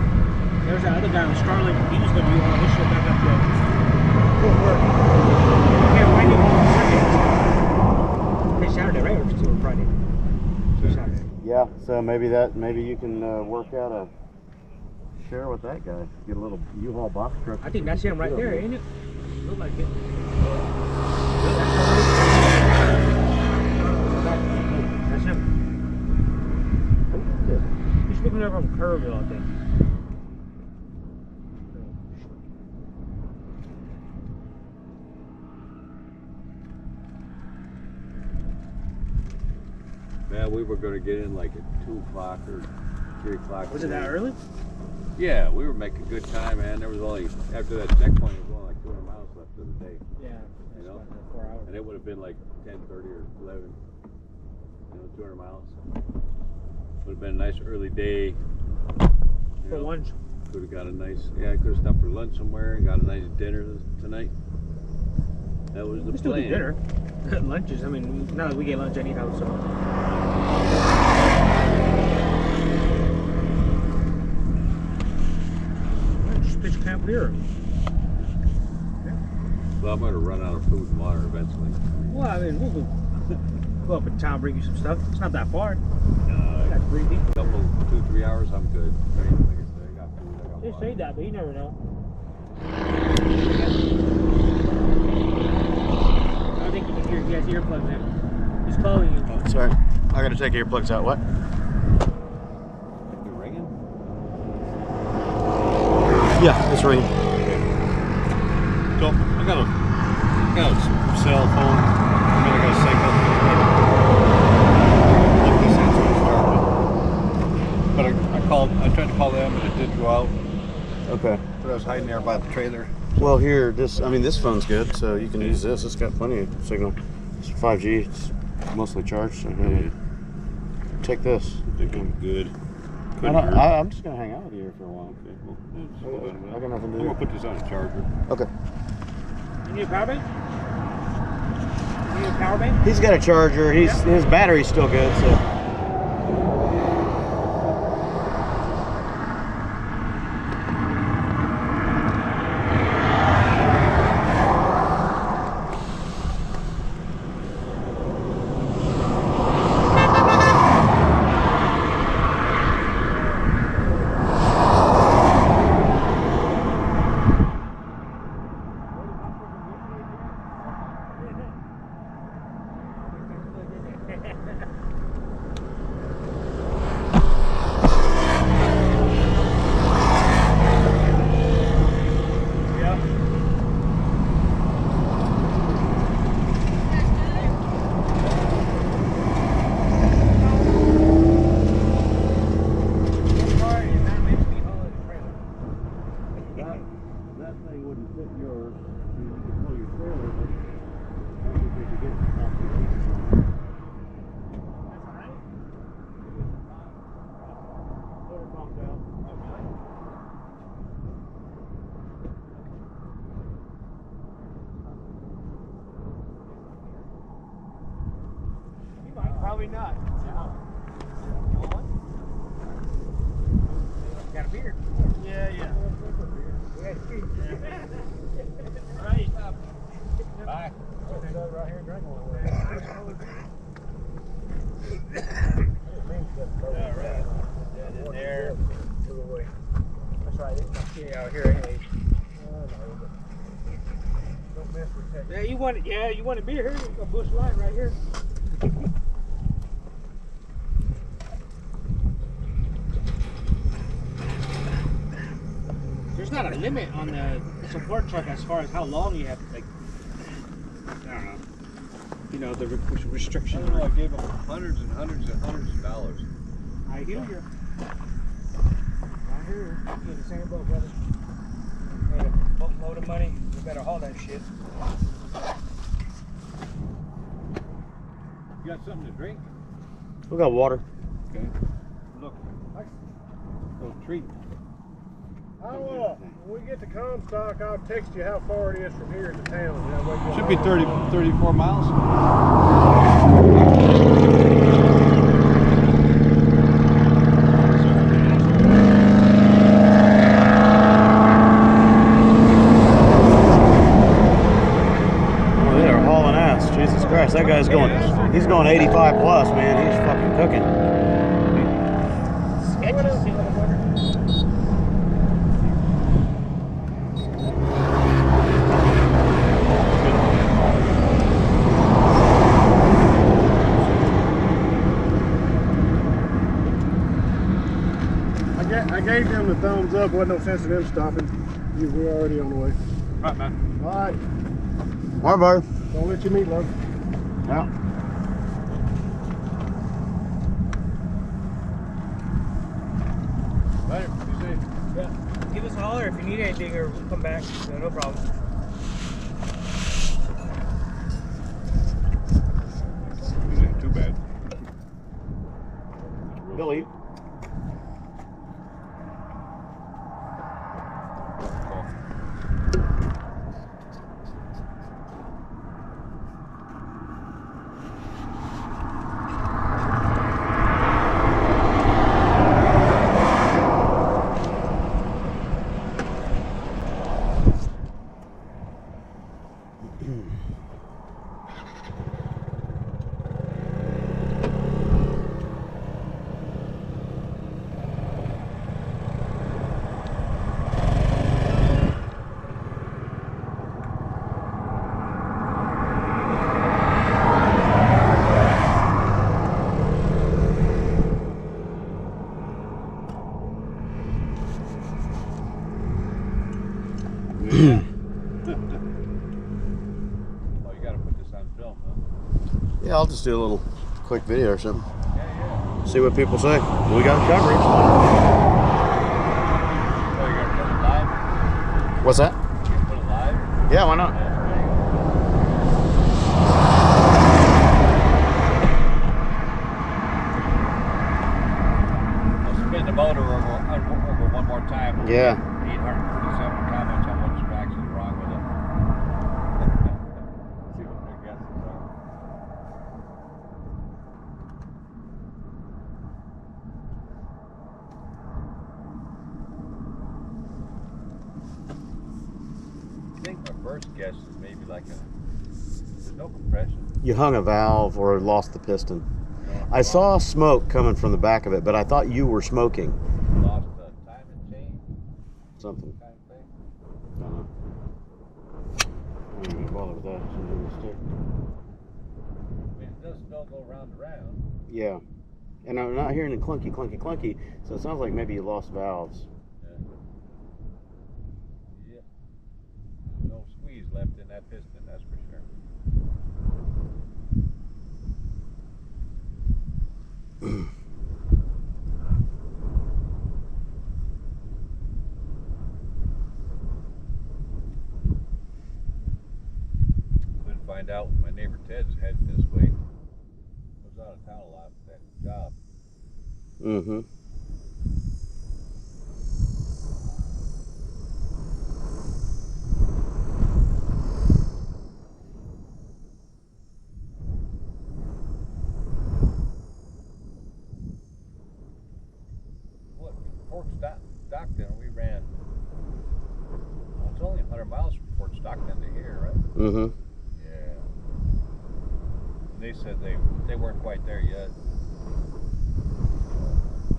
Speaker 10: there's that other guy with Starlink. He was gonna U-Haul his shit back up there. Good work. Yeah, Friday. Hey, Saturday, right? Or still Friday? Saturday.
Speaker 8: Yeah, so maybe you can work out a share with that guy. Get a little U-Haul box truck.
Speaker 10: I think that's him right there, ain't it? Look like it. That's him. He's picking up from Kerrville, I think.
Speaker 9: Yeah, we were going to get in like at 2 o'clock or 3 o'clock.
Speaker 10: Was it that early?
Speaker 9: Yeah, we were making good time, man. There was only, after that checkpoint, it was only like 200 miles left of the day.
Speaker 10: Yeah.
Speaker 9: You know?
Speaker 10: 4 hours.
Speaker 9: And it would have been like 10:30 or 11. You know, 200 miles. Would have been a nice early day.
Speaker 10: For lunch.
Speaker 9: Could have got a nice, I could have stopped for lunch somewhere and got a nice dinner tonight. That was the
Speaker 10: We
Speaker 9: plan.
Speaker 10: still do dinner. Lunches, I mean, now that we get lunch anyhow, so. Just pitch camp here.
Speaker 9: Well, I'm going to run out of food and water eventually.
Speaker 10: Well, I mean, we'll go up in town, bring you some stuff. It's not that far. That's 3 people.
Speaker 9: Couple, 2-3 hours, I'm good. Right? Like I said, I got food, I got
Speaker 10: They
Speaker 9: water.
Speaker 10: say that, but you never know. I think you can hear, he has earplugs in. He's calling you.
Speaker 8: Oh, sorry, I gotta take earplugs out. What?
Speaker 9: You ringing?
Speaker 8: Yeah, it's ringing.
Speaker 9: So, I got a cell phone. I mean, I got a cycle. Like this actually started. But I tried to call them, and it didn't go out.
Speaker 8: Okay.
Speaker 9: But I was hiding there by the trailer.
Speaker 8: Well, here, this phone's good, so you can use this. It's got plenty of signal. It's 5G. It's mostly charged. So take this.
Speaker 9: I think I'm good.
Speaker 8: I'm just gonna hang out with you here for a while.
Speaker 9: Okay, well,
Speaker 8: I got nothing to
Speaker 9: I'm
Speaker 8: do.
Speaker 9: gonna put this on a charger.
Speaker 8: Okay.
Speaker 10: You need a power bank? You need a power bank?
Speaker 8: He's got a charger. His battery's still good, so.
Speaker 10: Probably not. Got a beer? Yeah. Right. Bye. Right here, drink one. All right. In there. That's right. It's not shitty out here anyway. Don't mess with that. Yeah, you want a beer here? A Busch Light right here. there's not a limit on the support truck as far as how long you have to, like, I don't know. You know, the restrictions.
Speaker 9: I gave them hundreds and hundreds and hundreds of dollars.
Speaker 10: I hear you. I hear you. You're in the same boat, brother. Made a boatload of money. You better haul that shit.
Speaker 9: You got something to drink?
Speaker 8: We got water.
Speaker 9: Okay. Look. Little treat.
Speaker 5: When we get to Comstock, I'll text you how far it is from here to town. That way you'll
Speaker 9: Should be
Speaker 5: know.
Speaker 9: 34 miles.
Speaker 8: Oh, they are hauling ass. Jesus Christ, that guy's going, he's going 85 plus, man. He's fucking cooking.
Speaker 5: I gave them the thumbs up. Wasn't no sense in them stopping. We're already on the way.
Speaker 9: Right, man.
Speaker 5: All right.
Speaker 8: All right, buddy.
Speaker 5: Don't let you meet, love.
Speaker 8: Yeah.
Speaker 9: Later. Be safe.
Speaker 10: Yeah. Give us a holler if you need anything or we'll come back. Yeah, no problem.
Speaker 9: This ain't too bad.
Speaker 8: Billy.
Speaker 9: Oh, you gotta put this on film, huh?
Speaker 8: Yeah, I'll just do a little quick video or something.
Speaker 9: Yeah.
Speaker 8: See what people say. We got coverage.
Speaker 9: Oh, you gotta put it live?
Speaker 8: What's that?
Speaker 9: You can put it live?
Speaker 8: Yeah, why not?
Speaker 9: I'll spin the motor over one more time.
Speaker 8: Yeah.
Speaker 9: 837 comments on what's actually wrong with it. See what their guesses are. I think my first guess is maybe like there's no compression.
Speaker 8: You hung a valve or lost the piston. I saw smoke coming from the back of it, but I thought you were smoking.
Speaker 9: Lost the time and chain
Speaker 8: Something.
Speaker 9: kind of thing.
Speaker 8: I don't know. I don't even bother with that. It's a little stick.
Speaker 9: I mean, it does still go round and round.
Speaker 8: Yeah. And I'm not hearing the clunky, clunky, clunky, so it sounds like maybe you lost valves.
Speaker 9: Yeah. No squeeze left in that piston, that's for sure. Couldn't find out when my neighbor Ted's headed this way. Was out of town a lot for that job.
Speaker 8: Mm-hmm.
Speaker 9: What, Fort Stockton, we ran, well, it's only 100 miles from Fort Stockton to here, right?
Speaker 8: Mm-hmm.
Speaker 9: Yeah. And they said they weren't quite there yet.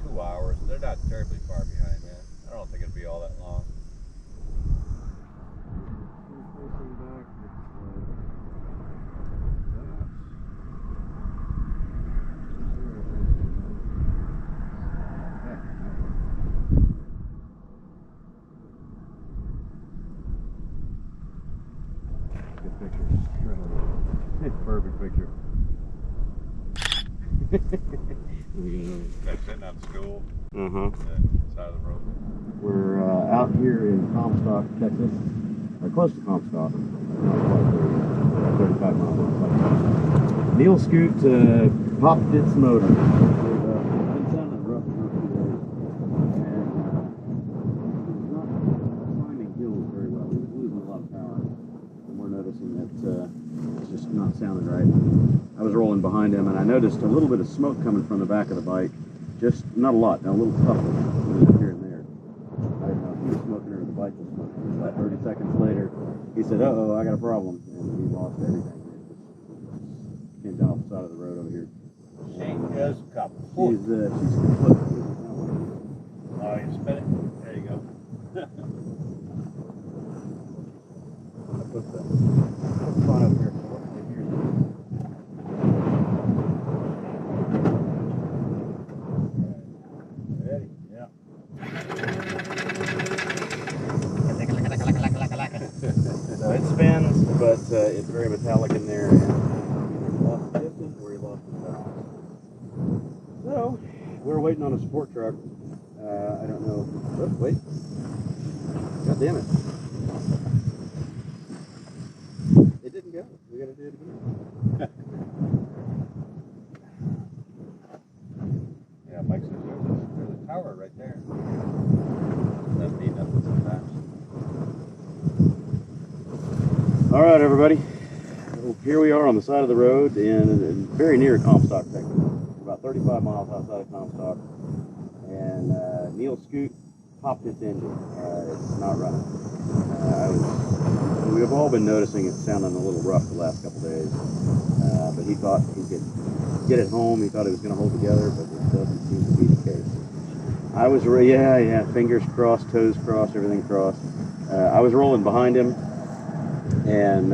Speaker 9: 2 hours. They're not terribly far behind, man. I don't think it'd be all that long.
Speaker 8: picture. Perfect picture.
Speaker 9: That's sitting on school.
Speaker 8: Uh-huh.
Speaker 9: Side of the road.
Speaker 8: We're out here in Comstock, Texas, or close to Comstock, not quite there, 35 miles outside. Neil Scoot popped its motor. It's been sounding rough for a few days, and he was not climbing hills very well. He was losing a lot of power, and we're noticing that it's just not sounding right. I was rolling behind him, and I noticed a little bit of smoke coming from the back of the bike. Just not a lot, a little puff here and there. I didn't know if he was smoking or the bike was smoking. About 30 seconds later, he said, "Uh-oh, I got a problem," and we lost everything. It just came down off the side of the road over here.
Speaker 9: She is kaput.
Speaker 8: She's kaput.
Speaker 9: Oh, you spin it? There you go.
Speaker 8: I put the phone up here.
Speaker 9: Ready? Yeah.
Speaker 8: So it spins, but it's very metallic in there, and either lost the distance or he lost his balance. So we're waiting on a support truck. I don't know. Oh, wait. God damn it. It didn't go. We gotta do it again.
Speaker 9: Yeah, Mike says there's a tower right there. Doesn't mean nothing sometimes.
Speaker 8: All right, everybody. Well, here we are on the side of the road in very near Comstock, Texas. About 35 miles outside of Comstock. And Neil Scoot popped its engine. It's not running. We've all been noticing it sounding a little rough the last couple days. But he thought he could get it home. He thought it was going to hold together, but it doesn't seem to be the case. I was, fingers crossed, toes crossed, everything crossed. I was rolling behind him, and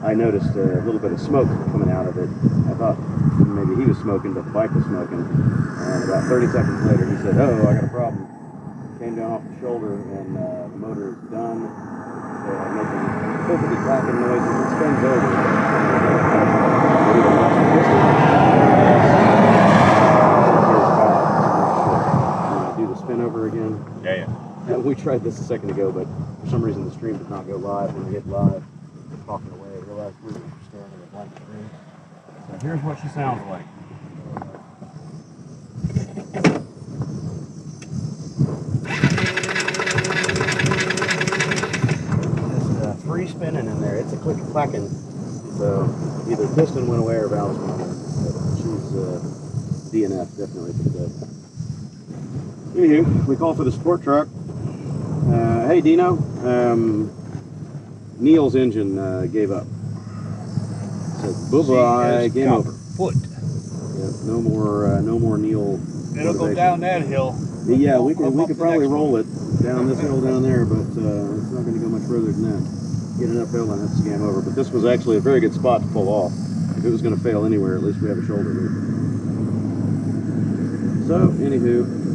Speaker 8: I noticed a little bit of smoke coming out of it. I thought maybe he was smoking, but the bike was smoking. And about 30 seconds later, he said, "Oh, I got a problem." Came down off the shoulder, and the motor is done. It's making perfectly clacking noises. It spins over. Do the spin over again.
Speaker 9: Yeah.
Speaker 8: We tried this a second ago, but for some reason the stream did not go live. When we hit live, talking away, I realized we were staring at a blank screen. So here's what she sounds like. Just free spinning in there. It's a click clacking. So either piston went away or valves went away. But she's DNF definitely. But, anywho, we call for the support truck. Hey Dino, Neil's engine gave up. Said bye-bye, game over.
Speaker 9: Foot.
Speaker 8: Yeah, no more Neil.
Speaker 9: It'll go down that hill.
Speaker 8: Yeah, we could probably roll it down this hill down there, but it's not going to go much further than that. Get it uphill and it's game over. But this was actually a very good spot to pull off. If it was going to fail anywhere, at least we have a shoulder here. So, anywho.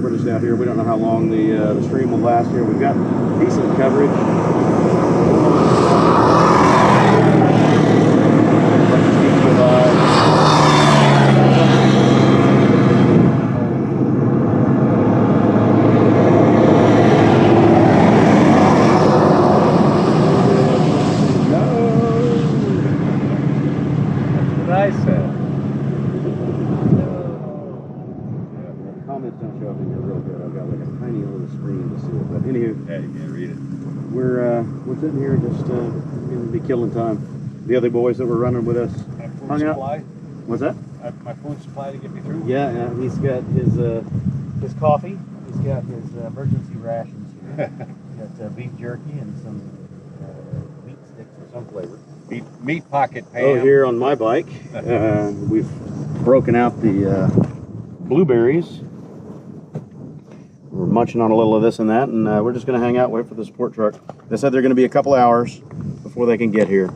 Speaker 8: We're just out here. We don't know how long the stream will last here. We've got decent coverage.
Speaker 9: That's what I said.
Speaker 8: Comments don't show up in here real good. I've got like a tiny little screen to see it. But anywho,
Speaker 9: Yeah, you can't read it.
Speaker 8: we're sitting here just going to be killing time. The other boys that were running with us
Speaker 9: Food
Speaker 8: hung out.
Speaker 9: supply.
Speaker 8: What's that?
Speaker 9: My food supply to get me through.
Speaker 8: Yeah, he's got his coffee. He's got his emergency rations here. He's got beef jerky and some meat sticks of some flavor.
Speaker 9: Meat pocket Pam.
Speaker 8: Oh, here on my bike, we've broken out the blueberries. We're munching on a little of this and that, and we're just going to hang out, wait for the support truck. They said they're going to be a couple hours before they can get here.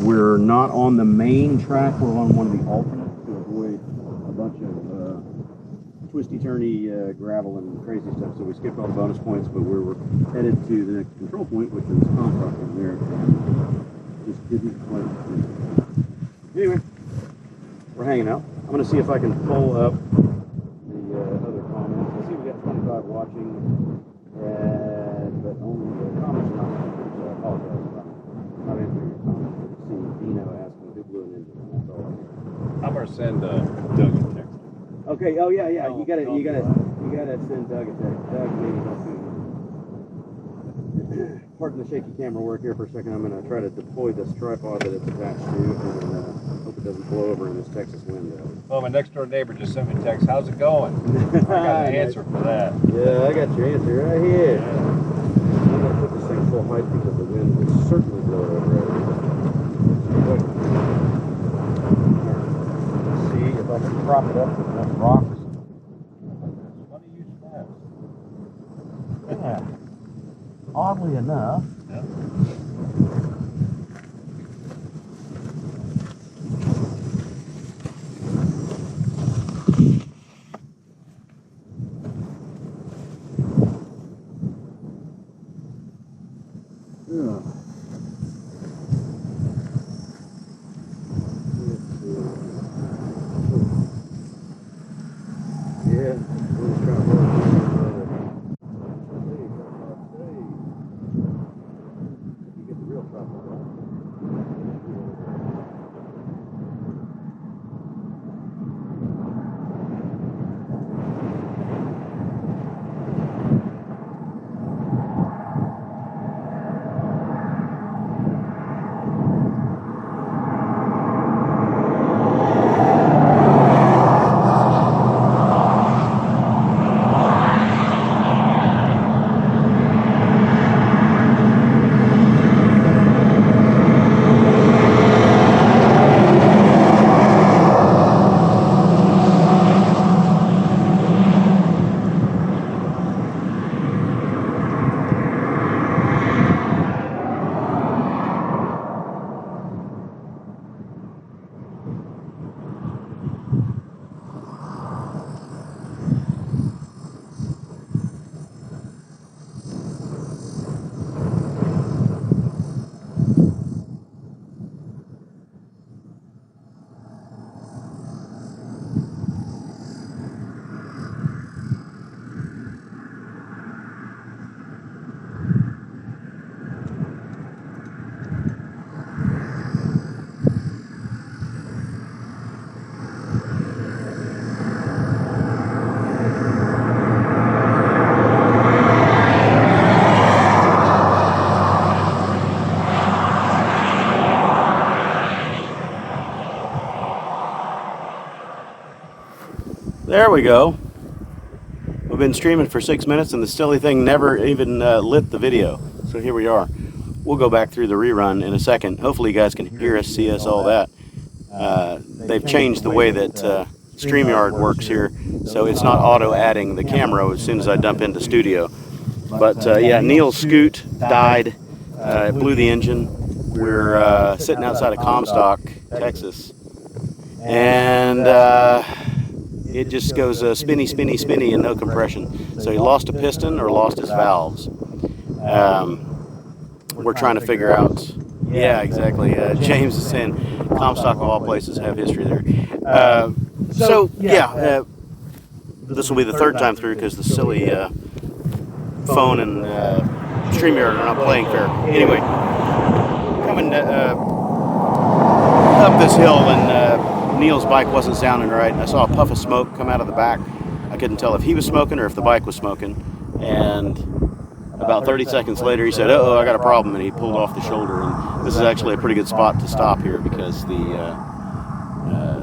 Speaker 8: We're not on the main track, we're on one of the alternates to avoid a bunch of twisty-turny gravel and crazy stuff, so we skipped all the bonus points, but we were headed to the next control point, which was Comstock over there. Just didn't quite. Anyway, we're hanging out. I'm going to see if I can pull up the other comments. I see we got 25 watching, but only the comments are not answered, so I apologize if I'm not answering your comments. I see Dino asking who blew an engine, and that's all I hear.
Speaker 9: I'm gonna send Doug a text.
Speaker 8: Okay. Oh yeah. You gotta send Doug a text. Doug, maybe help you. Pardon the shaky camera work here for a second. I'm gonna try to deploy this tripod that it's attached to, and hope it doesn't blow over in this Texas wind.
Speaker 9: Well, my next door neighbor just sent me a text. How's it going? I got an answer for that.
Speaker 8: Yeah, I got your answer right here. I'm gonna put this thing full height because the wind will certainly blow it over. Let's see if I can prop it up with enough rocks.
Speaker 9: What do you have?
Speaker 8: Yeah. Oddly enough.
Speaker 9: Yeah.
Speaker 8: There we go. We've been streaming for 6 minutes and the silly thing never even lit the video. So here we are. We'll go back through the rerun in a second. Hopefully you guys can hear us, see us, all that. They've changed the way that StreamYard works here, so it's not auto-adding the camera as soon as I dump into studio. But yeah, Neil's Scoot died. It blew the engine. We're sitting outside of Comstock, Texas. And it just goes spinny, spinny, spinny and no compression. So he lost a piston or lost his valves. We're trying to figure out. Yeah, exactly. James is saying Comstock of all places have history there. So yeah, this will be the third time through because the silly phone and StreamYard are not playing fair. Anyway, coming up this hill and Neil's bike wasn't sounding right. I saw a puff of smoke come out of the back. I couldn't tell if he was smoking or if the bike was smoking. And about 30 seconds later, he said, "Uh-oh, I got a problem," and he pulled off the shoulder. And this is actually a pretty good spot to stop here because the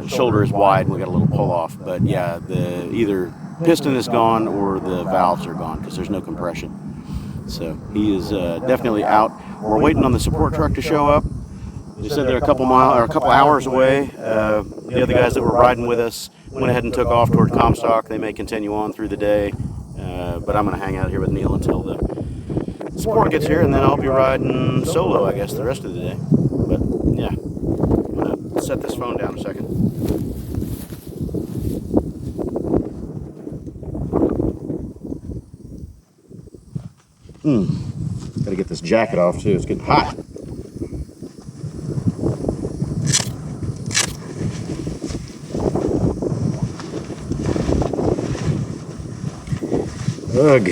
Speaker 8: shoulder is wide and we got a little pull off. But yeah, the either piston is gone or the valves are gone because there's no compression. So he is definitely out. We're waiting on the support truck to show up. They said they're a couple hours away. The other guys that were riding with us went ahead and took off toward Comstock. They may continue on through the day, but I'm going to hang out here with Neil until the support gets here, and then I'll be riding solo, I guess, the rest of the day. But yeah, I'm going to set this phone down a second.
Speaker 1: Gotta get this jacket off too, it's getting hot. Ugh.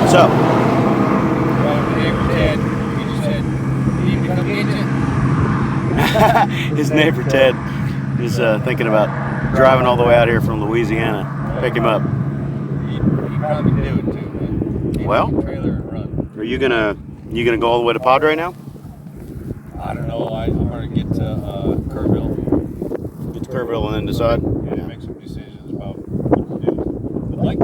Speaker 1: So, his neighbor Ted is thinking about driving all the way out here from Louisiana, pick him up.
Speaker 9: He'd probably do it too, man.
Speaker 1: Well,
Speaker 9: Trailer and run.
Speaker 1: are you gonna go all the way to Padre now?
Speaker 9: I don't know. I'm gonna get to Kerrville.
Speaker 1: Get to Kerrville and then decide.
Speaker 9: Yeah, make some decisions about what to do. But like,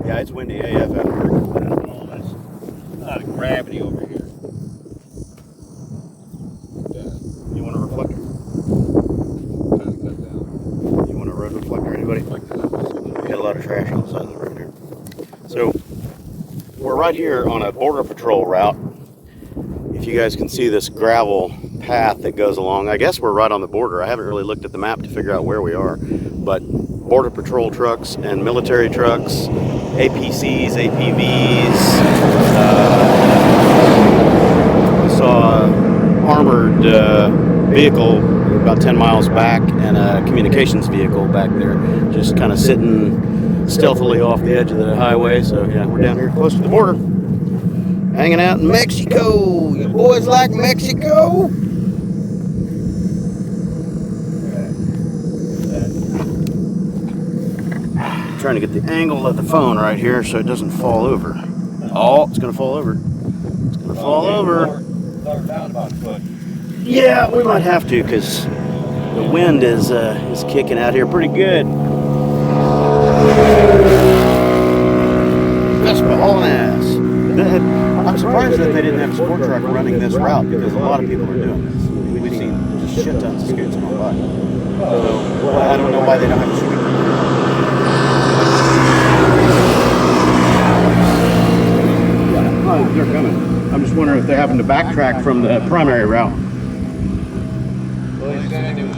Speaker 1: Yeah, it's windy AF out here.
Speaker 9: oh, that's a lot of gravity over here.
Speaker 1: You want a reflector?
Speaker 9: Trying to cut down.
Speaker 1: You want a road reflector, anybody? We got a lot of trash on the side of the road here. So, we're right here on a border patrol route. If you guys can see this gravel path that goes along, I guess we're right on the border. I haven't really looked at the map to figure out where we are, but border patrol trucks and military trucks, APCs, APVs. We saw an armored vehicle about 10 miles back and a communications vehicle back there, just kind of sitting stealthily off the edge of the highway. So yeah, we're down here close to the border, hanging out in Mexico. You boys like Mexico? Trying to get the angle of the phone right here so it doesn't fall over. Oh, it's gonna fall over. It's gonna fall over.
Speaker 9: Down about a foot.
Speaker 1: Yeah, we might have to because the wind is kicking out here pretty good. Vespa hauling ass. I'm surprised that they didn't have a sport truck running this route because a lot of people are doing this. We've seen just shit tons of scoots going by. So, well, I don't know why they don't have a sweeper. Oh, they're coming. I'm just wondering if they happen to backtrack from the primary route.
Speaker 9: Well, he said it was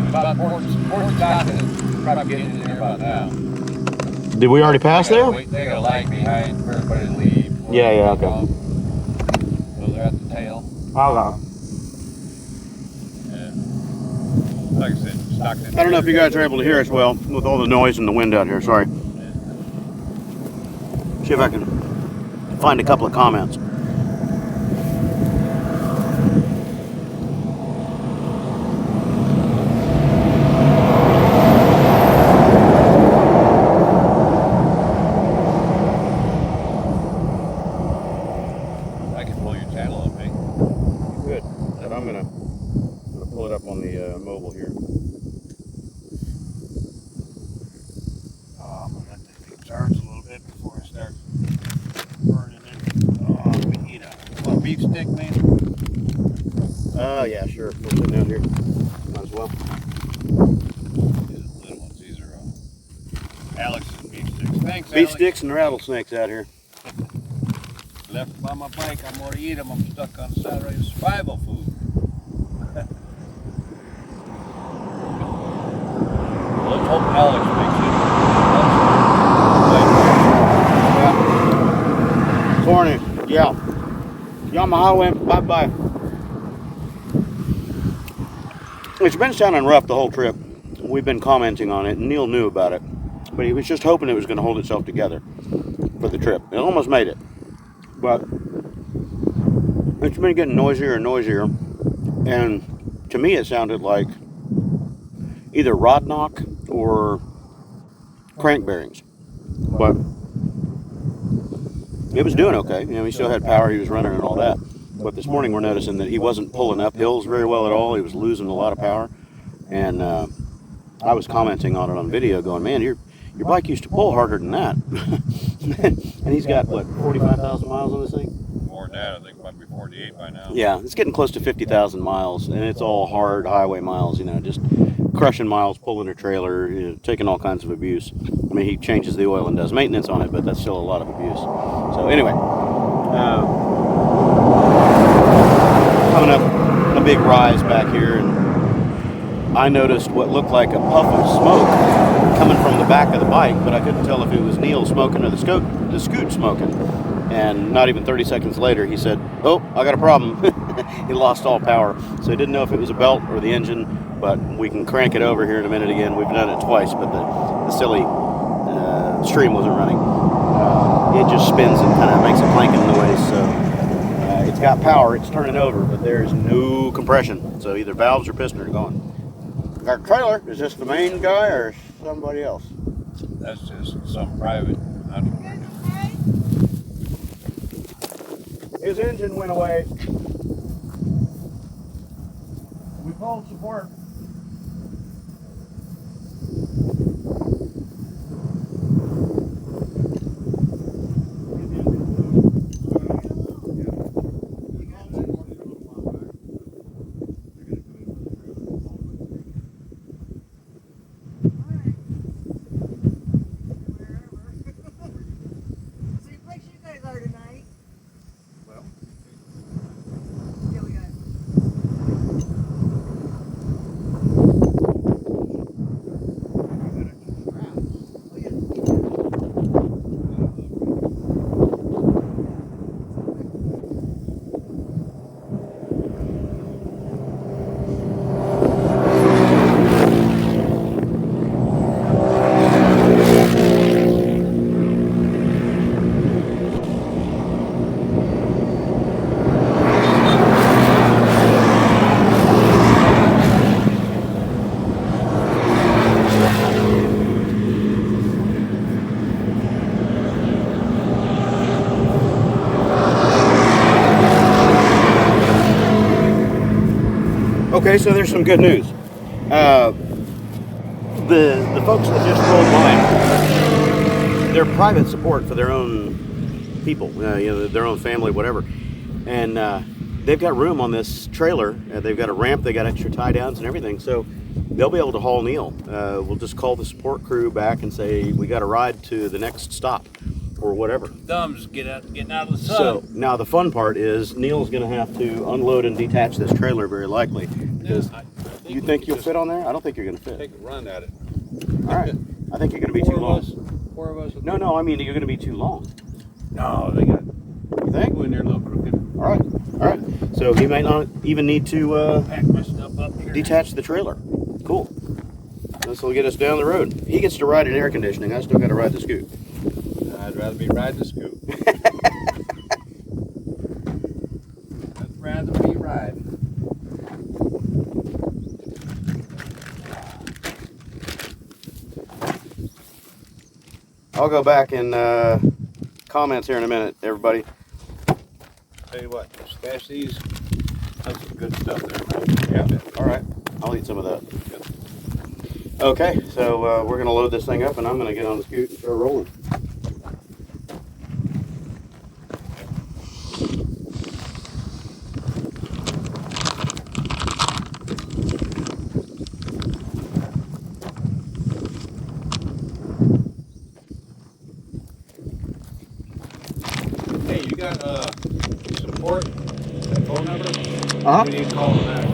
Speaker 9: about Fort Stockton. Probably getting in there about now.
Speaker 1: Did we already pass there?
Speaker 9: They got a lag behind for everybody to leave.
Speaker 1: Yeah, okay.
Speaker 9: So they're at the tail.
Speaker 1: Okay.
Speaker 9: Yeah. Like I said, Stockton.
Speaker 1: I don't know if you guys are able to hear us well with all the noise and the wind out here. Sorry. See if I can find a couple of comments.
Speaker 9: I can pull your channel up, eh?
Speaker 1: Good. And I'm gonna pull it up on the mobile here.
Speaker 9: Oh, I'm gonna let that thing charge a little bit before I start burning it. Oh, we eat a beef stick, man.
Speaker 1: Yeah, sure. We're sitting out here. Might as well.
Speaker 9: These little ones, these are Alex's beef sticks. Thanks,
Speaker 1: Beef
Speaker 9: Alex.
Speaker 1: sticks and rattlesnakes out here.
Speaker 9: Left by my bike, I'm gonna eat them. I'm stuck on Saturday survival food. Let's hope Alex makes it.
Speaker 1: Corny. Yeah. You on my highway? Bye-bye. It's been sounding rough the whole trip. We've been commenting on it, and Neil knew about it. But he was just hoping it was going to hold itself together for the trip. It almost made it. But it's been getting noisier and noisier. And to me it sounded like either rod knock or crank bearings. But it was doing okay. You know, he still had power, he was running and all that. But this morning we're noticing that he wasn't pulling up hills very well at all. He was losing a lot of power. And I was commenting on it on video going, man, your bike used to pull harder than that. And he's got, what, 45,000 miles on this thing?
Speaker 9: More than that. I think it might be 48 by now.
Speaker 8: Yeah, it's getting close to 50,000 miles, and it's all hard highway miles, you know, just crushing miles, pulling a trailer, you know, taking all kinds of abuse. I mean, he changes the oil and does maintenance on it, but that's still a lot of abuse. So anyway, coming up a big rise back here, and I noticed what looked like a puff of smoke coming from the back of the bike, but I couldn't tell if it was Neil smoking or the scoot smoking. And not even 30 seconds later, he said, "Oh, I got a problem." He lost all power. So he didn't know if it was a belt or the engine, but we can crank it over here in a minute again. We've done it twice, but the silly stream wasn't running. It just spins and kind of makes a clanking noise. So it's got power. It's turning over, but there's no compression. So either valves or piston are gone. Our trailer, is this the main guy or somebody else?
Speaker 9: That's just some private.
Speaker 8: His engine went away. We called support. Okay, so there's some good news. The folks that just rolled by, they're private support for their own people, you know, their own family, whatever. And they've got room on this trailer. They've got a ramp, they got extra tie downs and everything, so they'll be able to haul Neil. We'll just call the support crew back and say we got a ride to the next stop or whatever.
Speaker 9: Thumbs getting out of the sun.
Speaker 8: So now the fun part is Neil's going to have to unload and detach this trailer very likely. Because you think you'll fit on there? I don't think you're going to fit.
Speaker 9: Take a run at it.
Speaker 8: All right. I think you're going to be too long.
Speaker 9: Four of us.
Speaker 8: No, I mean you're going to be too long.
Speaker 9: No, they got.
Speaker 8: You think?
Speaker 9: When they're a little crooked.
Speaker 8: All right. So he might not even need to
Speaker 9: Pack my stuff up here.
Speaker 8: detach the trailer. Cool. This will get us down the road. He gets to ride in air conditioning. I still got to ride the scoot.
Speaker 9: I'd rather be riding the scoot. I'd rather be riding.
Speaker 8: I'll go back in comments here in a minute, everybody.
Speaker 9: Tell you what, stash these. That's some good stuff there.
Speaker 8: Yeah. All right. I'll eat some of that. Okay, so we're going to load this thing up, and I'm going to get on the scoot and start rolling.
Speaker 9: Hey, you got support? That phone number?
Speaker 8: Uh-huh.
Speaker 9: We need to call them back.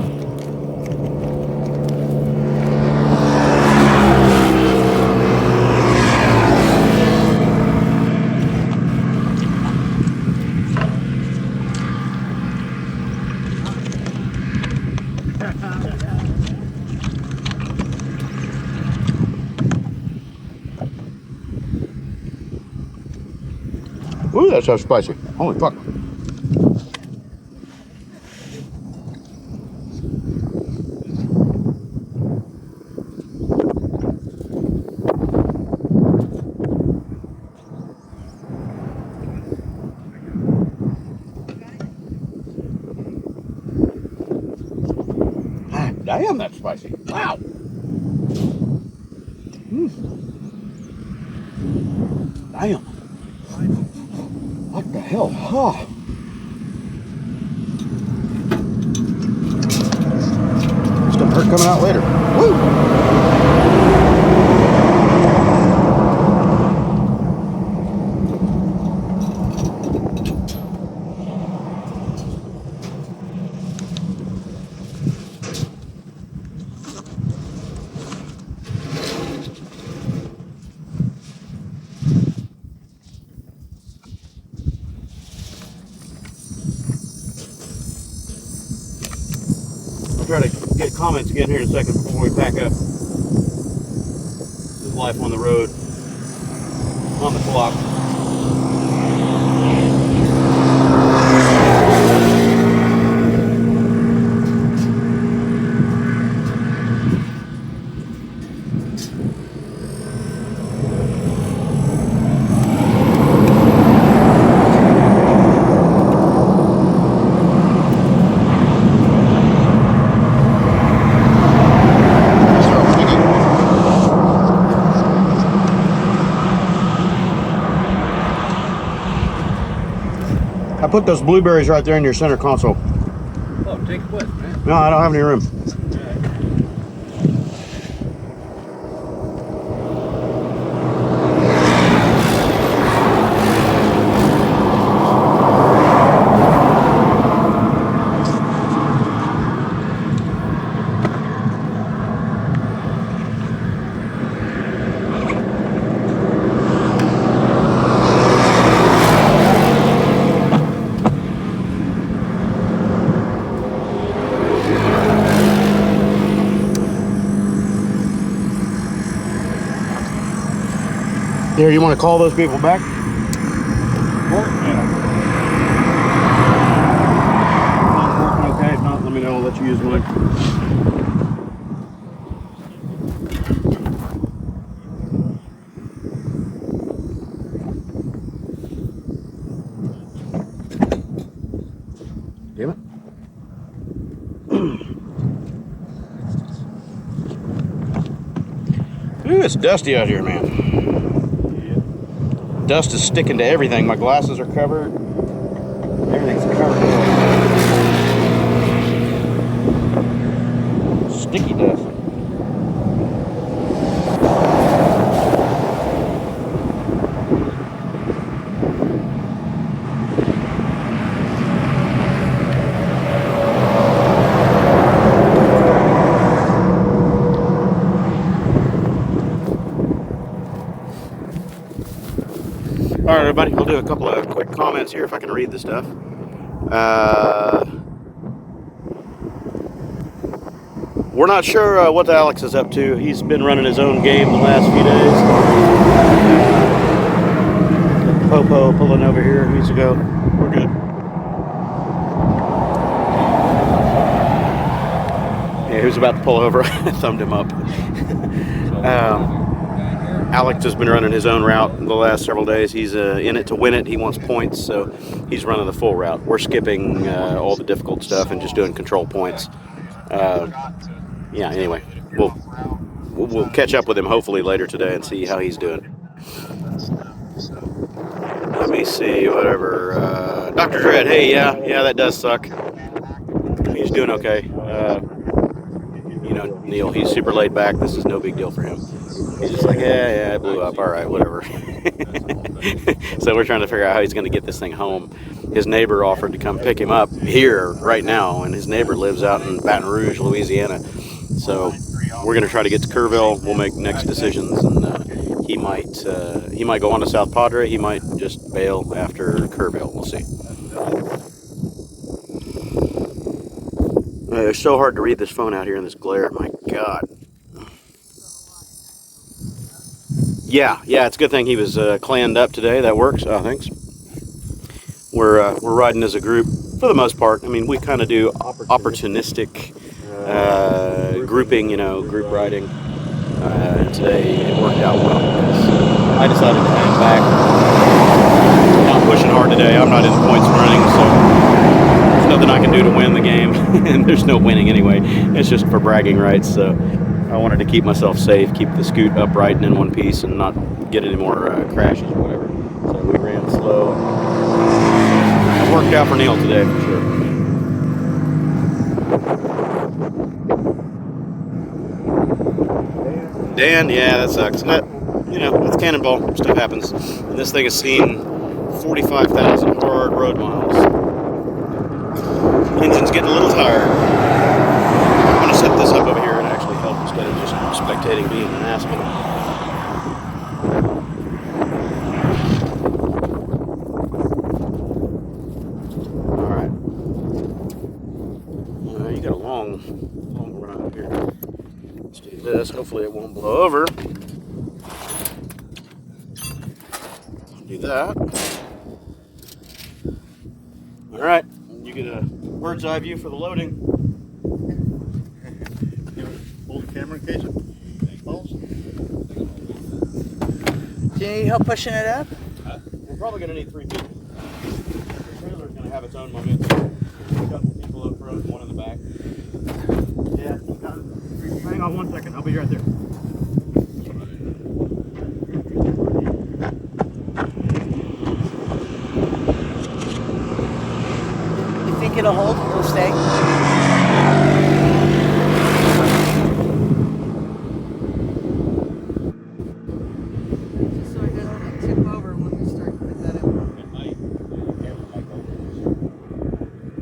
Speaker 8: Ooh, that's so spicy. Holy fuck. Damn, that's spicy. Wow. Damn. What the hell? Huh.
Speaker 1: start coming out later. Woo! I'll try to get comments again here in a second before we pack up. This is life on the road, on the clock. I put those blueberries right there in your center console.
Speaker 9: Oh, take it with, man.
Speaker 1: No, I don't have any room. Here, you want to call those people back? Okay, if not, let me know. I'll let you use mine. Damn it. Ooh, it's dusty out here, man. Dust is sticking to everything. My glasses are covered. Everything's covered. Sticky dust. All right, everybody, I'll do a couple of quick comments here if I can read the stuff. We're not sure what Alex is up to. He's been running his own game the last few days. Popo pulling over here. He needs to go. We're good. Yeah, he was about to pull over. I thumbed him up. Alex has been running his own route the last several days. He's in it to win it. He wants points, so he's running the full route. We're skipping all the difficult stuff and just doing control points. Yeah, anyway, we'll catch up with him hopefully later today and see how he's doing. Let me see, whatever. Dr. Dredd, hey, yeah, that does suck. He's doing okay. You know, Neil, he's super laid back. This is no big deal for him. He's just like, yeah, it blew up. All right, whatever. So we're trying to figure out how he's going to get this thing home. His neighbor offered to come pick him up here right now, and his neighbor lives out in Baton Rouge, Louisiana. So we're going to try to get to Kerrville. We'll make next decisions, and he might go on to South Padre. He might just bail after Kerrville. We'll see. It's so hard to read this phone out here in this glare. My God. Yeah, it's a good thing he was clanned up today. That works. Oh, thanks. We're riding as a group for the most part. I mean, we kind of do opportunistic grouping, group riding. And today it worked out well because I decided to hang back. Not pushing hard today. I'm not in points running, so there's nothing I can do to win the game. And there's no winning anyway. It's just for bragging rights. So I wanted to keep myself safe, keep the scoot upright and in one piece, and not get any more crashes or whatever. So we ran slow. It worked out for Neil today for sure. Dan, yeah, that sucks. You know, it's Cannonball. Stuff happens. And this thing has seen 45,000 hard road miles. Engine's getting a little tired. I'm going to set this up over here and actually help instead of just spectating being an asshole. Alright. You got a long run here. Let's do this. Hopefully it won't blow over. Do that. Alright. You get a bird's eye view for the loading.
Speaker 2: Hold the camera in case it falls.
Speaker 11: Do you need help pushing it up?
Speaker 1: We're probably going to need 3 people. The trailer's going to have its own momentum. A couple people up front, one in the back. Yeah. Hang on 1 second. I'll be right there.
Speaker 11: You think it'll hold? It'll stay? So I don't tip over when we start putting that in.
Speaker 9: It might.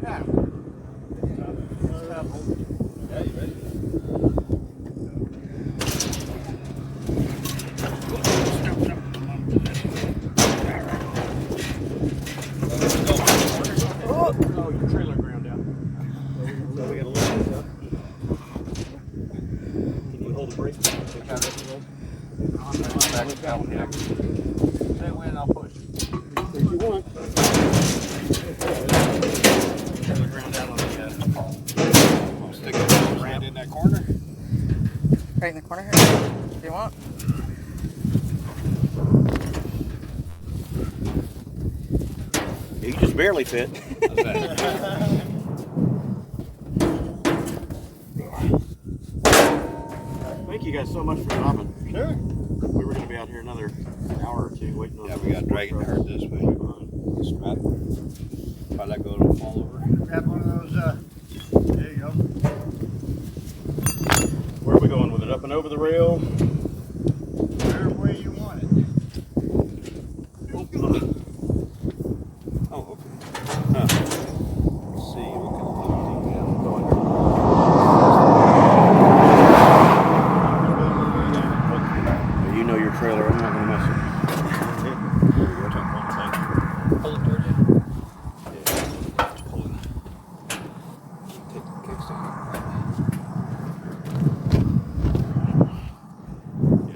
Speaker 1: Yeah.
Speaker 9: Yeah, you ready?
Speaker 1: Oh, your trailer ground out. So we got to lift this up. Can you hold the brake? Say when I'll push. If you want. Trailer ground out on the
Speaker 9: I'll stick it right in that corner.
Speaker 11: Right in the corner here? If you want.
Speaker 1: You just barely fit. Thank you guys so much for dropping.
Speaker 2: Sure.
Speaker 1: We were going to be out here another hour or two waiting on.
Speaker 9: Yeah, we got dragging hard this way. Strap. If I let go, it'll fall over.
Speaker 2: Grab one of those, there you go.
Speaker 1: Where are we going with it? Up and over the rail?
Speaker 2: Whatever way you want it.
Speaker 9: Oh, okay. Huh. Let's see what kind of thing we have going
Speaker 1: You know your trailer. I'm not going to mess with it.
Speaker 9: Pull it towards you. Yeah. Just pull it. Take the kickstand.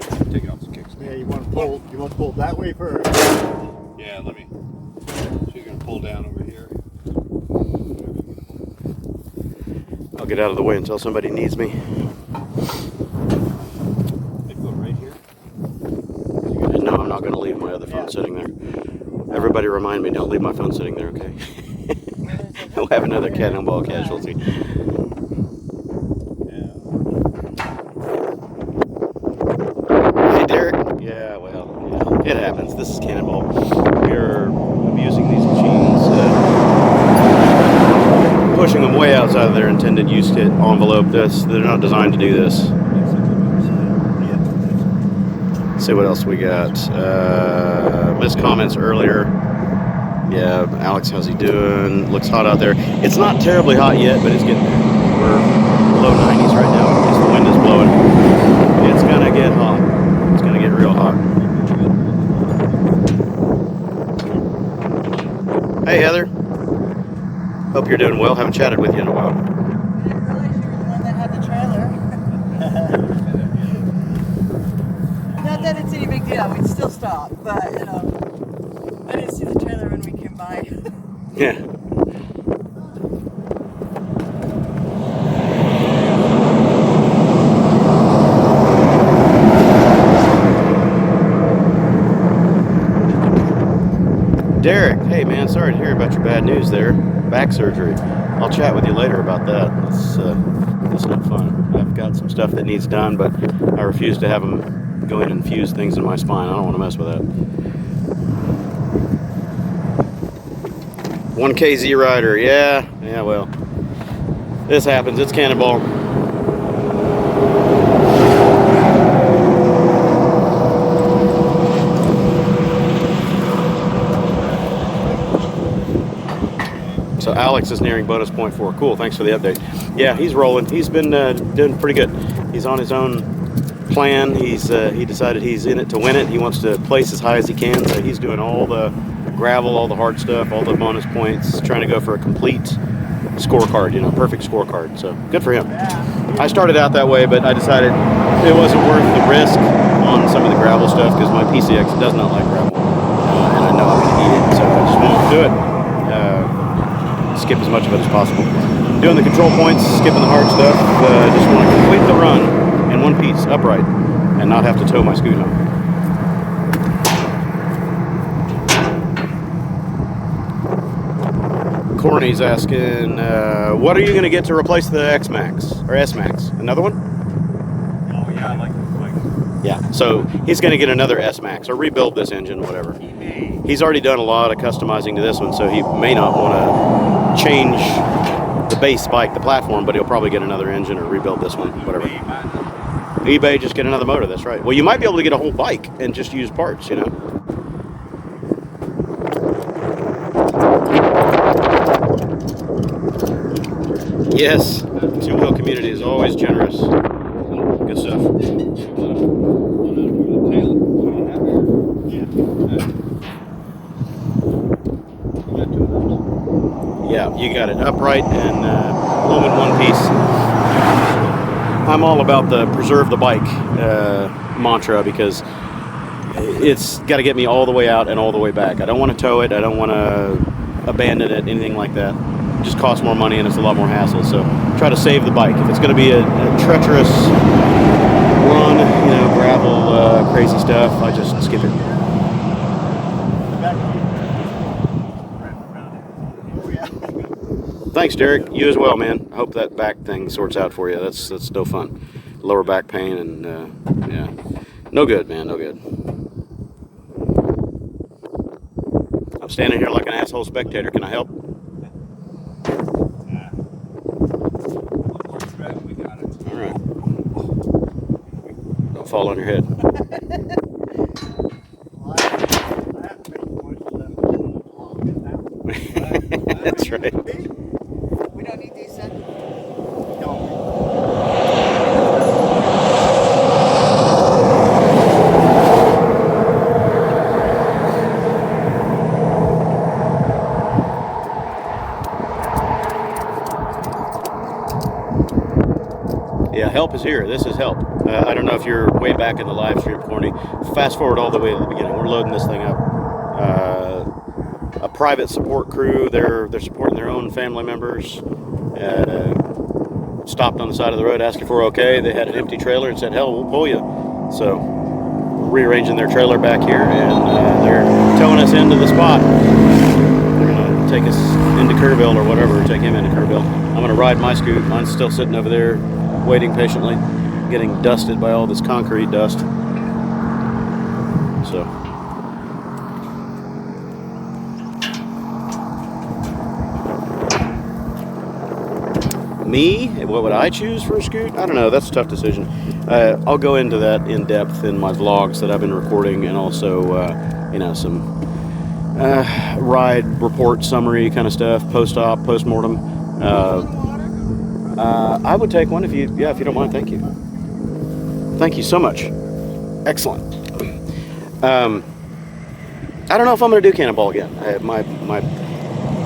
Speaker 9: Yeah, take it off the kickstand.
Speaker 2: Yeah, you want to pull that way first.
Speaker 9: Yeah, let me. So you're gonna pull down over here.
Speaker 1: I'll get out of the way until somebody needs me.
Speaker 9: Maybe go right here.
Speaker 1: No, I'm not going to leave my other phone sitting there. Everybody remind me, don't leave my phone sitting there, okay? We'll have another Cannonball casualty.
Speaker 9: Yeah.
Speaker 1: Hey, Derek. Yeah, well, yeah, it happens. This is Cannonball. We are abusing these machines, pushing them way outside of their intended use kit envelope. They're not designed to do this. Let's see what else we got. Missed comments earlier. Yeah, Alex, how's he doing? Looks hot out there. It's not terribly hot yet, but it's getting there. We're below 90s right now because the wind is blowing. It's gonna get hot. It's gonna get real hot. Hey, Heather. Hope you're doing well. Haven't chatted with you in a while.
Speaker 11: I didn't realize you were the one that had the trailer. Not that it's any big deal. We'd still stop, but you know, I didn't see the trailer when we came by.
Speaker 1: Yeah. Derek, hey man, sorry to hear about your bad news there. Back surgery. I'll chat with you later about that. That's not fun. I've got some stuff that needs done, but I refuse to have them go in and fuse things in my spine. I don't want to mess with that. 1KZ rider, yeah, well, this happens. It's Cannonball. So Alex is nearing bonus point 4. Cool, thanks for the update. Yeah, he's rolling. He's been doing pretty good. He's on his own plan. He decided he's in it to win it. He wants to place as high as he can, so he's doing all the gravel, all the hard stuff, all the bonus points, trying to go for a complete scorecard, you know, perfect scorecard. So good for him. I started out that way, but I decided it wasn't worth the risk on some of the gravel stuff because my PCX does not like gravel, and I know I'm going to eat it, so I just won't do it. Skip as much of it as possible. Doing the control points, skipping the hard stuff. Just want to complete the run in one piece, upright, and not have to tow my scoot home. Corny's asking, what are you going to get to replace the X-Max or S-Max? Another one?
Speaker 9: Oh yeah, I like this bike.
Speaker 1: Yeah, so he's going to get another S-Max or rebuild this engine, whatever. He's already done a lot of customizing to this one, so he may not want to change the base bike, the platform, but he'll probably get another engine or rebuild this one, whatever. eBay, just get another motor, that's right. Well, you might be able to get a whole bike and just use parts, you know. Yes, two-wheel community is always generous. Good stuff. Yeah, you got it. Upright and home in one piece. I'm all about the preserve the bike mantra because it's got to get me all the way out and all the way back. I don't want to tow it. I don't want to abandon it, anything like that. It just costs more money and it's a lot more hassle. So try to save the bike. If it's going to be a treacherous run, you know, gravel, crazy stuff, I just skip it. Thanks, Derek. You as well, man. I hope that back thing sorts out for you. That's no fun. Lower back pain and yeah, no good, man. No good. I'm standing here like an asshole spectator. Can I help? All right. Don't fall on your head. That's right.
Speaker 11: We don't need these then.
Speaker 1: Yeah, help is here. This is help. I don't know if you're way back in the live stream, Corny. Fast forward all the way to the beginning. We're loading this thing up. A private support crew. They're supporting their own family members. Stopped on the side of the road asking for okay. They had an empty trailer and said, "Hell, we'll pull you." So rearranging their trailer back here, and they're towing us into the spot. They're gonna take us into Kerrville or whatever. Take him into Kerrville. I'm gonna ride my scoot. Mine's still sitting over there, waiting patiently, getting dusted by all this concrete dust. So. Me? What would I choose for a scoot? I don't know. That's a tough decision. I'll go into that in depth in my vlogs that I've been recording, and also, you know, some ride report summary kind of stuff, post-op, post-mortem. I would take one if you don't mind. Thank you. Thank you so much. Excellent. I don't know if I'm going to do Cannonball again. My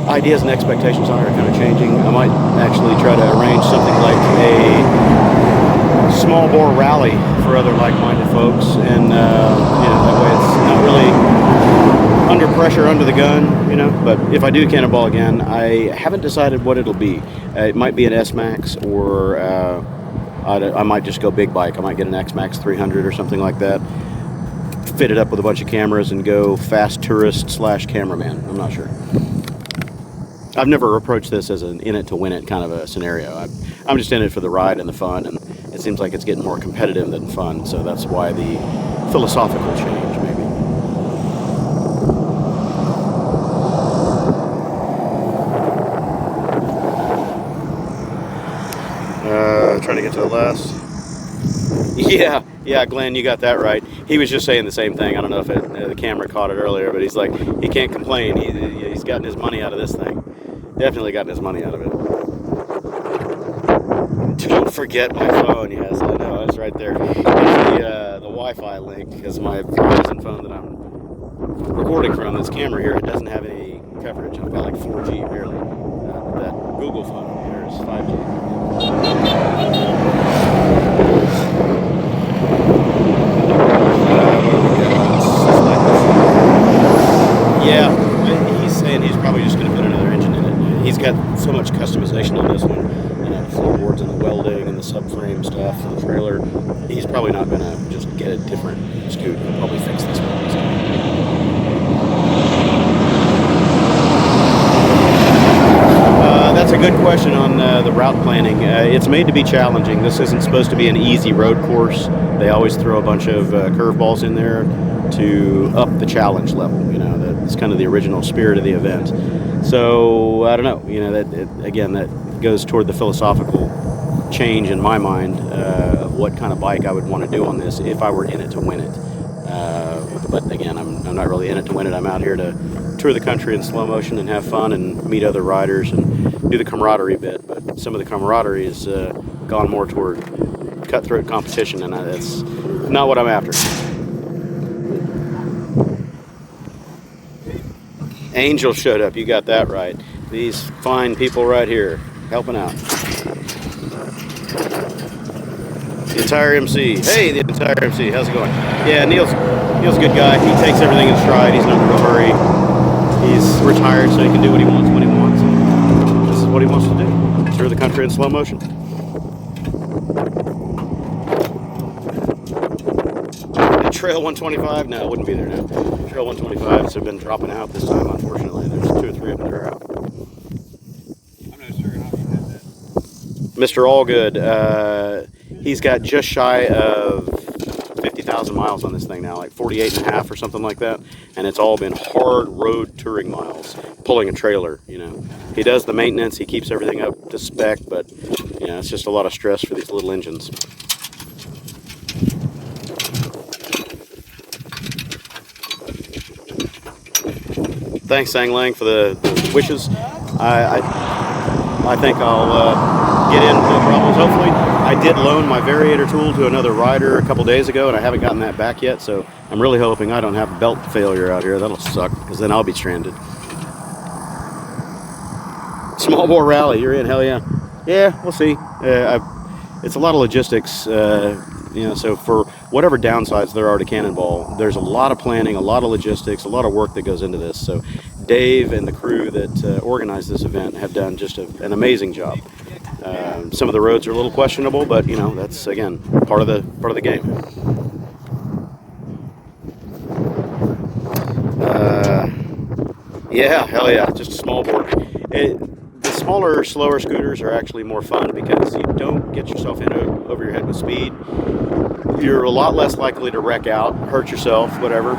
Speaker 1: ideas and expectations on it are kind of changing. I might actually try to arrange something like a small bore rally for other like-minded folks, and you know, that way it's not really under pressure, under the gun, you know. But if I do Cannonball again, I haven't decided what it'll be. It might be an S-Max, or I might just go big bike. I might get an X-Max 300 or something like that, fit it up with a bunch of cameras and go fast tourist / cameraman. I'm not sure. I've never approached this as an in it to win it kind of a scenario. I'm just in it for the ride and the fun, and it seems like it's getting more competitive than fun, so that's why the philosophical change, maybe. Trying to get to the last. Yeah, Glenn, you got that right. He was just saying the same thing. I don't know if the camera caught it earlier, but he's like, he can't complain. He's gotten his money out of this thing. Definitely gotten his money out of it. Don't forget my phone. Yes, I know. It's right there. It's the Wi-Fi link, because my Verizon phone that I'm recording from, this camera here, it doesn't have any coverage. I've got like 4G barely. That Google phone over there is 5G. Yeah, he's saying he's probably just going to put another engine in it. He's got so much customization on this one, the floorboards and the welding and the subframe stuff and the trailer. He's probably not going to just get a different Scoot. He'll probably fix this one. That's a good question on the route planning. It's made to be challenging. This isn't supposed to be an easy road course. They always throw a bunch of curveballs in there to up the challenge level. You know, that's kind of the original spirit of the event. So I don't know. You know, again, that goes toward the philosophical change in my mind of what kind of bike I would want to do on this if I were in it to win it. But again, I'm not really in it to win it. I'm out here to tour the country in slow motion and have fun and meet other riders and do the camaraderie bit. But some of the camaraderie has gone more toward cutthroat competition, and that's not what I'm after. Angel showed up. You got that right. These fine people right here helping out. The entire MC. Hey, the entire MC. How's it going? Yeah, Neil's a good guy. He takes everything in stride. He's not in a real hurry. He's retired, so he can do what he wants when he wants. And this is what he wants to do. Tour the country in slow motion. Trail 125? No, it wouldn't be there now. Trail 125s have been dropping out this time, unfortunately. There's 2 or 3 of them that are out.
Speaker 9: I'm not sure how you had that.
Speaker 1: Mr. Allgood, he's got just shy of 50,000 miles on this thing now, like 48 and a half or something like that. And it's all been hard road touring miles, pulling a trailer, you know. He does the maintenance, he keeps everything up to spec, but, you know, it's just a lot of stress for these little engines. Thanks, Sang Lang, for the wishes. I think I'll get in no problems, hopefully. I did loan my variator tool to another rider a couple days ago, and I haven't gotten that back yet, so I'm really hoping I don't have belt failure out here. That'll suck, because then I'll be stranded. Small bore rally, you're in, hell yeah. Yeah, we'll see. It's a lot of logistics, you know, so for whatever downsides there are to Cannonball, there's a lot of planning, a lot of logistics, a lot of work that goes into this. So Dave and the crew that organized this event have done just an amazing job. Some of the roads are a little questionable, but you know, that's again part of the game. Yeah, hell yeah, just a small board. The smaller, slower scooters are actually more fun because you don't get yourself in over your head with speed. You're a lot less likely to wreck out, hurt yourself, whatever.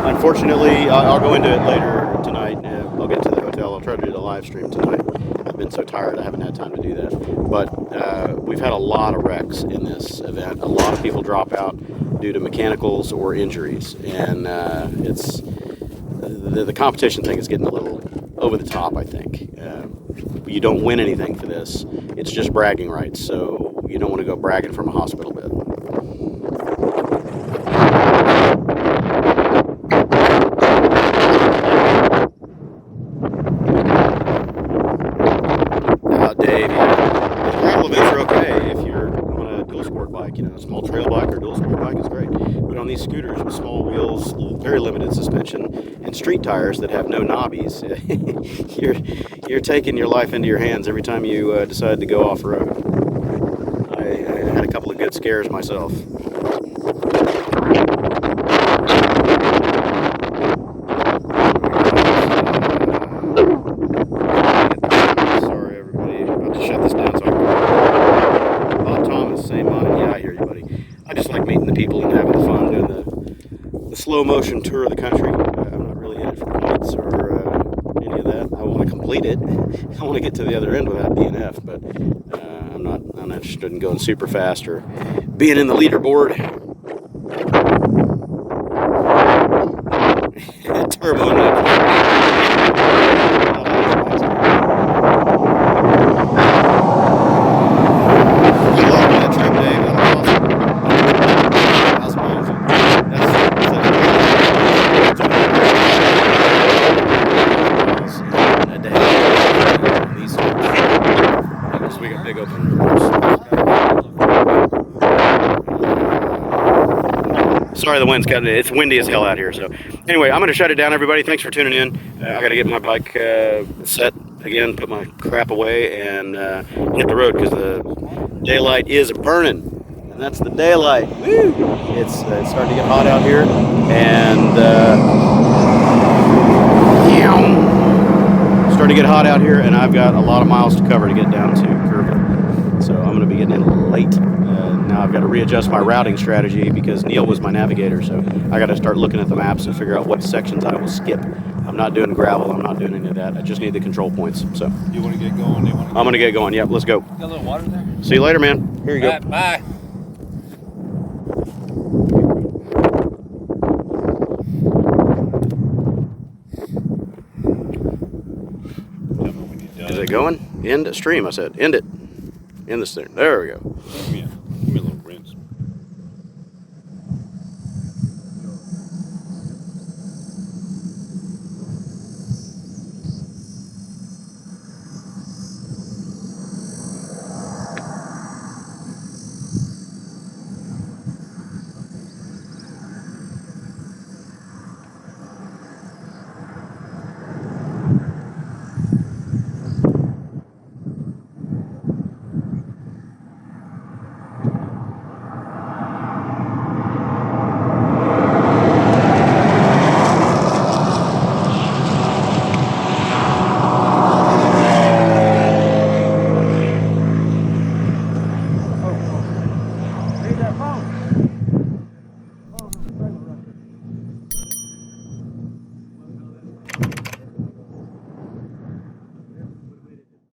Speaker 1: Unfortunately, I'll go into it later tonight. I'll get to the hotel. I'll try to do the live stream tonight. I've been so tired, I haven't had time to do that. But we've had a lot of wrecks in this event. A lot of people drop out due to mechanicals or injuries. And it's the competition thing is getting a little over the top, I think. You don't win anything for this. It's just bragging rights, so you don't want to go bragging from a hospital bed. Dave, yeah. The gravel events are okay if you're on a dual sport bike. You know, a small trail bike or dual sport bike is great. But on these scooters with small wheels, very limited suspension, and street tires that have no knobbies, you're taking your life into your hands every time you decide to go off-road. I had a couple of good scares myself. Sorry, everybody. I'm about to shut this down so I can... Bob Thomas, same mind. Yeah, I hear you, buddy. I just like meeting the people and having fun doing the slow motion tour of the country. I'm not really in it for points or any of that. I want to complete it. I want to get to the other end without DNF, but I'm not interested in going super fast or being in the leaderboard. Turbo.
Speaker 8: big open reverse. Sorry, the wind's cutting it. It's windy as hell out here. So anyway, I'm going to shut it down, everybody. Thanks for tuning in. I got to get my bike set again, put my crap away, and hit the road because the daylight is burning. And that's the daylight. Woo! It's starting to get hot out here. And starting to get hot out here, and I've got a lot of miles to cover to get down to Kerrville. So I'm going to be getting in late. Now I've got to readjust my routing strategy because Neil was my navigator, so I got to start looking at the maps and figure out what sections I will skip. I'm not doing gravel. I'm not doing any of that. I just need the control points. So
Speaker 9: You want to get going?
Speaker 8: I'm going to get going. Yep, let's go.
Speaker 9: Got a little water there?
Speaker 8: See you later, man. Here you go.
Speaker 9: Right, bye.
Speaker 8: Is it going? End stream, I said. End it. End this thing. There we go.
Speaker 9: Give me a